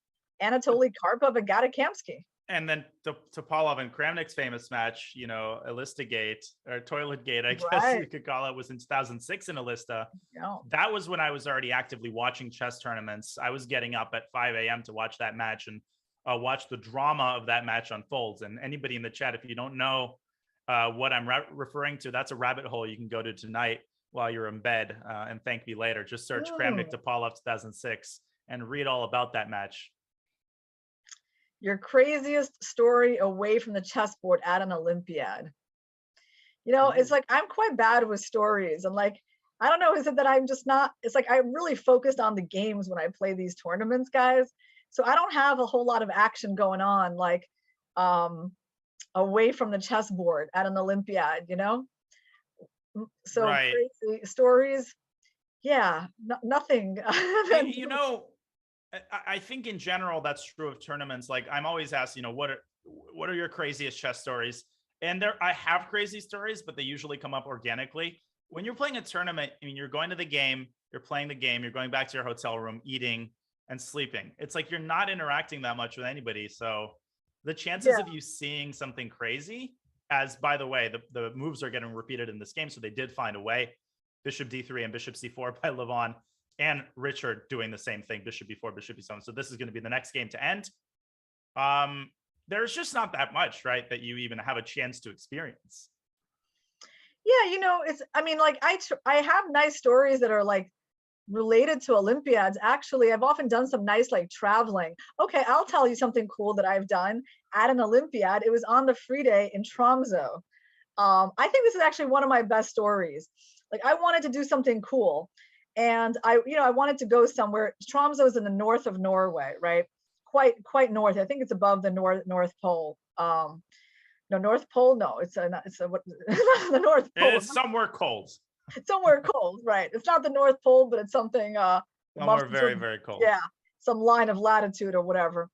Anatoly Karpov and Gadakamsky. And then Topalov and Kramnik's famous match, Elista Gate or Toilet Gate, I guess you could call it, was in 2006 in Elista. Yeah. That was when I was already actively watching chess tournaments. I was getting up at 5 a.m. to watch that match and watch the drama of that match unfolds. And anybody in the chat, if you don't know what I'm referring to, that's a rabbit hole you can go to tonight while you're in bed and thank me later. Just search Kramnik Topalov 2006 and read all about that match. Your craziest story away from the chessboard at an Olympiad. It's like I'm quite bad with stories. And like, I don't know, is it that I'm just not, it's like I'm really focused on the games when I play these tournaments, guys. So I don't have a whole lot of action going on, like away from the chessboard at an Olympiad, So crazy stories. Yeah, nothing. I think in general, that's true of tournaments. Like I'm always asked, what are your craziest chess stories? And I have crazy stories, but they usually come up organically. When you're playing a tournament, you're going to the game, you're playing the game, you're going back to your hotel room, eating and sleeping. It's like you're not interacting that much with anybody. So the chances of you seeing something crazy, as by the way, the moves are getting repeated in this game. So they did find a way. Bishop d3 and bishop c4 by Levon. And Richard doing the same thing, bishop b4, bishop b7. So this is going to be the next game to end. There's just not that much, right, that you even have a chance to experience. Yeah, I have nice stories that are like related to Olympiads. Actually, I've often done some nice like traveling. Okay, I'll tell you something cool that I've done at an Olympiad. It was on the FIDE in Tromsø. I think this is actually one of my best stories. Like I wanted to do something cool. And I wanted to go somewhere. Tromsø is in the north of Norway, right? Quite north. I think it's above the North Pole. No, North Pole. No, it's what, the North Pole. It's somewhere cold. It's somewhere cold, right? It's not the North Pole, but it's something. Somewhere very, very cold. Yeah, some line of latitude or whatever.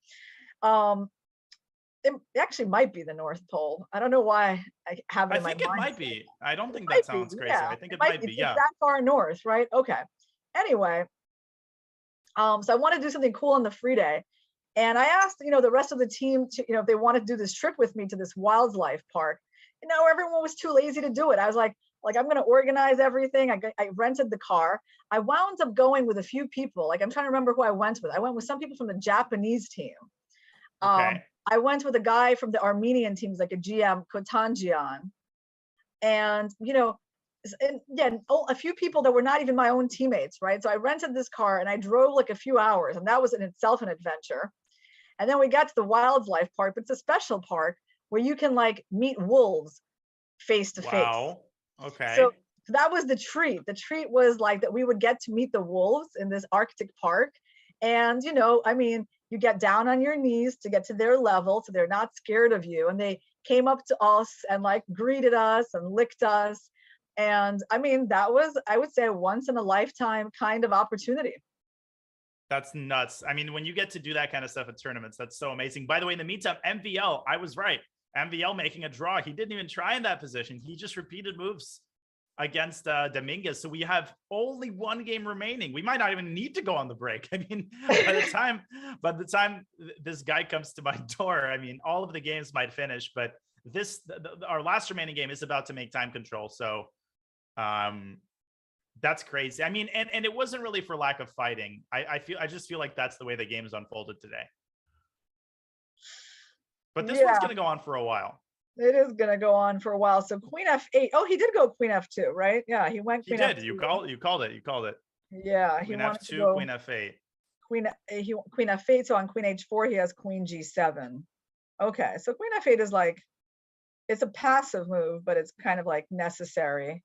It actually might be the North Pole. I don't know why I have it in my mind. I think it might be. I don't think that sounds crazy. Yeah. I think it might be. Yeah. It's that far north, right? Okay. Anyway, so I want to do something cool on the FIDE. And I asked, the rest of the team to, if they want to do this trip with me to this wildlife park. Everyone was too lazy to do it. I was like I'm going to organize everything. I rented the car. I wound up going with a few people. Like I'm trying to remember who I went with. I went with some people from the Japanese team. Okay. I went with a guy from the Armenian teams, like a GM, Kotanjian. And, and yeah, a few people that were not even my own teammates, right? So I rented this car and I drove like a few hours, and that was in itself an adventure. And then we got to the wildlife park, but it's a special park where you can like meet wolves face to face. Wow. Okay. So that was the treat. The treat was like that we would get to meet the wolves in this Arctic park. And, you know, I mean, you get down on your knees to get to their level, so they're not scared of you. And they came up to us and like greeted us and licked us. And I mean, that was, I would say, a once in a lifetime kind of opportunity. That's nuts. I mean, when you get to do that kind of stuff at tournaments, that's so amazing. By the way, in the meantime, MVL, I was right. MVL making a draw. He didn't even try in that position. He just repeated moves against Dominguez. So we have only one game remaining. We might not even need to go on the break. I mean, by the time this guy comes to my door, I mean, all of the games might finish, but our last remaining game is about to make time control. So that's crazy. I mean, and it wasn't really for lack of fighting. I just feel like that's the way the game is unfolded today. But this one's going to go on for a while. It is going to go on for a while. So Queen F8. Oh, he did go Queen F2, right? Yeah, he went Queen F2. He did. F2. You called it. Yeah, Queen F2, Queen F8. Queen F8. So on Queen H4, he has Queen G7. Okay, so Queen F8 is like, it's a passive move, but it's kind of like necessary.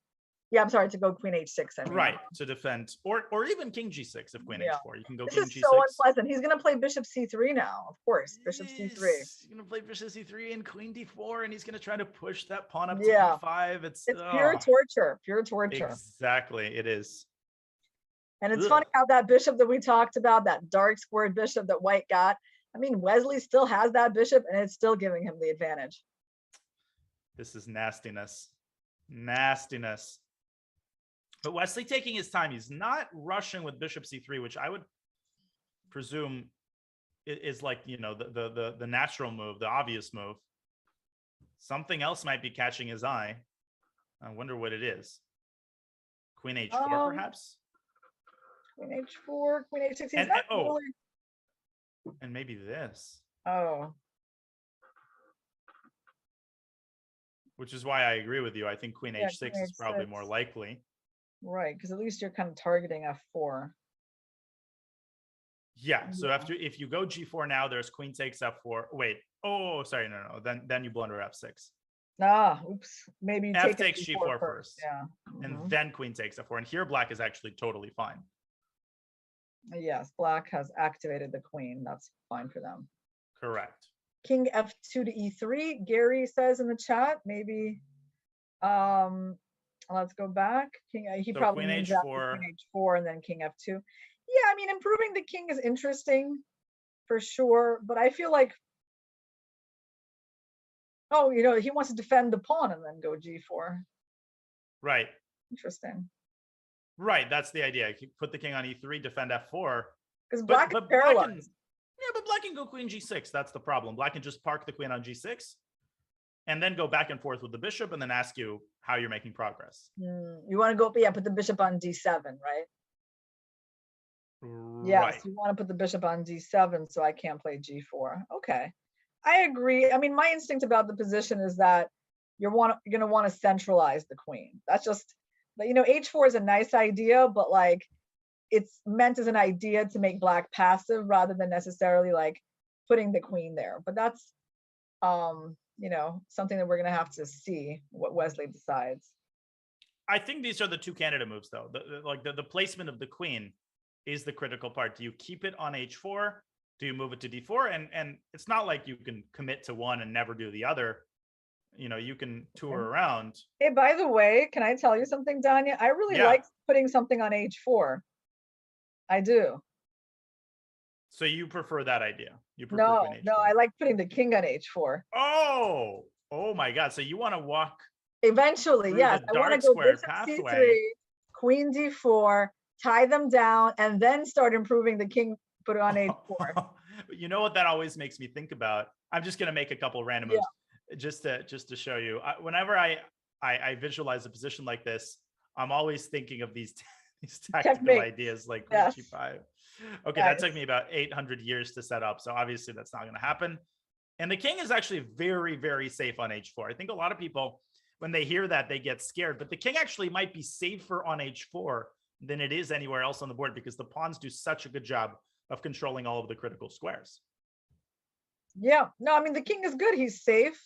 Yeah, I'm sorry, to go Queen H6. I mean. Right, to defend, or even King G6 if Queen H4. You can go King G6. This is so unpleasant. He's going to play Bishop C3 now, of course. Bishop C3. He's going to play Bishop C3 and Queen D4, and he's going to try to push that pawn up to D5. It's pure torture. Pure torture. Exactly, it is. And it's funny how that bishop that we talked about, that dark squared bishop that White got, I mean, Wesley still has that bishop, and it's still giving him the advantage. This is nastiness. Nastiness. But Wesley taking his time. He's not rushing with Bishop C3, which I would presume is like, you know, the natural move, the obvious move. Something else might be catching his eye. I wonder what it is. Queen H4, perhaps? Queen H4, Queen H6. And maybe this. Oh. Which is why I agree with you. I think Queen H6 is probably more likely. Right, because at least you're kind of targeting F4. Yeah, so if you go G4 now, there's Queen takes F4. Wait, oh, sorry, no. Then you blunder F6. Oops. Maybe you F takes G4 first. Yeah. And then Queen takes F4. And here Black is actually totally fine. Yes, Black has activated the Queen. That's fine for them. Correct. King F2 to E3, Gary says in the chat, maybe let's go back. He probably means Queen H4 and then King F2. Yeah, I mean, improving the king is interesting for sure, but I feel like, you know, he wants to defend the pawn and then go G4. Right. Interesting. Right, that's the idea. Put the king on E3, defend F4. Because Black is paralyzed. But Black can go Queen G6. That's the problem. Black can just park the queen on G6 and then go back and forth with the bishop and then ask you how you're making progress. You want to go, put the bishop on D7, right? Yes, you want to put the bishop on D7 so I can't play G4. Okay, I agree. I mean, my instinct about the position is that you're going to want to centralize the queen. That's just, you know, H4 is a nice idea, but like it's meant as an idea to make Black passive rather than necessarily like putting the queen there. But that's, you know, something that we're going to have to see what Wesley decides. I think these are the two candidate moves, though. The placement of the queen is the critical part. Do you keep it on H4? Do you move it to D4? And it's not like you can commit to one and never do the other. You know, you can tour around. Hey, by the way, can I tell you something, Danya? I really like putting something on H4. I do. So you prefer that idea? You prefer no, I like putting the king on H4. Oh my God. So you want to walk eventually, yes. I want to go Bishop C3, Queen D4, tie them down, and then start improving the king, put it on H4. You know what that always makes me think about? I'm just going to make a couple random moves just to show you. Whenever I visualize a position like this, I'm always thinking of these tactical ideas like Queen G5. Okay, that took me about 800 years to set up. So obviously that's not going to happen. And the king is actually very, very safe on H4. I think a lot of people, when they hear that, they get scared. But the king actually might be safer on h4 than it is anywhere else on the board because the pawns do such a good job of controlling all of the critical squares. Yeah, no, I mean, the king is good. He's safe,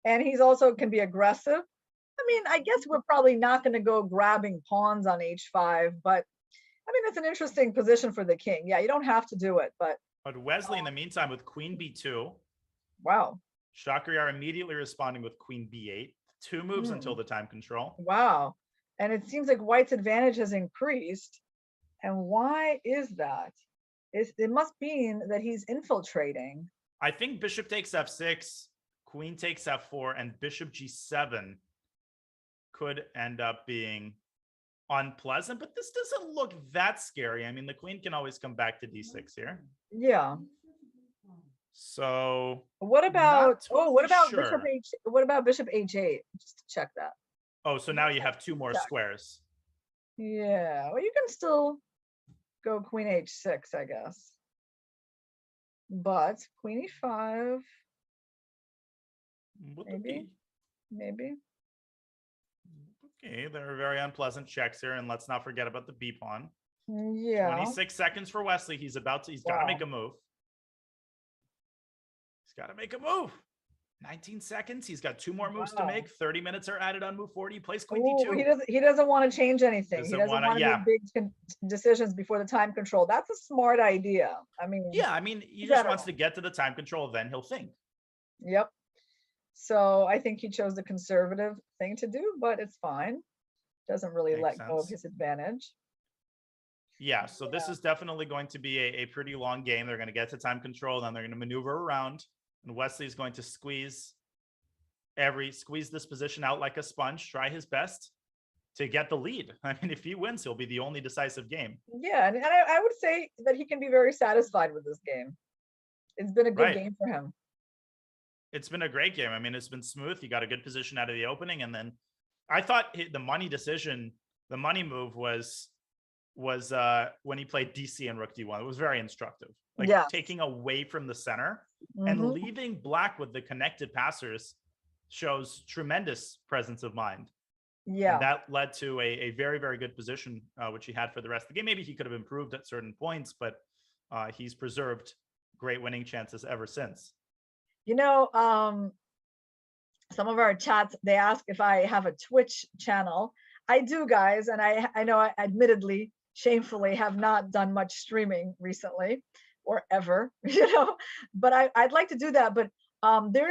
and he's also can be aggressive. I mean, I guess we're probably not going to go grabbing pawns on h5, but I mean, it's an interesting position for the king. Yeah, you don't have to do it, but Wesley, in the meantime, with queen b2, wow. Shakhriyar immediately responding with queen b8. 2 moves until the time control. Wow. And it seems like white's advantage has increased. And why is that? It must mean that he's infiltrating. I think bishop takes f6, queen takes f4, and bishop g7 could end up being unpleasant, but this doesn't look that scary. I mean, the queen can always come back to d6 here. Yeah. So what about sure. what about bishop h8? Just to check that. Oh, so now you have 2 more squares. Yeah, well, you can still go queen h6, I guess. But queen e5. Maybe. Okay, there are very unpleasant checks here, and let's not forget about the b pawn. Yeah. 26 seconds for Wesley. He's got to make a move. He's got to make a move. 19 seconds. He's got 2 more moves to make. 30 minutes are added on move 40. He plays queen d2. He doesn't want to change anything. He doesn't want to make big decisions before the time control. That's a smart idea. I mean, yeah, I mean, he just wants to get to the time control, then he'll think. Yep. So I think he chose the conservative thing to do, but it's fine. Doesn't really let go of his advantage. Yeah, so this is definitely going to be a pretty long game. They're going to get to time control, then they're going to maneuver around, and Wesley is going to squeeze this position out like a sponge, try his best to get the lead. I mean, if he wins, he'll be the only decisive game. Yeah, and I would say that he can be very satisfied with this game. It's been a good game for him. It's been a great game. I mean, it's been smooth. He got a good position out of the opening, and then I thought the money move was when he played DC and Rook D1. It was very instructive. Like taking away from the center and leaving black with the connected passers shows tremendous presence of mind. Yeah. And that led to a very, very good position, which he had for the rest of the game. Maybe he could have improved at certain points, but he's preserved great winning chances ever since. You know, some of our chats, they ask if I have a Twitch channel. I do, guys. And I know I admittedly, shamefully have not done much streaming recently or ever, but I'd like to do that. But there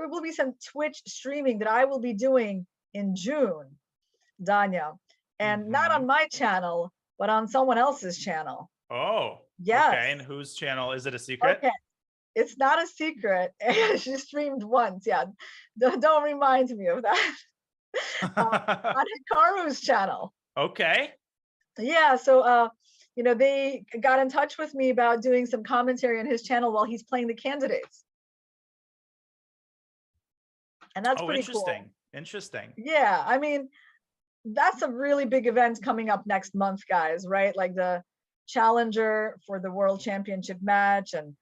will be some Twitch streaming that I will be doing in June, Danya, and not on my channel, but on someone else's channel. Oh, yes. Okay. And whose channel? Is it a secret? Okay. It's not a secret. She streamed once. Yeah. Don't remind me of that. On Hikaru's channel. Okay. Yeah. So, they got in touch with me about doing some commentary on his channel while he's playing the candidates. And that's pretty interesting. Cool. Interesting. Yeah. I mean, that's a really big event coming up next month, guys, right? Like the challenger for the World Championship match. And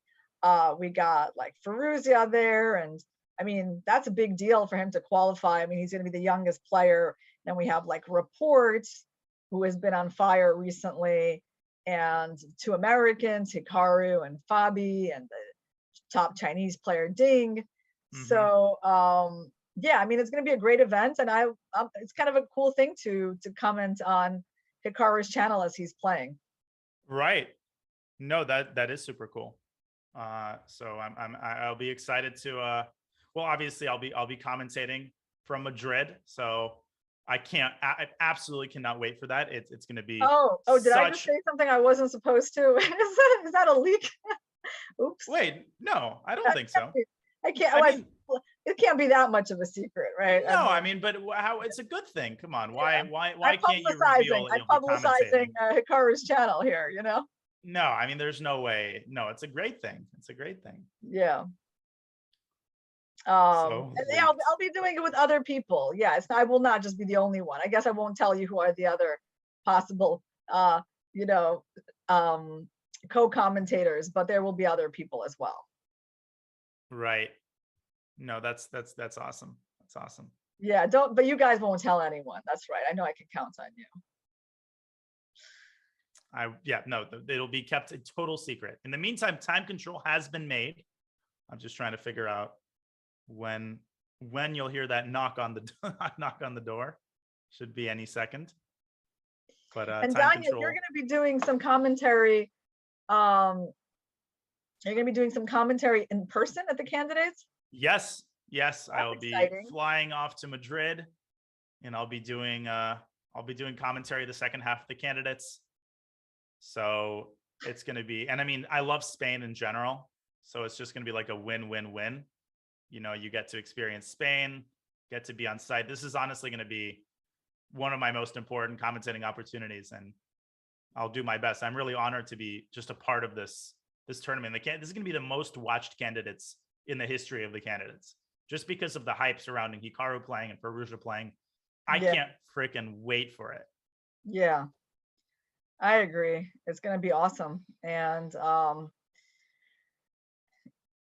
we got like Firouzja there. And I mean, that's a big deal for him to qualify. I mean, he's going to be the youngest player. Then we have like Reports, who has been on fire recently, and 2 Americans, Hikaru and Fabi, and the top Chinese player Ding. So yeah, I mean, it's going to be a great event, and it's kind of a cool thing to comment on Hikaru's channel as he's playing. Right. No, that is super cool. So I'll be excited to. Well, obviously, I'll be commentating from Madrid, so I absolutely cannot wait for that. It's going to be. Oh! Did I just say something I wasn't supposed to? Is that a leak? Oops. Wait, no, I don't think so. I can't. It can't be that much of a secret, right? No, I mean, but how? It's a good thing. Come on, why can't you reveal? I'm publicizing Hikaru's channel here. No, I mean, there's no way. No, it's a great thing. It's a great thing. Yeah. I'll be doing it with other people. Yeah, I will not just be the only one. I guess I won't tell you who are the other possible, co-commentators, but there will be other people as well. Right. No, that's awesome. That's awesome. Yeah, don't, but you guys won't tell anyone. That's right. I know I can count on you. It'll be kept a total secret. In the meantime, time control has been made. I'm just trying to figure out when you'll hear that knock on the door. Should be any second. But And time Daniel, control. you're going to be doing some commentary. You're going to be doing some commentary in person at the candidates? Yes, I'll be exciting. flying off to Madrid, and I'll be doing commentary the second half of the candidates. So it's going to be, and I mean, I love Spain in general. So it's just going to be like a win-win-win. You know, you get to experience Spain, get to be on site. This is honestly going to be one of my most important commentating opportunities, and I'll do my best. I'm really honored to be just a part of this tournament. This is going to be the most watched candidates in the history of the candidates, just because of the hype surrounding Hikaru playing and Firouzja playing. I can't freaking wait for it. Yeah, I agree. It's going to be awesome. And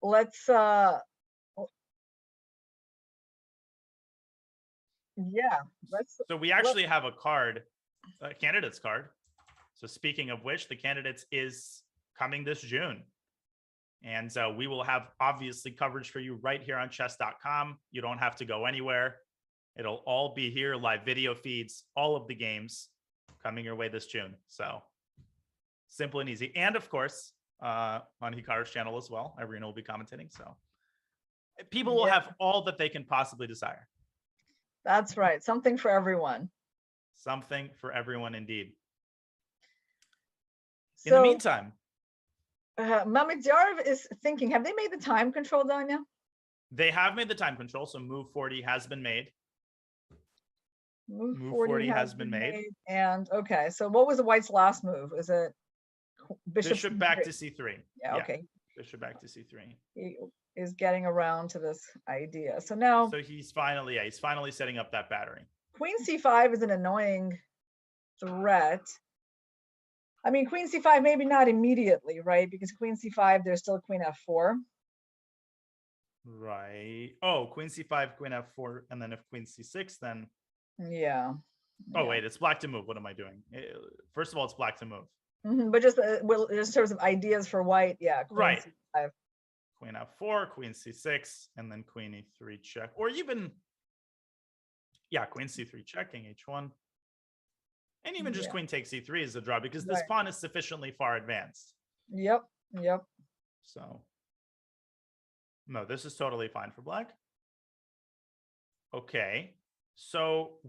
let's so we actually have a card, a candidates card. So speaking of which, the candidates is coming this June. And we will have obviously coverage for you right here on chess.com. You don't have to go anywhere. It'll all be here, live video feeds, all of the games coming your way this June. So simple and easy. And of course, on Hikaru's channel as well, Irina will be commentating. So people will have all that they can possibly desire. That's right. Something for everyone. Something for everyone indeed. So, in the meantime, Mamedyarov is thinking, have they made the time control, Danya? They have made the time control, so move 40 has been made. Move 40 has been made. And okay, so what was the white's last move? Is it Bishop back to c3? Yeah, okay. Bishop back to c3. He is getting around to this idea. So now, so he's finally setting up that battery. Queen c5 is an annoying threat. I mean, Queen c5, maybe not immediately, right? Because Queen c5, there's still Queen f4. Right. Oh, Queen c5, Queen f4, and then if Queen c6, then... Yeah. Oh, wait, it's black to move. What am I doing? First of all, it's black to move. But just in terms of ideas for white, yeah. Queen right. c5. Queen f4, Queen c6, and then Queen e3 check. Or even, Queen c3 check, King h1. And even just Queen takes e3 is a draw because this pawn is sufficiently far advanced. Yep. So, no, this is totally fine for black. Okay. So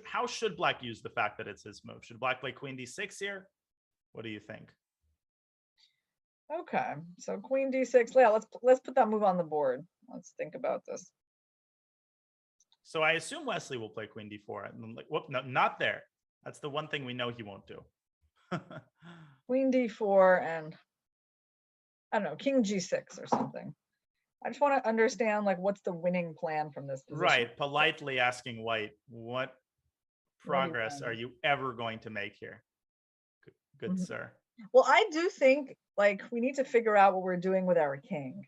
how should black use the fact that it's his move? Should black play Queen d6 here? What do you think? Okay, so Queen d6. Yeah, let's put that move on the board. Let's think about this. So I assume Wesley will play Queen d4. And I'm like, whoop, no, not there. That's the one thing we know he won't do. Queen d4 and I don't know, King g6 or something. I just want to understand, like, what's the winning plan from this position? Right, politely asking white, what progress are you ever going to make here? Good sir. Well, I do think, like, we need to figure out what we're doing with our king.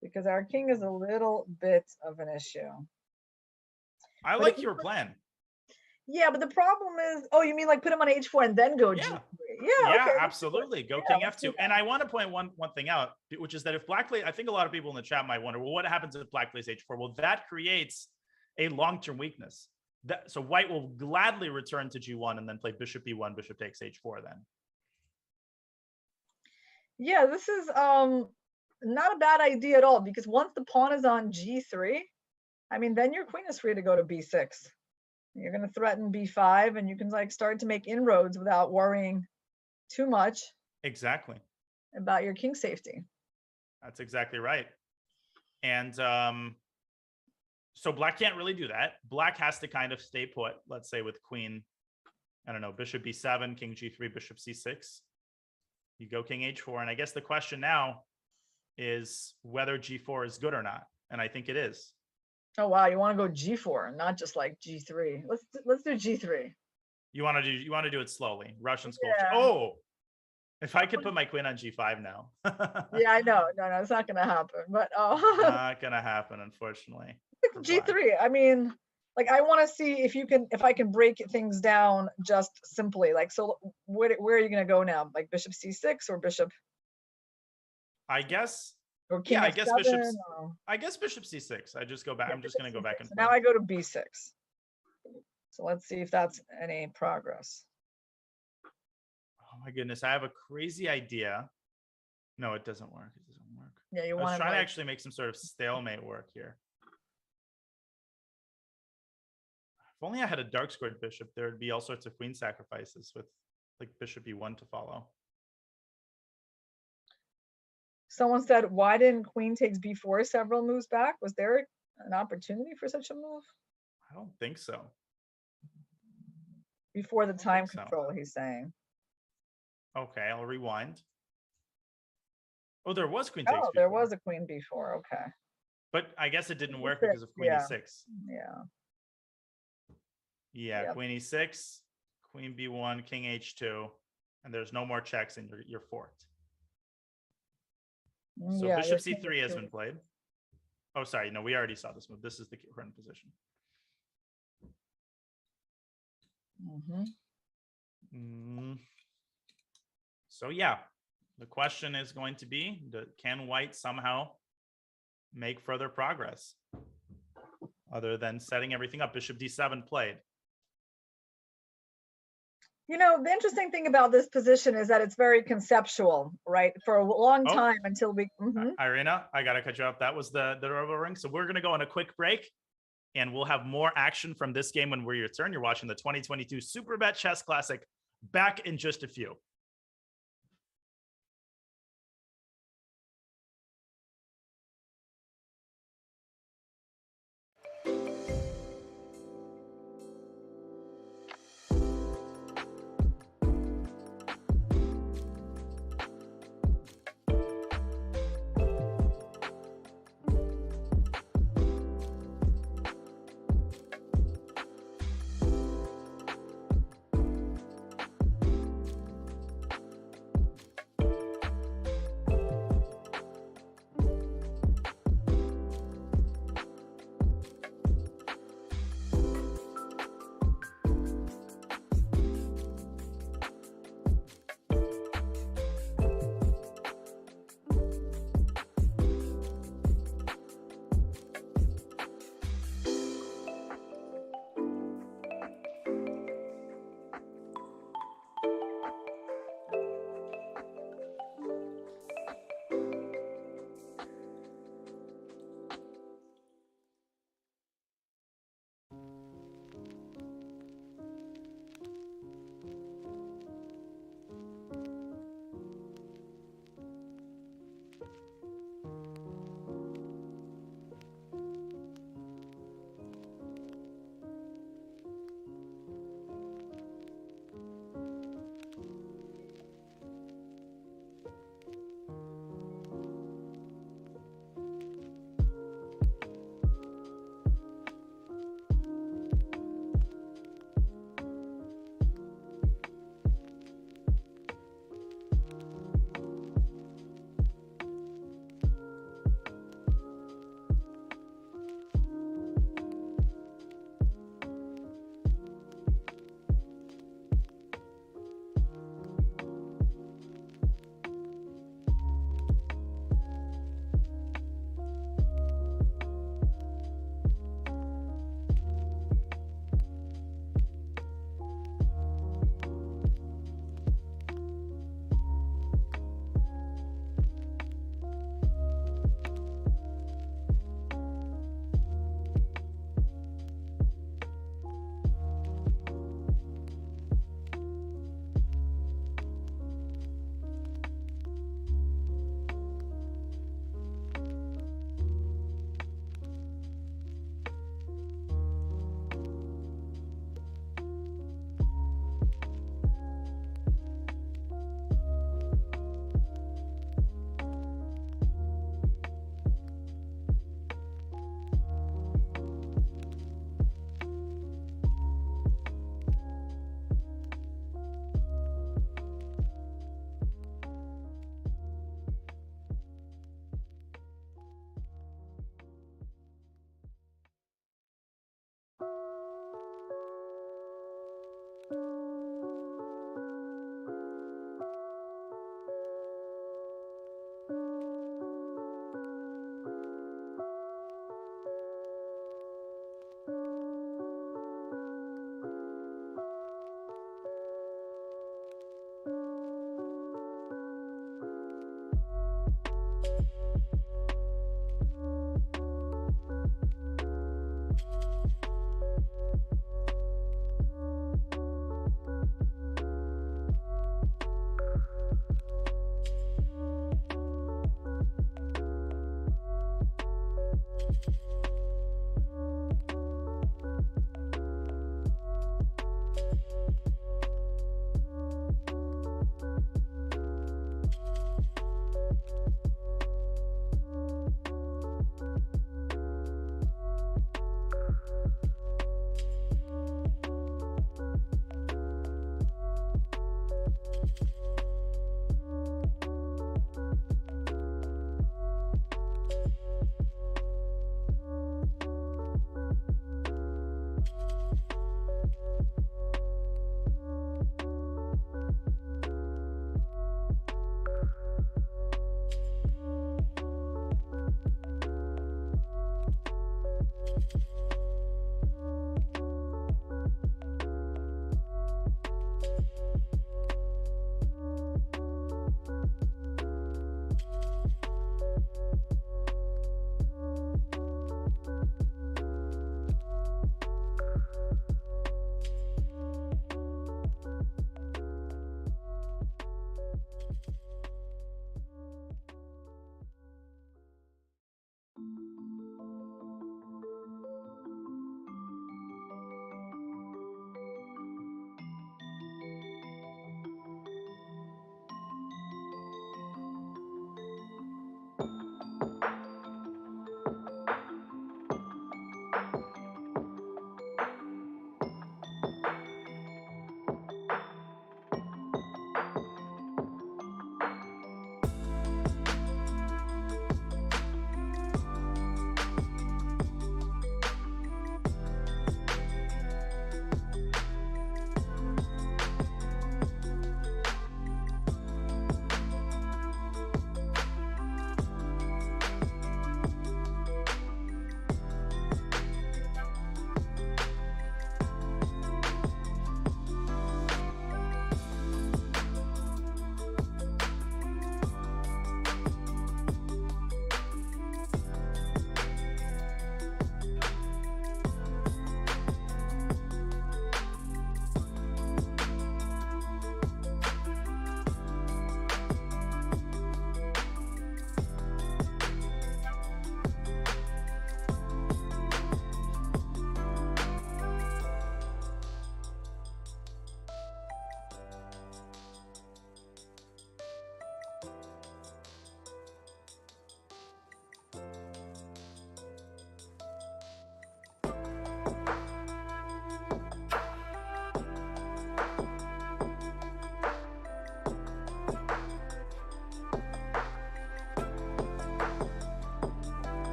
Because our king is a little bit of an issue. I like your plan. Yeah, but the problem is, oh, you mean like put him on h4 and then go g3? Yeah, okay, absolutely. Go king f2. And I want to point one thing out, which is that if black plays, I think a lot of people in the chat might wonder, well, what happens if black plays h4? Well, that creates a long-term weakness. So white will gladly return to g1 and then play bishop e1, bishop takes h4 then. Yeah, this is not a bad idea at all, because once the pawn is on g3, I mean, then your queen is free to go to b6. You're going to threaten b5, and you can like start to make inroads without worrying too much. Exactly. About your king safety. That's exactly right. And so black can't really do that. Black has to kind of stay put, let's say with queen, I don't know, bishop b7, king g3, bishop c6. You go king h4. And I guess the question now is whether g4 is good or not. And I think it is. Oh, wow. You want to go g4, not just like g3. Let's do g3. You want to do it slowly. Russian school. Yeah. Oh, if I could put my queen on g5 now. Yeah, I know. No, it's not going to happen. But not going to happen, unfortunately. Rook G3. I mean, like I want to see if I can break things down just simply. Like, so where are you going to go now? Like Bishop C6 or Bishop? I guess. Or King Yeah, F7, I guess Bishop C6. I just go back. Yeah, I'm just going to go back and so now I go to B6. So let's see if that's any progress. Oh my goodness, I have a crazy idea. No, it doesn't work. It doesn't work. Yeah, you I was want trying to actually make some sort of stalemate work here. If only I had a dark squared bishop, there would be all sorts of queen sacrifices with like Bishop E1 to follow. Someone said, why didn't queen takes B4 several moves back? Was there an opportunity for such a move? I don't think so. Before the time so. control, he's saying. Okay, I'll rewind. Oh, there was queen takes. Oh, there was a queen B4. Okay. But I guess it didn't work because of queen E6. Yeah. Yeah, Yep. queen E6, queen B1, king H2, and there's no more checks in your fort. So Yeah, bishop your C3 has been played. Oh, sorry. No, we already saw this move. This is the current position. So yeah, the question is going to be, can white somehow make further progress other than setting everything up? Bishop D7 played. You know, the interesting thing about this position is that it's very conceptual, right? For a long time until we... Irina, I got to cut you off. That was the robo ring. So we're going to go on a quick break and we'll have more action from this game when we return. You're watching the 2022 Superbet Chess Classic. Back in just a few.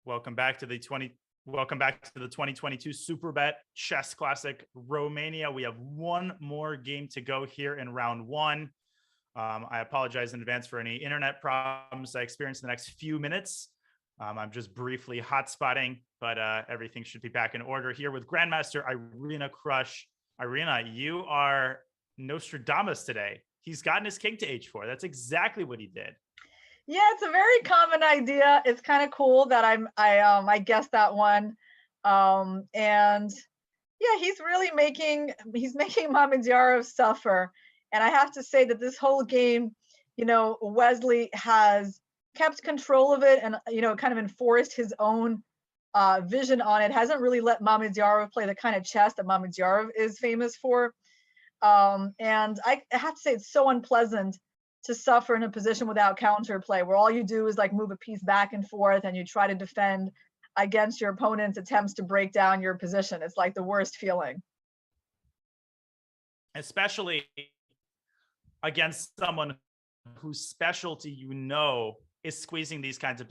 Welcome back to the 2022 Superbet Chess Classic Romania. We have one more game to go here in round one. I apologize in advance for any internet problems I experience in the next few minutes. I'm just briefly hotspotting, but everything should be back in order here with Grandmaster Irina Crush. Irina, you are Nostradamus today. He's gotten his king to h4. That's exactly what he did. Yeah, it's a very common idea. It's kind of cool that I guessed that one. And yeah, he's making Mamedyarov suffer. And I have to say that this whole game, Wesley has kept control of it and, kind of enforced his own vision on it. Hasn't really let Mamedyarov play the kind of chess that Mamedyarov is famous for. And I have to say it's so unpleasant to suffer in a position without counterplay, where all you do is like move a piece back and forth and you try to defend against your opponent's attempts to break down your position. It's like the worst feeling. Especially against someone whose specialty, is squeezing these kinds of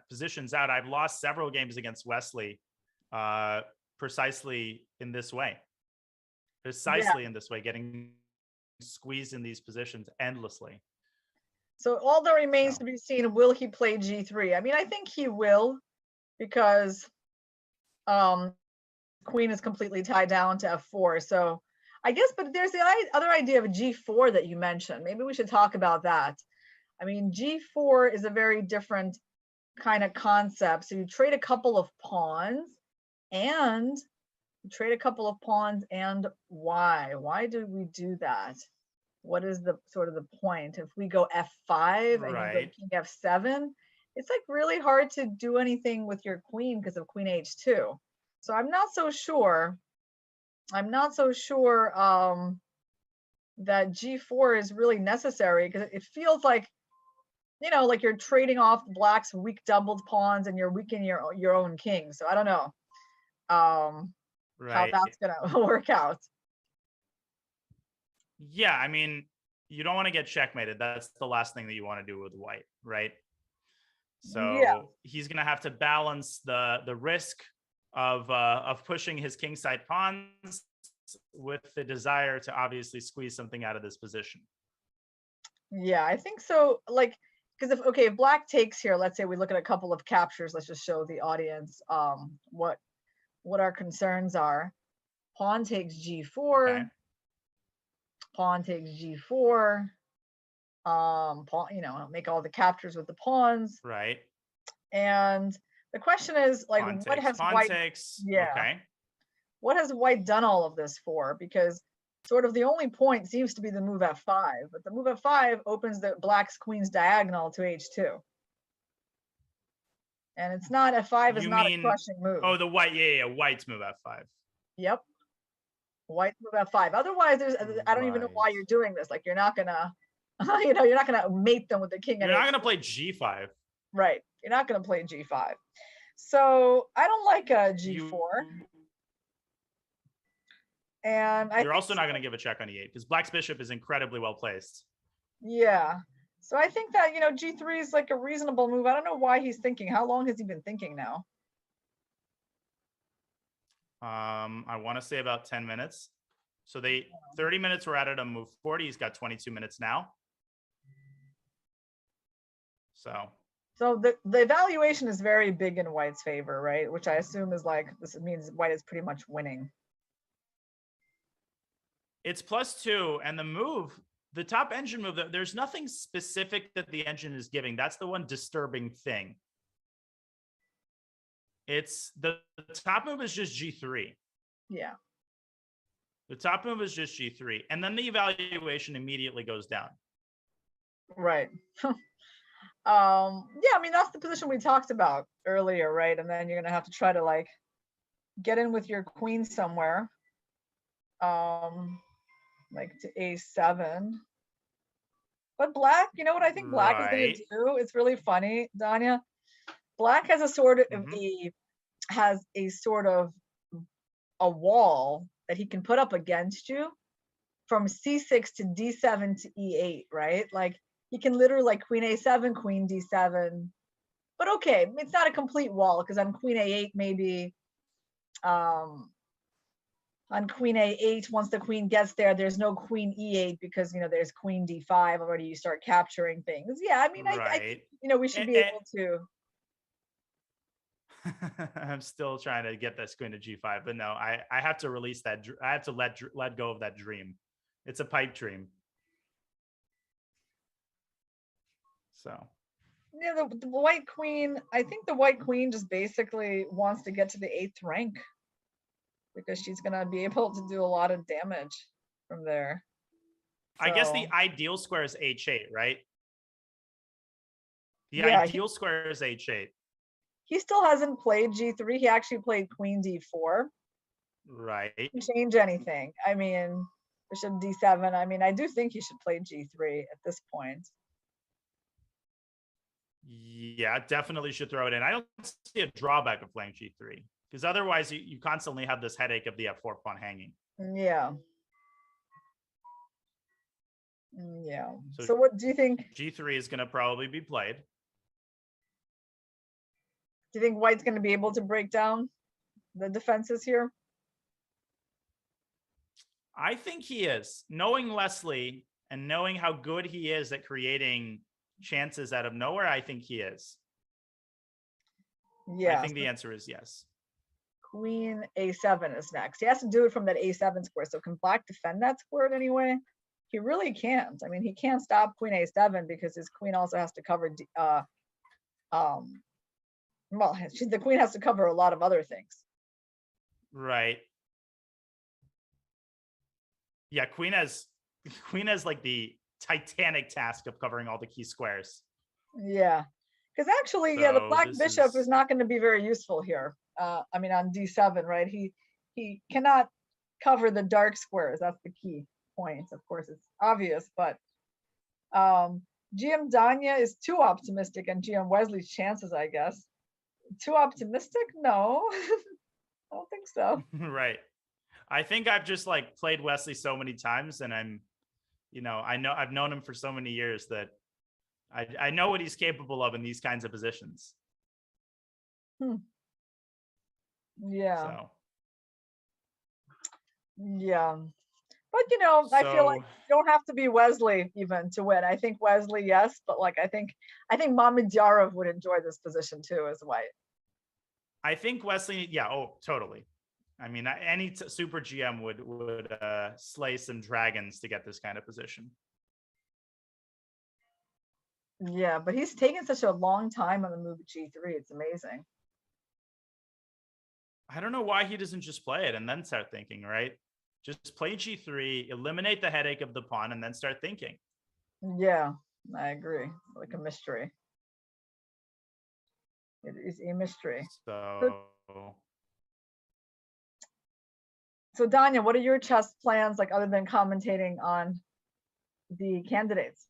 positions out. I've lost several games against Wesley precisely in this way. In this way, getting squeezed in these positions endlessly. So all that remains to be seen, will he play g3? I mean, I think he will, because queen is completely tied down to f4. So I guess, but there's the other idea of a g4 that you mentioned. Maybe we should talk about that. I mean, g4 is a very different kind of concept. So you trade a couple of pawns, and why? Why do we do that? What is the sort of the point? If we go f5 and you go king f7, it's like really hard to do anything with your queen because of queen h2. So I'm not so sure that g4 is really necessary, because it feels like, like you're trading off black's weak doubled pawns and you're weakening your own king. So I don't know how that's gonna work out. Yeah, I mean, you don't want to get checkmated. That's the last thing that you want to do with white, right? So he's going to have to balance the risk of pushing his kingside pawns with the desire to obviously squeeze something out of this position. Yeah, I think so. Like, because if black takes here, let's say we look at a couple of captures. Let's just show the audience what our concerns are. Pawn takes g4. Okay. Pawn takes g4. Pawn, make all the captures with the pawns. Right. And the question is, like, what has white white done all of this for? Because sort of the only point seems to be the move f5, but the move f5 opens the black's queen's diagonal to h2. And it's not, f5 is not a crushing move. Oh, the white's move f5. Yep. White move f5. Otherwise, I don't even know why you're doing this. Like, you're not gonna, you're not gonna mate them with the king. You're not gonna play g5. Right. You're not gonna play g5. So I don't like a g4. And you're also not gonna give a check on e8 because black's bishop is incredibly well placed. Yeah. So I think that g3 is like a reasonable move. I don't know why he's thinking. How long has he been thinking now? I want to say about 10 minutes. So 30 minutes were added on move 40. He's got 22 minutes now. So the evaluation is very big in white's favor, right? Which I assume is like, this means white is pretty much winning. It's +2, and the top engine move, there's nothing specific that the engine is giving. That's the one disturbing thing. It's the top move is just g3. Yeah. The top move is just g3, and then the evaluation immediately goes down. Right. Yeah, I mean, that's the position we talked about earlier, right? And then you're gonna have to try to like get in with your queen somewhere, like to a7. But black, you know what I think black is gonna do? It's really funny, Danya. Black has a sort of a wall that he can put up against you from c6 to d7 to e8, right? Like he can literally like queen a7, queen d7, but okay, it's not a complete wall because on queen a8 maybe, on queen a8, once the queen gets there, there's no queen e8 because there's queen d5 already. You start capturing things. Yeah, I mean, I think, we should be able to. I'm still trying to get this queen to g5, but no, I have to release that. I have to let go of that dream. It's a pipe dream. So. Yeah, the white queen, I think the white queen just basically wants to get to the 8th rank because she's going to be able to do a lot of damage from there. So, I guess the ideal square is h8, right? The ideal square is h8. He still hasn't played g3. He actually played queen d4. Right. Change anything. I mean, bishop d7. I mean, I do think he should play g3 at this point. Yeah, definitely should throw it in. I don't see a drawback of playing g3 because otherwise you constantly have this headache of the f4 pawn hanging. Yeah. Yeah. So what do you think? G3 is going to probably be played. Do you think white's going to be able to break down the defenses here? I think he is. Knowing Leslie and knowing how good he is at creating chances out of nowhere, I think he is. Yeah. I think the answer is yes. Queen a7 is next. He has to do it from that a7 square. So can black defend that square in any way? He really can't. I mean, he can't stop queen a7 because his queen also has to cover well, the queen has to cover a lot of other things. Right. Yeah, queen has like the titanic task of covering all the key squares. Yeah, because actually, the black bishop is not going to be very useful here. I mean, on d7, right? He cannot cover the dark squares. That's the key point. Of course, it's obvious, but GM Danya is too optimistic, and GM Wesley's chances, I guess, too optimistic. No, I don't think so. Right. I think I've just like played Wesley so many times, and I'm, I've known him for so many years that I know what he's capable of in these kinds of positions. Yeah. So. Yeah. But I feel like you don't have to be Wesley even to win. I think Wesley, yes, but like I think Mamedyarov would enjoy this position too as white. I think Wesley, yeah, oh, totally. I mean, any super GM would slay some dragons to get this kind of position. Yeah, but he's taken such a long time on the move g3. It's amazing. I don't know why he doesn't just play it and then start thinking, right? Just play g3, eliminate the headache of the pawn, and then start thinking. Yeah, I agree. It's like a mystery. It is a mystery. So Danya, what are your chess plans like other than commentating on the candidates?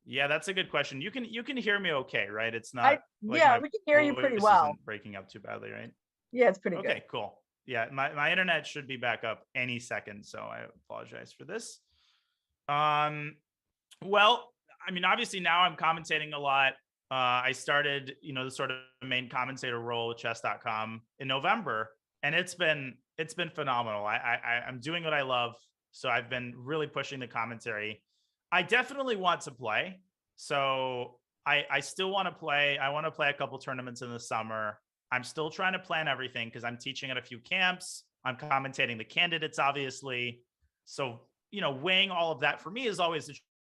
Yeah, that's a good question. You can hear me okay, right? It's not we can hear you pretty well. Isn't breaking up too badly, right? Yeah, it's pretty good. Okay, cool. Yeah, my internet should be back up any second, so I apologize for this. Well, I mean, obviously now I'm commentating a lot. I started, the sort of main commentator role with Chess.com in November, and it's been phenomenal. I'm doing what I love, so I've been really pushing the commentary. I definitely want to play, so I still want to play. I want to play a couple tournaments in the summer. I'm still trying to plan everything because I'm teaching at a few camps. I'm commentating the candidates, obviously. So, weighing all of that for me is always a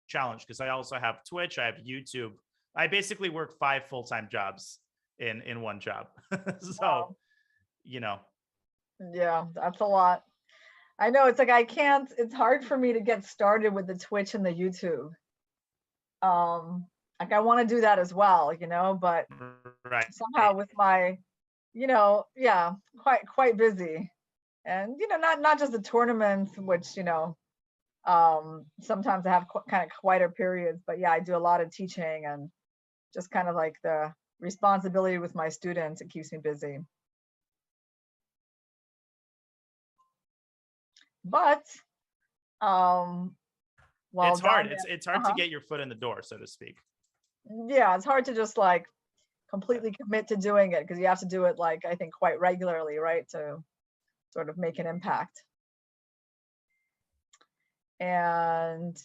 challenge because I also have Twitch, I have YouTube. I basically work 5 full-time jobs in one job. So, wow. Yeah, that's a lot. I know it's like it's hard for me to get started with the Twitch and the YouTube. Like I want to do that as well, but right. somehow with my, quite busy. And, not just the tournaments, which, sometimes I have kind of quieter periods, but yeah, I do a lot of teaching and just kind of like the responsibility with my students. It keeps me busy. But, it's hard. It's hard to get your foot in the door, so to speak. yeah, it's hard to just like completely commit to doing it because you have to do it like I think quite regularly, right, to sort of make an impact. And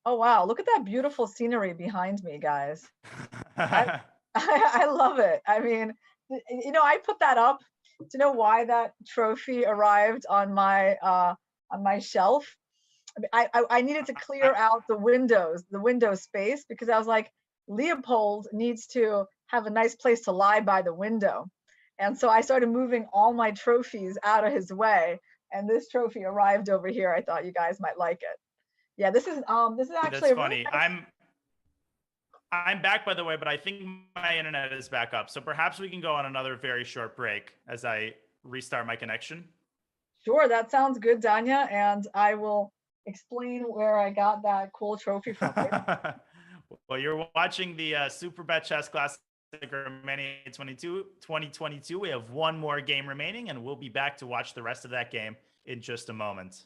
oh wow, look at that beautiful scenery behind me, guys. I I love it. I mean, you know, I put that up to know why that trophy arrived on my shelf. I needed to clear out the window space because I was like, Leopold needs to have a nice place to lie by the window. And so I started moving all my trophies out of his way. And this trophy arrived over here. I thought you guys might like it. Yeah, this is actually That's a really funny. nice. I'm back, by the way, but I think my internet is back up. So perhaps we can go on another very short break as I restart my connection. Sure, that sounds good, Danya. And I will explain where I got that cool trophy from. Well, you're watching the Superbet Chess Classic Romania 2022. We have one more game remaining, and we'll be back to watch the rest of that game in just a moment.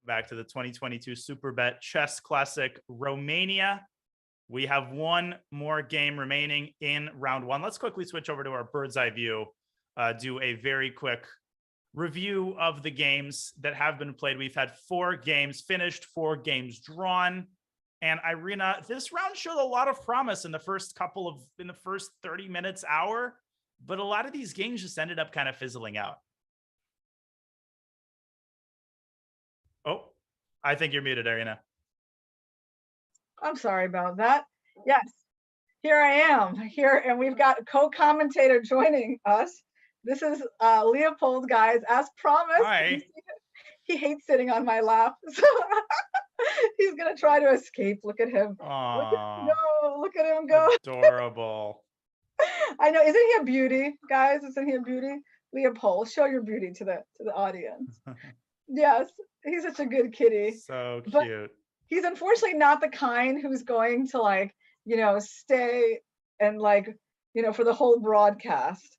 back to the 2022 Superbet Chess Classic Romania. We have one more game remaining in round one. Let's quickly switch over to our bird's eye view, do a very quick review of the games that have been played. We've had 4 games finished, 4 games drawn. And Irina, this round showed a lot of promise in the first 30 minutes, hour, but a lot of these games just ended up kind of fizzling out. Oh, I think you're muted, Irina. I'm sorry about that. Yes, here I am here, and we've got a co-commentator joining us. This is Leopold, guys, as promised. Hi. He hates sitting on my lap, so he's gonna try to escape. Look at him. Look at him go. Adorable. I know, isn't he a beauty, guys? Isn't he a beauty? Leopold, show your beauty to the audience. Yes, he's such a good kitty. So cute. But he's unfortunately not the kind who's going to, like, you know, stay and, like, you know, for the whole broadcast.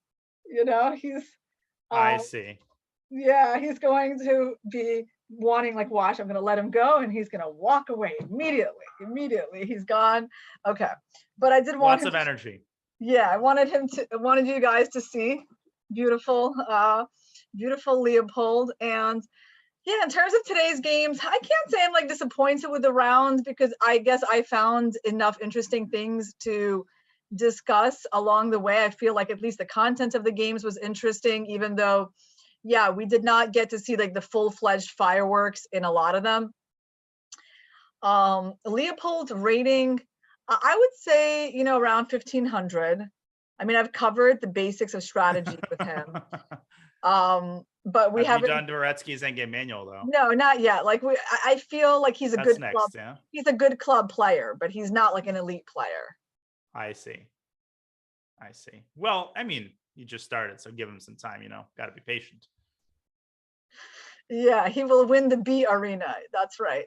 You know, he's I see. Yeah, he's going to be wanting, like, watch, I'm gonna let him go, and he's gonna walk away immediately. He's gone. Okay, but I did want lots of energy. Yeah, I wanted you guys to see beautiful Leopold. And yeah, in terms of today's games, I can't say I'm, like, disappointed with the round, because I guess I found enough interesting things to discuss along the way. I feel like at least the content of the games was interesting, even though, yeah, we did not get to see, like, the full-fledged fireworks in a lot of them. Leopold's rating, I would say, you know, around 1500. I mean, I've covered the basics of strategy with him. But we haven't done Dvoretsky's endgame manual, though. No, not yet. Like, I feel like he's a good club. Yeah. He's a good club player, but he's not like an elite player. I see. Well, I mean, you just started, so give him some time, you know, got to be patient. Yeah, he will win the B arena. That's right.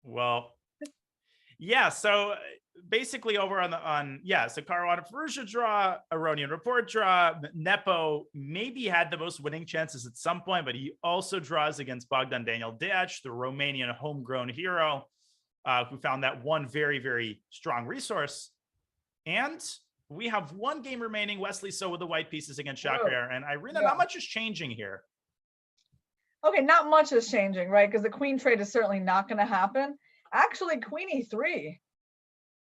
Well, yeah, so basically over so Caruana Firouzja draw, Aronian report draw. Nepo maybe had the most winning chances at some point, but he also draws against Bogdan Daniel Deac, the Romanian homegrown hero, who found that one very, very strong resource. And we have one game remaining. Wesley So with the white pieces against Shakir. And Irina, not much is changing here. Okay, not much is changing, right? Because the queen trade is certainly not going to happen. Actually, queen e3.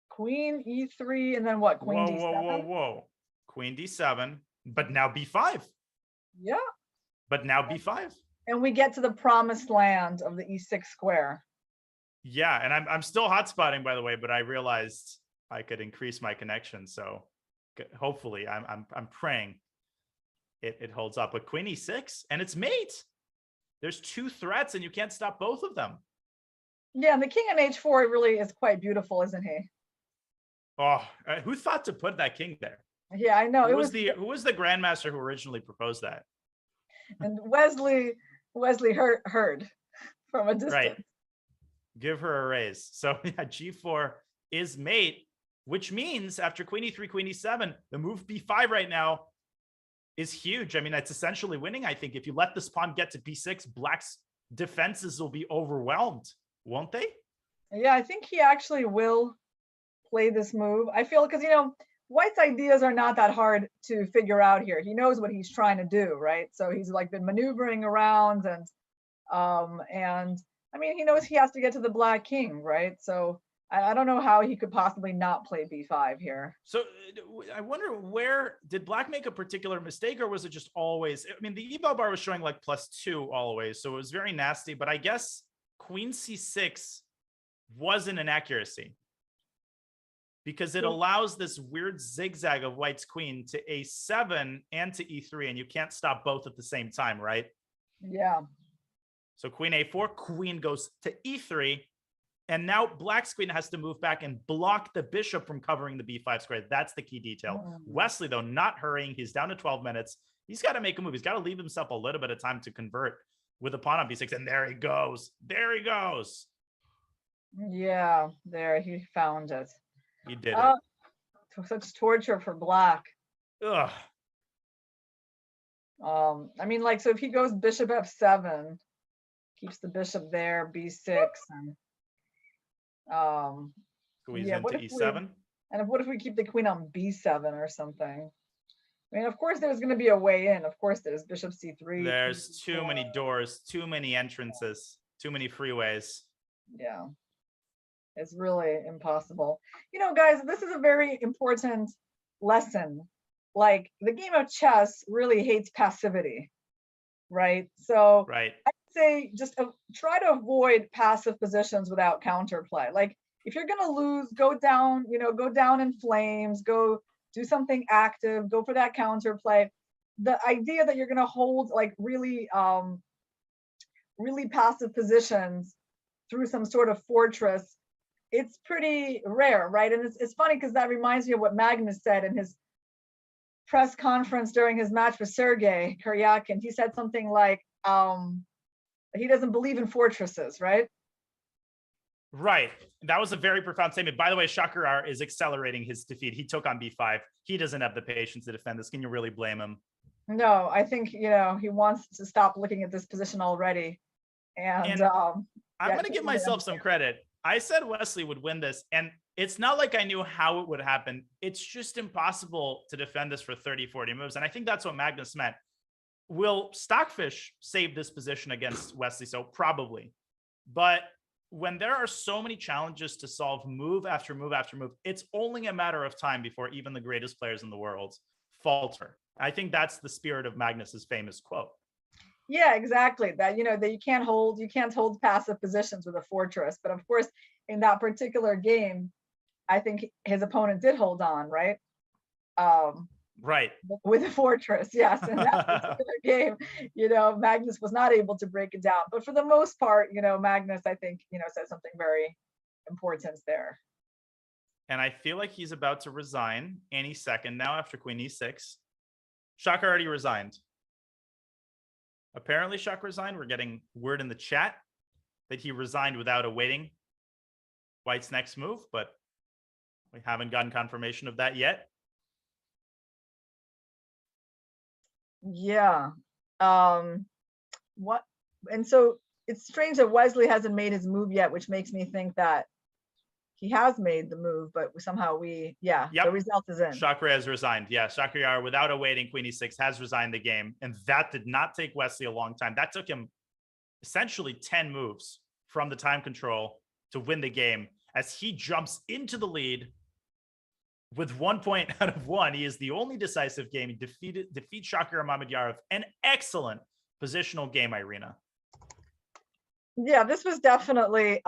Queen e3, and then what? Queen d7? Whoa. Queen d7, but now b5. Yeah. But now b5. And we get to the promised land of the e6 square. Yeah, and I'm still hotspotting, by the way, but I realized I could increase my connection, so hopefully I'm praying it holds up. But queen e6, and it's mate. There's 2 threats, and you can't stop both of them. Yeah, and the king on h4 really is quite beautiful, isn't he? Oh, who thought to put that king there? Yeah, I know. Who was the grandmaster who originally proposed that? And Wesley heard from a distance. Right. Give her a raise. So yeah, g4 is mate, which means after queen e3, queen e7, the move b5 right now is huge. I mean, that's essentially winning. I think if you let this pawn get to b6, Black's defenses will be overwhelmed, won't they? Yeah, I think he actually will play this move. I feel, because, you know, White's ideas are not that hard to figure out here. He knows what he's trying to do, right? So he's, like, been maneuvering around, and I mean, he knows he has to get to the black king, right? So I don't know how he could possibly not play b5 here. So I wonder, where did Black make a particular mistake, or was it just always? I mean, the eval bar was showing like +2 always, so it was very nasty. But I guess queen c6 wasn't an accuracy, because it allows this weird zigzag of White's queen to a7 and to e3, and you can't stop both at the same time, right? Yeah. So queen a4, queen goes to e3. And now Black's queen has to move back and block the bishop from covering the b5 square. That's the key detail. Wesley, though, not hurrying. He's down to 12 minutes. He's got to make a move. He's got to leave himself a little bit of time to convert with a pawn on b6. And there he goes. There he goes. Yeah, there he found it. He did it. Such torture for Black. Ugh. I mean, like, so if he goes bishop f7, keeps the bishop there, b6, and Squeeze yeah, into e7. what if we keep the queen on b7 or something? I mean, of course, there's going to be a way in. Of course, there's bishop c3. There's too many doors, too many entrances, too many freeways. Yeah, it's really impossible. You know, guys, this is a very important lesson. Like, the game of chess really hates passivity, right? So Right. I'd say just try to avoid passive positions without counterplay. Like, if you're going to lose, go down, go down in flames, go do something active, go for that counterplay. The idea that you're going to hold like really, really passive positions through some sort of fortress, it's pretty rare, right? And it's funny because that reminds me of what Magnus said in his press conference during his match with Sergei Karyakin. He said something like, he doesn't believe in fortresses, right? Right. That was a very profound statement. By the way, Shakir is accelerating his defeat. He took on b5. He doesn't have the patience to defend this. Can you really blame him? No, I think, he wants to stop looking at this position already. And I'm going to give myself some credit. I said Wesley would win this, and it's not like I knew how it would happen. It's just impossible to defend this for 30, 40 moves. And I think that's what Magnus meant. Will Stockfish save this position against Wesley? So probably. But when there are so many challenges to solve move after move after move, it's only a matter of time before even the greatest players in the world falter. I think that's the spirit of Magnus's famous quote. Yeah, exactly. That, that you can't hold passive positions with a fortress. But of course, in that particular game, I think his opponent did hold on, right? Right. With a fortress, yes. In that particular game, Magnus was not able to break it down. But for the most part, Magnus, I think, said something very important there. And I feel like he's about to resign any second now after queen e6. Shaka already resigned. Apparently, Shaka resigned. We're getting word in the chat that he resigned without awaiting White's next move, but we haven't gotten confirmation of that yet. Yeah. What? And so it's strange that Wesley hasn't made his move yet, which makes me think that he has made the move, but somehow the result is in. Shakir has resigned. Yeah, Shakir, without awaiting queen e6, has resigned the game. And that did not take Wesley a long time. That took him essentially 10 moves from the time control to win the game as he jumps into the lead with 1 point out of 1. He is the only decisive game. He defeats Shakir Mamedyarov. An excellent positional game, Irina. Yeah, this was definitely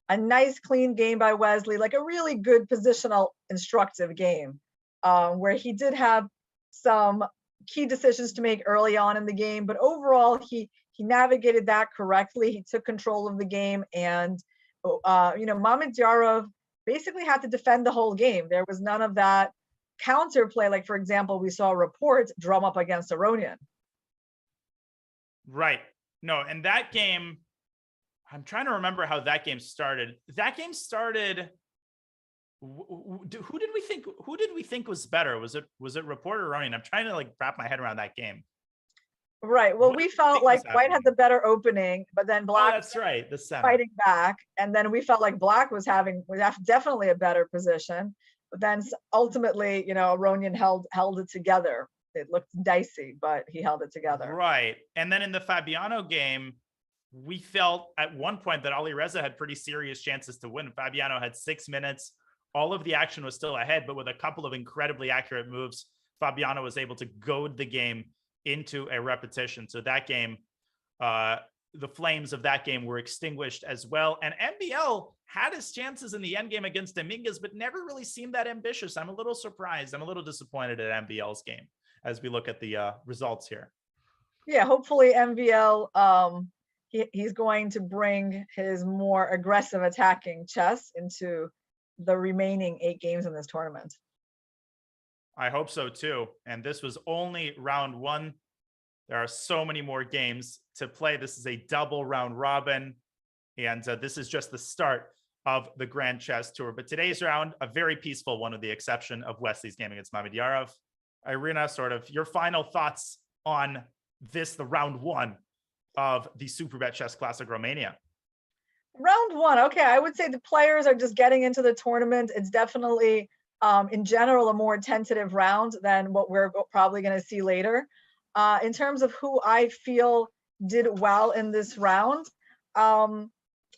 a nice, clean game by Wesley, like a really good positional, instructive game, where he did have some key decisions to make early on in the game, but overall he navigated that correctly. He took control of the game, and Mamedyarov basically had to defend the whole game. There was none of that counterplay, like for example, we saw reports drum up against Aronian. Right. No, and that game, I'm trying to remember how that game started. That game started. Who did we think was better? Was it Report or Aronian? I'm trying to wrap my head around that game. Right. Well, we felt like White had the better opening, but then Black. Oh, that's right. The center fighting back, and then we felt like Black was definitely a better position. But then ultimately, Aronian held it together. It looked dicey, but he held it together. Right. And then in the Fabiano game, we felt at one point that Alireza had pretty serious chances to win. Fabiano had 6 minutes. All of the action was still ahead, but with a couple of incredibly accurate moves, Fabiano was able to goad the game into a repetition. So that game, the flames of that game were extinguished as well. And MBL had his chances in the end game against Dominguez, but never really seemed that ambitious. I'm a little surprised. I'm a little disappointed at MBL's game as we look at the results here. Yeah, hopefully MVL, he's going to bring his more aggressive attacking chess into the remaining 8 games in this tournament. I hope so too. And this was only round 1. There are so many more games to play. This is a double round robin. And this is just the start of the Grand Chess Tour. But today's round, a very peaceful one with the exception of Wesley's game against Mamedyarov. Irina, sort of your final thoughts on this, the round 1. of the Superbet Chess Classic Romania? Round one. Okay, I would say the players are just getting into the tournament. It's definitely, in general, a more tentative round than what we're probably going to see later. In terms of who I feel did well in this round, well,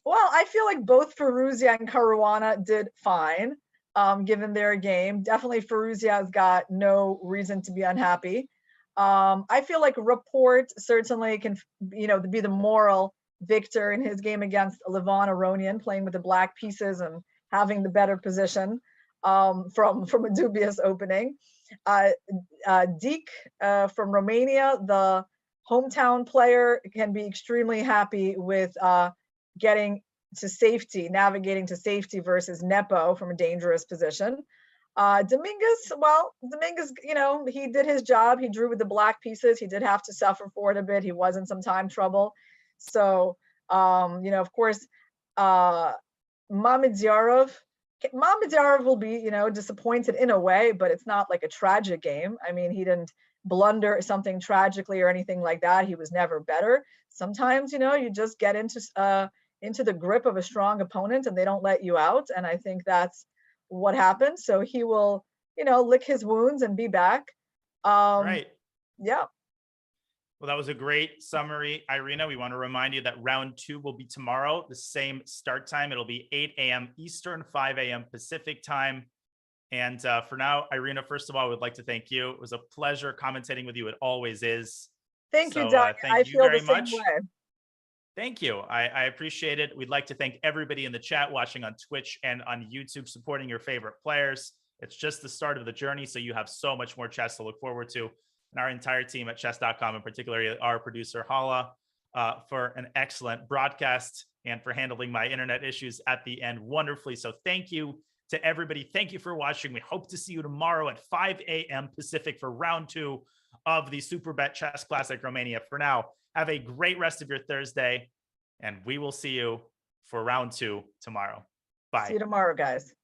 I feel like both Firouzja and Caruana did fine, given their game. Definitely Firouzja has got no reason to be unhappy. I feel like Report certainly can, be the moral victor in his game against Levon Aronian, playing with the black pieces and having the better position from a dubious opening. Deek from Romania, the hometown player, can be extremely happy with getting to safety, navigating to safety versus Nepo from a dangerous position. Dominguez, he did his job. He drew with the black pieces. He did have to suffer for it a bit. He was in some time trouble. So, of course, Mamedyarov will be, disappointed in a way, but it's not like a tragic game. I mean, he didn't blunder something tragically or anything like that. He was never better. Sometimes, you just get into the grip of a strong opponent and they don't let you out. And I think that's what happened. So he will, lick his wounds and be back. Right. Yeah. Well, that was a great summary, Irina. We want to remind you that round 2 will be tomorrow, the same start time. It'll be 8 a.m. Eastern, 5 a.m. Pacific time. And for now, Irina, first of all, I would like to thank you. It was a pleasure commentating with you. It always is. Thank you, Doug. I feel very much. Way. Thank you. I appreciate it. We'd like to thank everybody in the chat watching on Twitch and on YouTube, supporting your favorite players. It's just the start of the journey, so you have so much more chess to look forward to. And our entire team at chess.com, and particularly our producer, Hala, for an excellent broadcast and for handling my internet issues at the end wonderfully. So thank you to everybody. Thank you for watching. We hope to see you tomorrow at 5 a.m. Pacific for round 2 of the Superbet Chess Classic Romania. For now, have a great rest of your Thursday, and we will see you for round 2 tomorrow. Bye. See you tomorrow, guys.